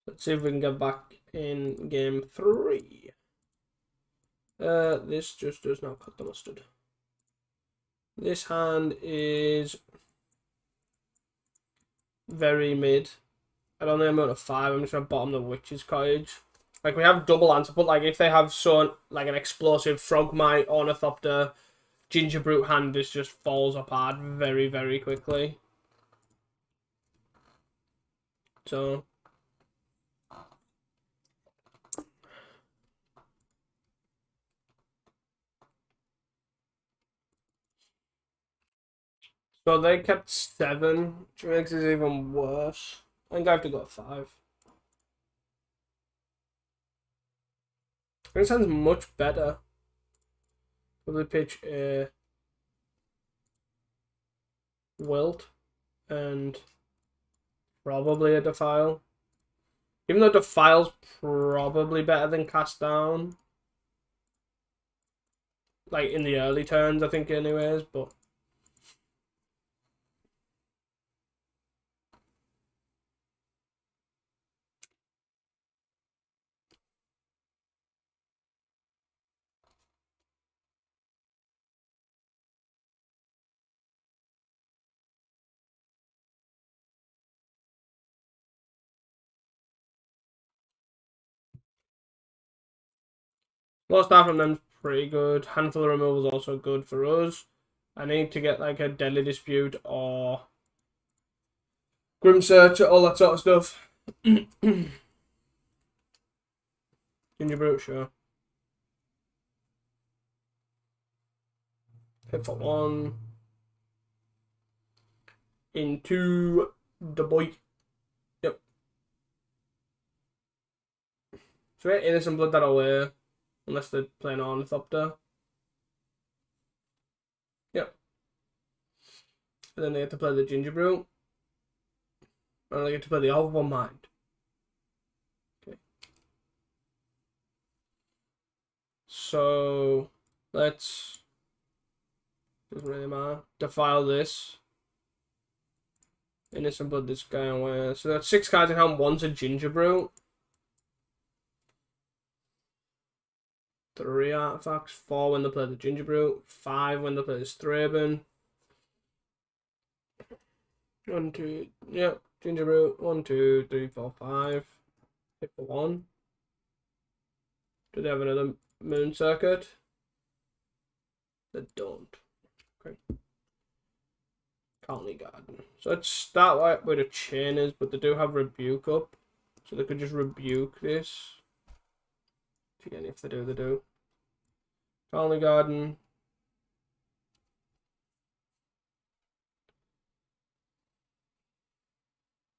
Let's see if we can get back in game 3. This just does not cut the mustard. This hand is very mid. I don't think I'm going to 5. I'm just going to bottom the Witch's Cottage. Like, we have double answer, but like if they have like an explosive Frogmite, Ornithopter, Gingerbrute hand, this just falls apart very, very quickly. So they kept 7, which makes it even worse. I think I have to go 5. This sounds much better. Probably pitch a Wilt and probably a Defile. Even though Defile's probably better than Cast Down. like in the early turns, I think, anyways. But lost half from them's pretty good. Handful of removals also good for us. I need to get like a Deadly Dispute or Grim Searcher, all that sort of stuff. Ginger Brute, sure. Hit for 1. Into the boy. Yep. So we get Innocent Blood that away. Unless they're playing Ornithopter. Yep. And then they get to play the Ginger Brew. And they get to play the Horrible Mind. Okay. So let's, doesn't really matter, defile this. Innocent Blood this guy away. So that's 6 cards in hand, 1's a Ginger Brew. 3 artifacts, 4 when they play the Ginger Brew, 5 when they play the Straben. 1, 2, yep, Ginger Brew, 1, 2, 3, 4, 5. Hit for 1. Do they have another Moon Circuit? They don't. Okay. Golgari Garden. So let's start where the chain is, but they do have Rebuke up. So they could just Rebuke this. Again, if they do, they do. Golgari Garden.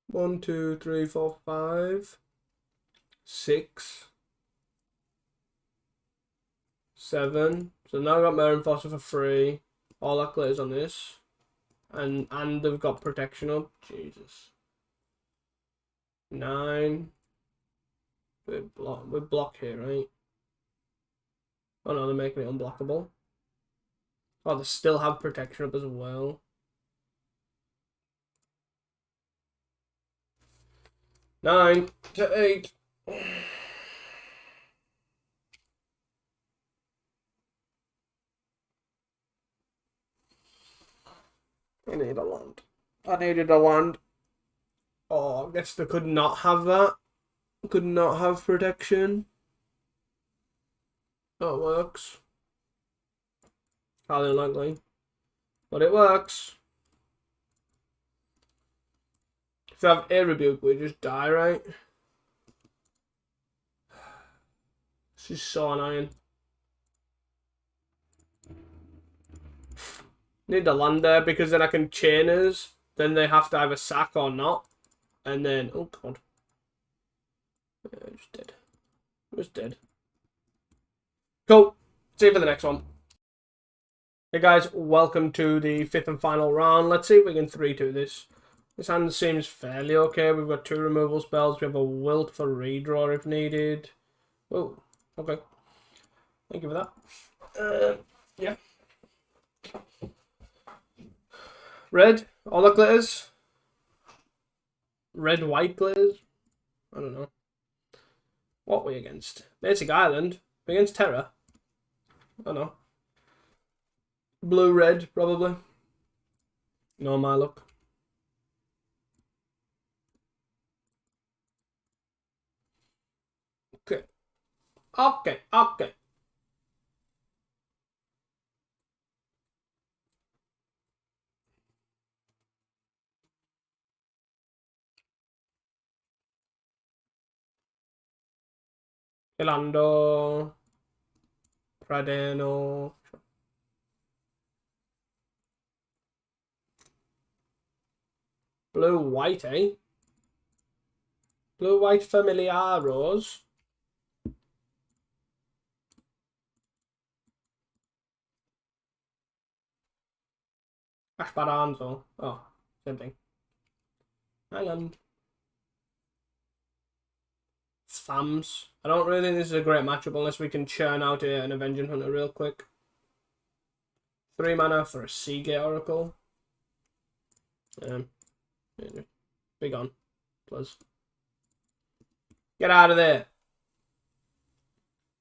One, 2, 3, 4, 5. 6. 7. So now I've got Mare Foster for free. All that glitters on this. And they've got protection up. Jesus. 9. We block here, right? Oh no, they're making it unblockable. Oh, they still have protection up as well. 9 to 8. I need a land. I needed a land. Oh, I guess they could not have that. Could not have protection. Oh, it works. Highly unlikely. But it works. If you have Air Rebuke, we just die, right? This is so annoying. Need to land there because then I can chain us. Then they have to either sack or not. And then, oh god. Yeah, just dead. Just dead. Cool. See you for the next one. Hey guys, welcome to the 5th and final round. Let's see if we can 3-2 this. This hand seems fairly okay. We've got 2 removal spells. We have a Wilt for redraw if needed. Oh, okay. Thank you for that. Yeah. Red, all the glitters. Red, white glitters. I don't know. What are we against? Basic Island. We're against Terra. I don't know. Blue, red, probably. No, my luck. Okay. Okay, okay. Elando. Pradeno. Blue, white, eh? Blue, white, Familiaros. Esperanza. Oh, same thing. Hang on. Fams. I don't really think this is a great matchup unless we can churn out an Avenging Hunter real quick. 3 mana for a Seagate Oracle. Be gone, please. Get out of there.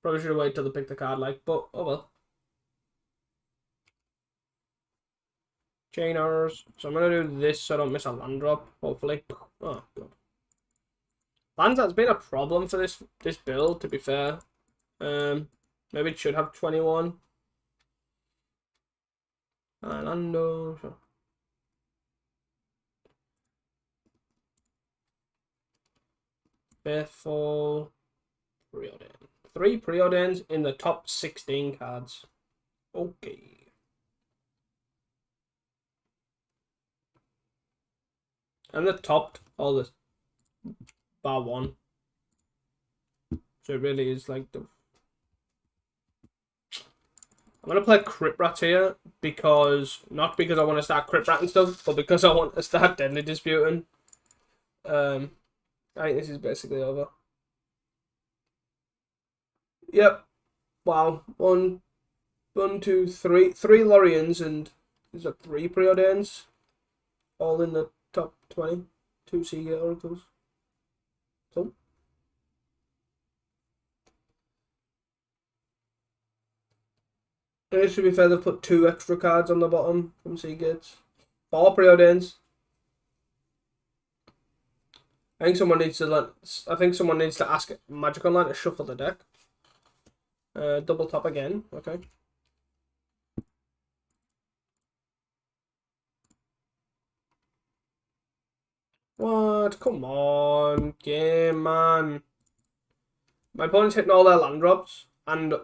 Probably should have waited till they pick the card, like, but oh well. Chain arrows. So I'm gonna do this so I don't miss a land drop, hopefully. Oh god. Lands, that's been a problem for this build, to be fair. Maybe it should have 21. Orlando. Sure. Faithful. Preordain. 3 preordains in the top 16 cards. Okay. And the topped all the bar 1. So it really is like the. I'm gonna play Crypt Rat here because not because I want to start Crypt Rat and stuff, but because I want to start Deadly Disputing. I think this is basically over. Yep. Wow. One, 2, 3. 3 Lorians and is that 3 Preordains? All in the top 20. 2 Seagate Oracles. Cool. It should be fair, they've put 2 extra cards on the bottom from Seagates. 4 Preordains. I think someone needs to ask Magic Online to shuffle the deck. Double top again. Okay. What? Come on, game man. My opponent's hitting all their land drops and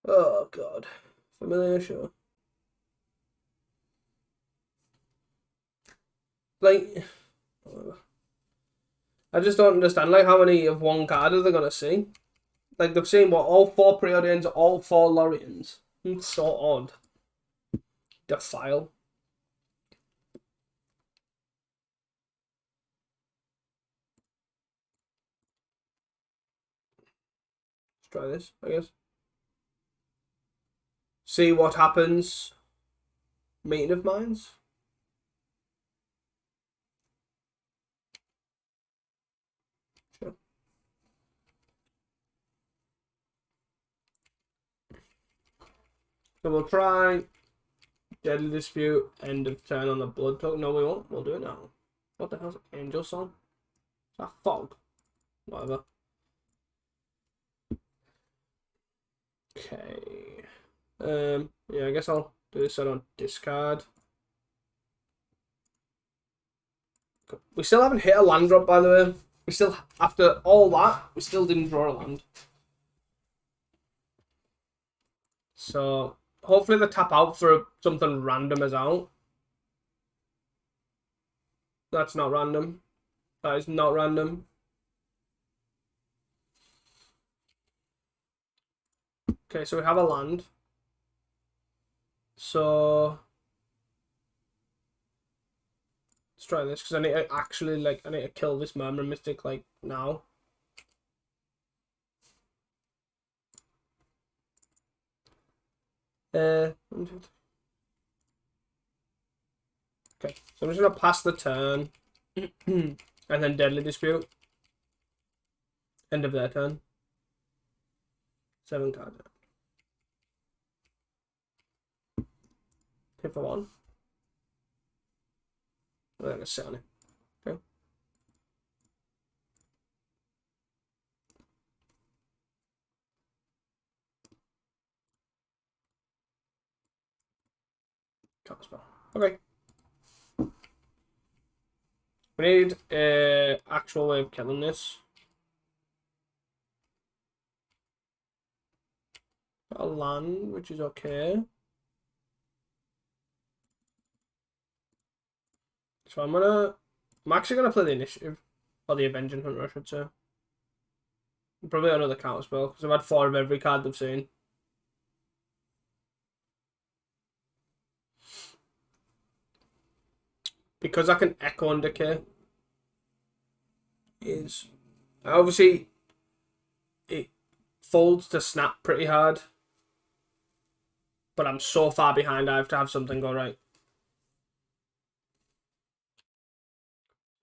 oh god. Familiar, sure. Like, I just don't understand, like, how many of one card are they gonna see? Like, they've seen, what, all 4 Preordains, all 4 Lorians. It's so odd. Defile. Let's try this, I guess. See what happens. Meeting of Minds. Sure. So we'll try Deadly Dispute, end of turn on the Blood Token. No, we won't. We'll do it now. What the hell's Angel Song? Is that Fog? Whatever. Okay. Yeah, I guess I'll do this so I don't discard. We still haven't hit a land drop, by the way. We still, after all that, we still didn't draw a land. So, hopefully they tap out for something random as out. That's not random. That is not random. Okay, so we have a land. So let's try this because I need to actually, like, I need to kill this Murmuring Mystic, like, now. Okay, so I'm just gonna pass the turn and then Deadly Dispute. End of their turn. 7 cards. Hit for 1. I'm gonna sit on it. Okay. Can't spell. Okay. We need an actual way of killing this. Got a land, which is okay. So I'm actually gonna play the Initiative, or the Avenging Hunter, I should say. Probably another counter spell because I've had 4 of every card they've seen. Because I can Echo and Decay. Obviously, it folds to snap pretty hard. But I'm so far behind, I have to have something go right.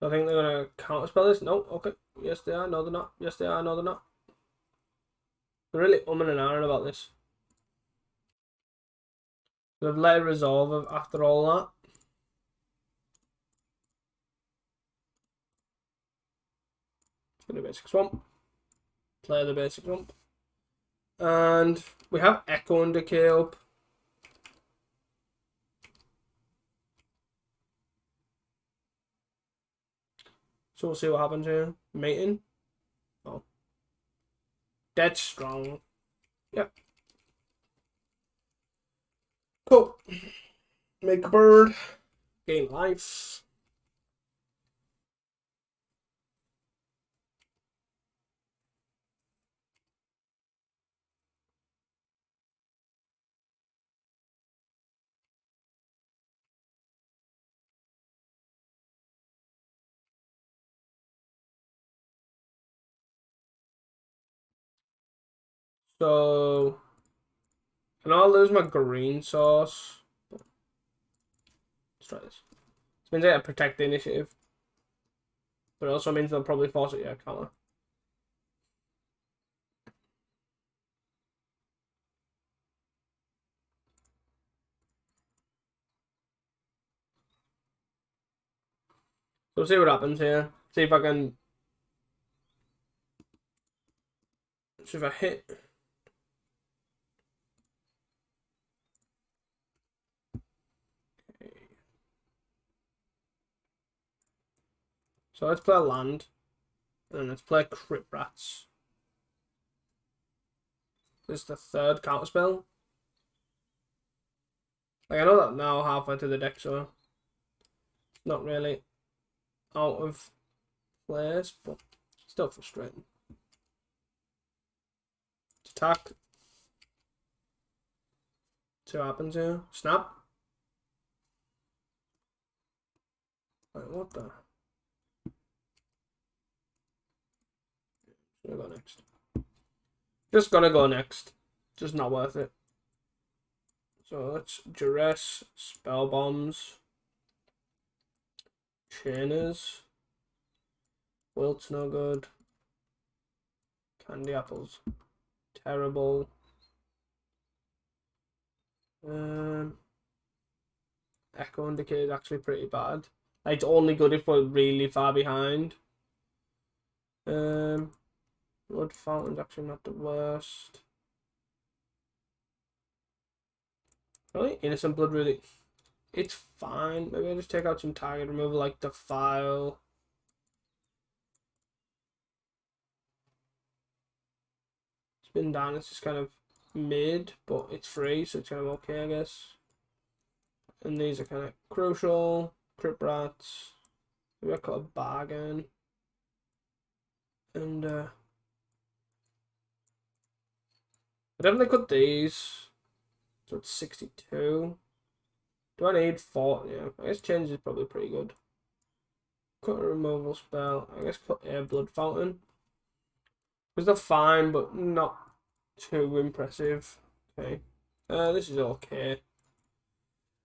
I think they're going to counterspell this. No, okay. Yes, they are. No, they're not. Yes, they are. No, they're not. They're really umming and ahhing about this. They've let it resolve after all that. Get a basic swamp. Play the basic swamp. And we have Echo and Decay up. So we'll see what happens here. Mating. Oh. Dead strong. Yep. Cool. Make a bird. Gain life. So, and I'll lose my green sauce. Let's try this. This means I get to protect the initiative. But it also means they'll probably force it, yeah, counter. So we'll see what happens here. See if I can. See if I hit. Okay. So let's play a land. And let's play Crypt Rats. This is the third counterspell. Like, I know that now halfway to the deck, so it's not really out of place, but still frustrating. Attack. See what happens here. Snap. Wait, what the? Gonna go next. Just gonna go next. Just not worth it. So let's duress, spell bombs, chainers. Wilt's no good. Candy apples. Terrible. Echo and Decay is actually pretty bad. Like, it's only good if we're really far behind. Blood Fountain's actually not the worst. Really? Innocent Blood really... It's fine. Maybe I'll just take out some target removal like Defile. Spin down, it's just kind of mid, but it's free, so it's kind of okay, I guess. And these are kind of crucial. Crypt Rats. Maybe I cut a bargain. And I definitely cut these. So it's 62. Do I need 4? Yeah, I guess change is probably pretty good. Cut a removal spell. I guess cut a Blood Fountain. Because they're fine, but not too impressive. Okay. This is okay.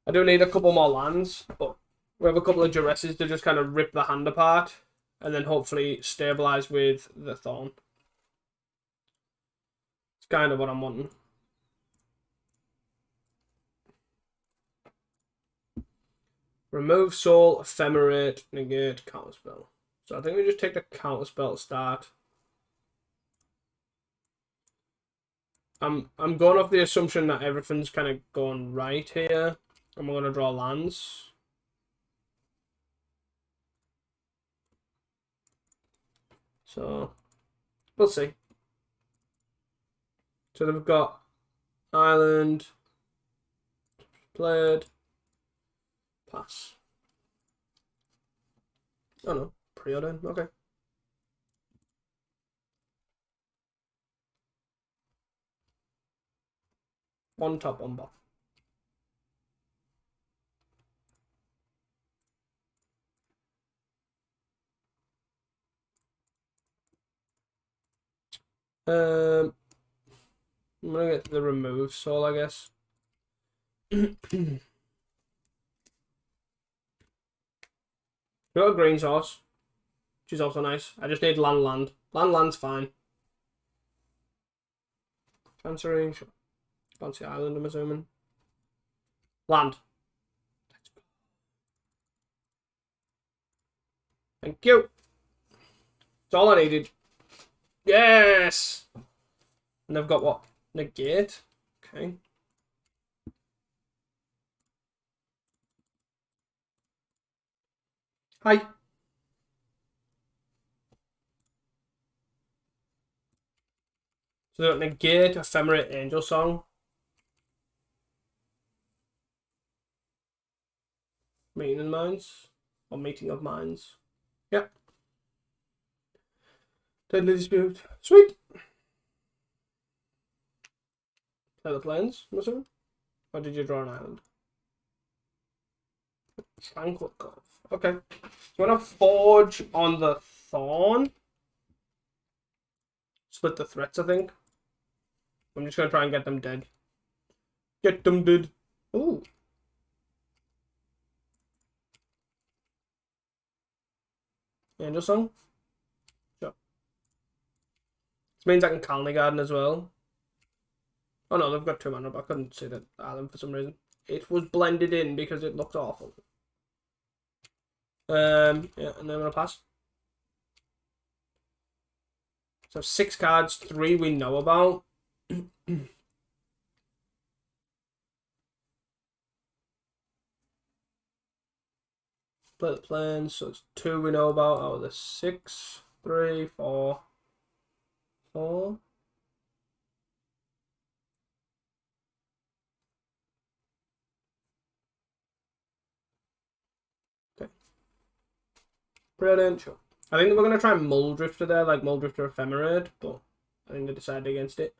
I do need a couple more lands, but we have a couple of duresses to just kind of rip the hand apart and then hopefully stabilize with the Thorn. It's kind of what I'm wanting. Remove soul, ephemerate, negate, counterspell. So I think we just take the counterspell to start. I'm going off the assumption that everything's kind of going right here. And we're going to draw lands. So, we'll see. So they've got Island, played, pass. Oh no, preordain, okay. One top, one bottom. I'm gonna get the remove soul, I guess. Got a green sauce, which is also nice. I just need land. Land's fine. Chancery, fancy island, I'm assuming. Land. Thank you. That's all I needed. Yes! And I've got what? Negate. Okay. Hi. So they've got negate, ephemerate, angel song. Meeting in minds. Or meeting of minds. Yep. Deadly dispute. Sweet. Play the plains, I'm assuming. Or did you draw an island? Tranquil Cove. Okay. So we're gonna forge on the Thorn. Split the threats, I think. I'm just gonna try and get them dead. Get them dead. Ooh. Angel Song? Sure. This means I can Golgari Garden as well. Oh no, they've got 2 mana, but I couldn't see that island for some reason. It was blended in because it looked awful. Yeah, and then I'm gonna pass. So 6 cards, 3 we know about. Play the plans, so it's 2 we know about out of the 6. 3, 4, 4. Okay. Brilliant, sure. I think we're going to try Muldrifter there, like Muldrifter Ephemerate, but I think they decided against it.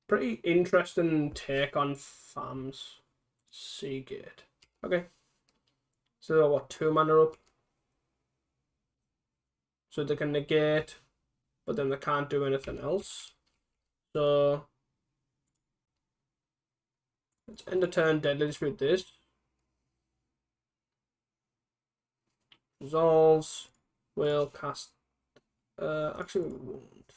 Pretty interesting take on Farms. Seagate. Okay. So what, 2 mana up? So they can negate, but then they can't do anything else. So let's end the turn, Deadly Dispute this. Resolves. We'll cast. Actually, we won't.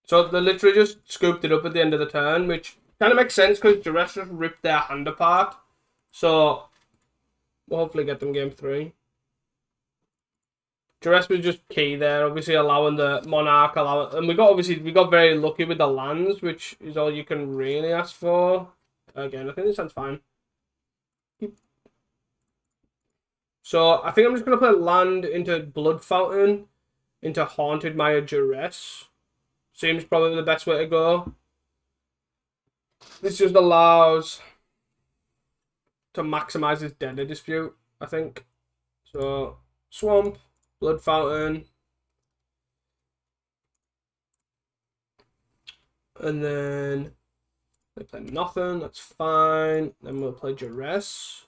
So they literally just scooped it up at the end of the turn, which kind of makes sense because Duress just ripped their hand apart. So we'll hopefully get them game 3. Duress was just key there, obviously allowing the Monarch, and we got very lucky with the lands, which is all you can really ask for. Again, I think this sounds fine. So I think I'm just gonna put land into Blood Fountain, into Haunted Maya Duress. Seems probably the best way to go. This just allows to maximize his Deadly Dispute, I think. So Swamp, Blood Fountain, and then they play nothing. That's fine. Then we'll play Duress.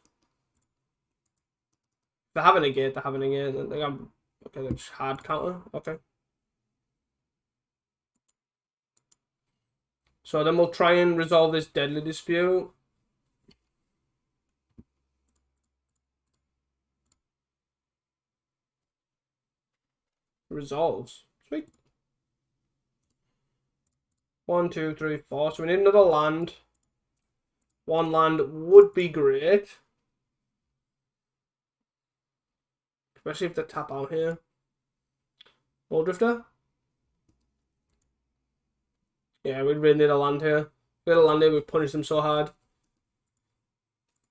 If they have a negate, they have a negate. Okay, that's hard counter. Okay. So then we'll try and resolve this Deadly Dispute. Resolves. Sweet. 1, 2, 3, 4. So we need another land. 1 land would be great. Especially if they tap out here. Muldrifter? Yeah, we really need a land here. If we had a land here, we'd punish them so hard.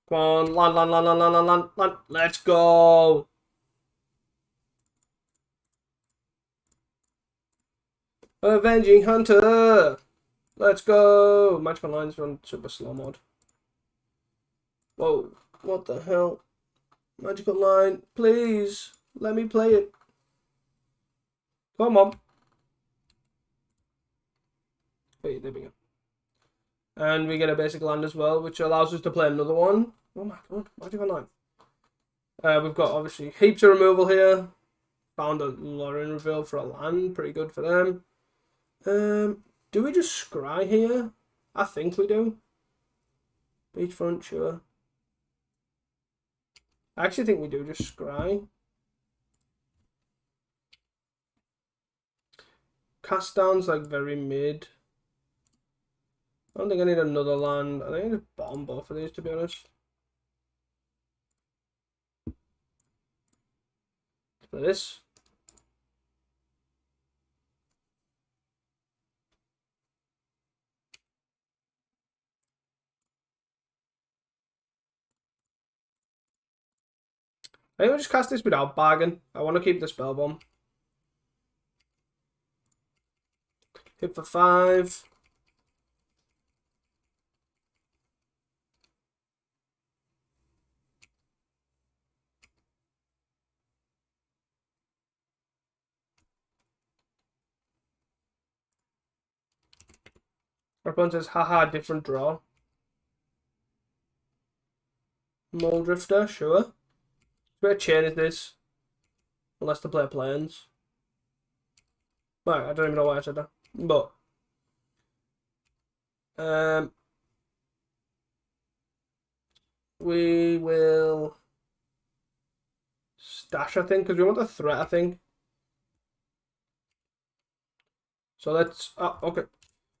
Come on, land. Let's go. Avenging Hunter. Let's go. Magical lines run super slow mode. Whoa, what the hell? Magical line, please let me play it. Come on. Wait, there we go. And we get a basic land as well, which allows us to play another one. Oh my god, magical line. We've got obviously heaps of removal here. Found a Lauren reveal for a land, pretty good for them. Do we just scry here? I think we do. Beachfront, sure. I actually think we do just scry. Cast down's like very mid. I don't think I need another land. I think I need to bomb both of these, to be honest. Play this. I think we'll just cast this without bargain. I want to keep the spell bomb. Hit for 5. Our opponent says, haha, different draw. Mole Drifter, sure. Where chain is this? Unless the player plans. Right, I don't even know why I said that. But we will stash, I think, because we want a threat, I think. So let's... Oh, okay.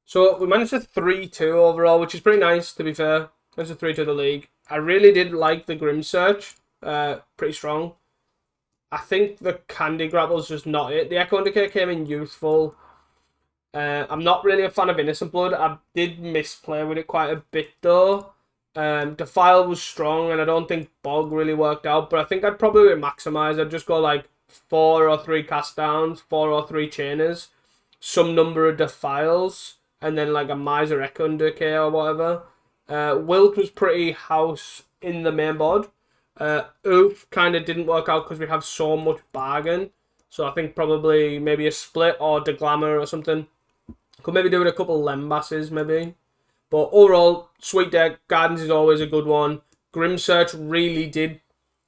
So we managed a 3-2 overall, which is pretty nice, to be fair. That's a 3-2 the league. I really did like the Grim Search. Pretty strong. I think the Candy Grapple's just not it. The Echo Indicator came in useful. I'm not really a fan of Innocent Blood. I did misplay with it quite a bit, though. Defile was strong, and I don't think Bog really worked out. But I think I'd probably maximize. I'd just go like 4 or 3 cast downs, 4 or 3 chainers, some number of Defiles, and then like a Miser Echo Decay or whatever. Wilt was pretty house in the main board. Oof kind of didn't work out because we have so much bargain. So I think probably maybe a split or Deglamour or something. Could maybe do with a couple Lembasses maybe. But overall, sweet deck. Gardens is always a good one. Grim Search really did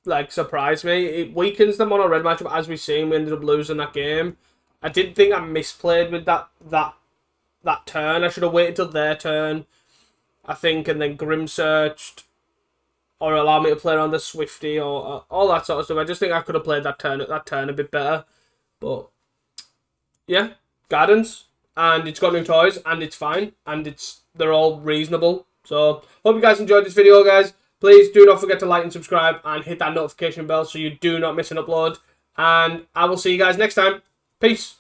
like surprise me. It weakens them on a red matchup, as we've seen. We ended up losing that game. I did think I misplayed with that turn. I should have waited till their turn, I think, and then Grim Searched, or allow me to play around the Swifty or all that sort of stuff. I just think I could have played that turn a bit better. But yeah, Gardens, and it's got new toys, and it's fine, and they're all reasonable. So hope you guys enjoyed this video, guys. Please do not forget to like and subscribe and hit that notification bell so you do not miss an upload. And I will see you guys next time. Peace.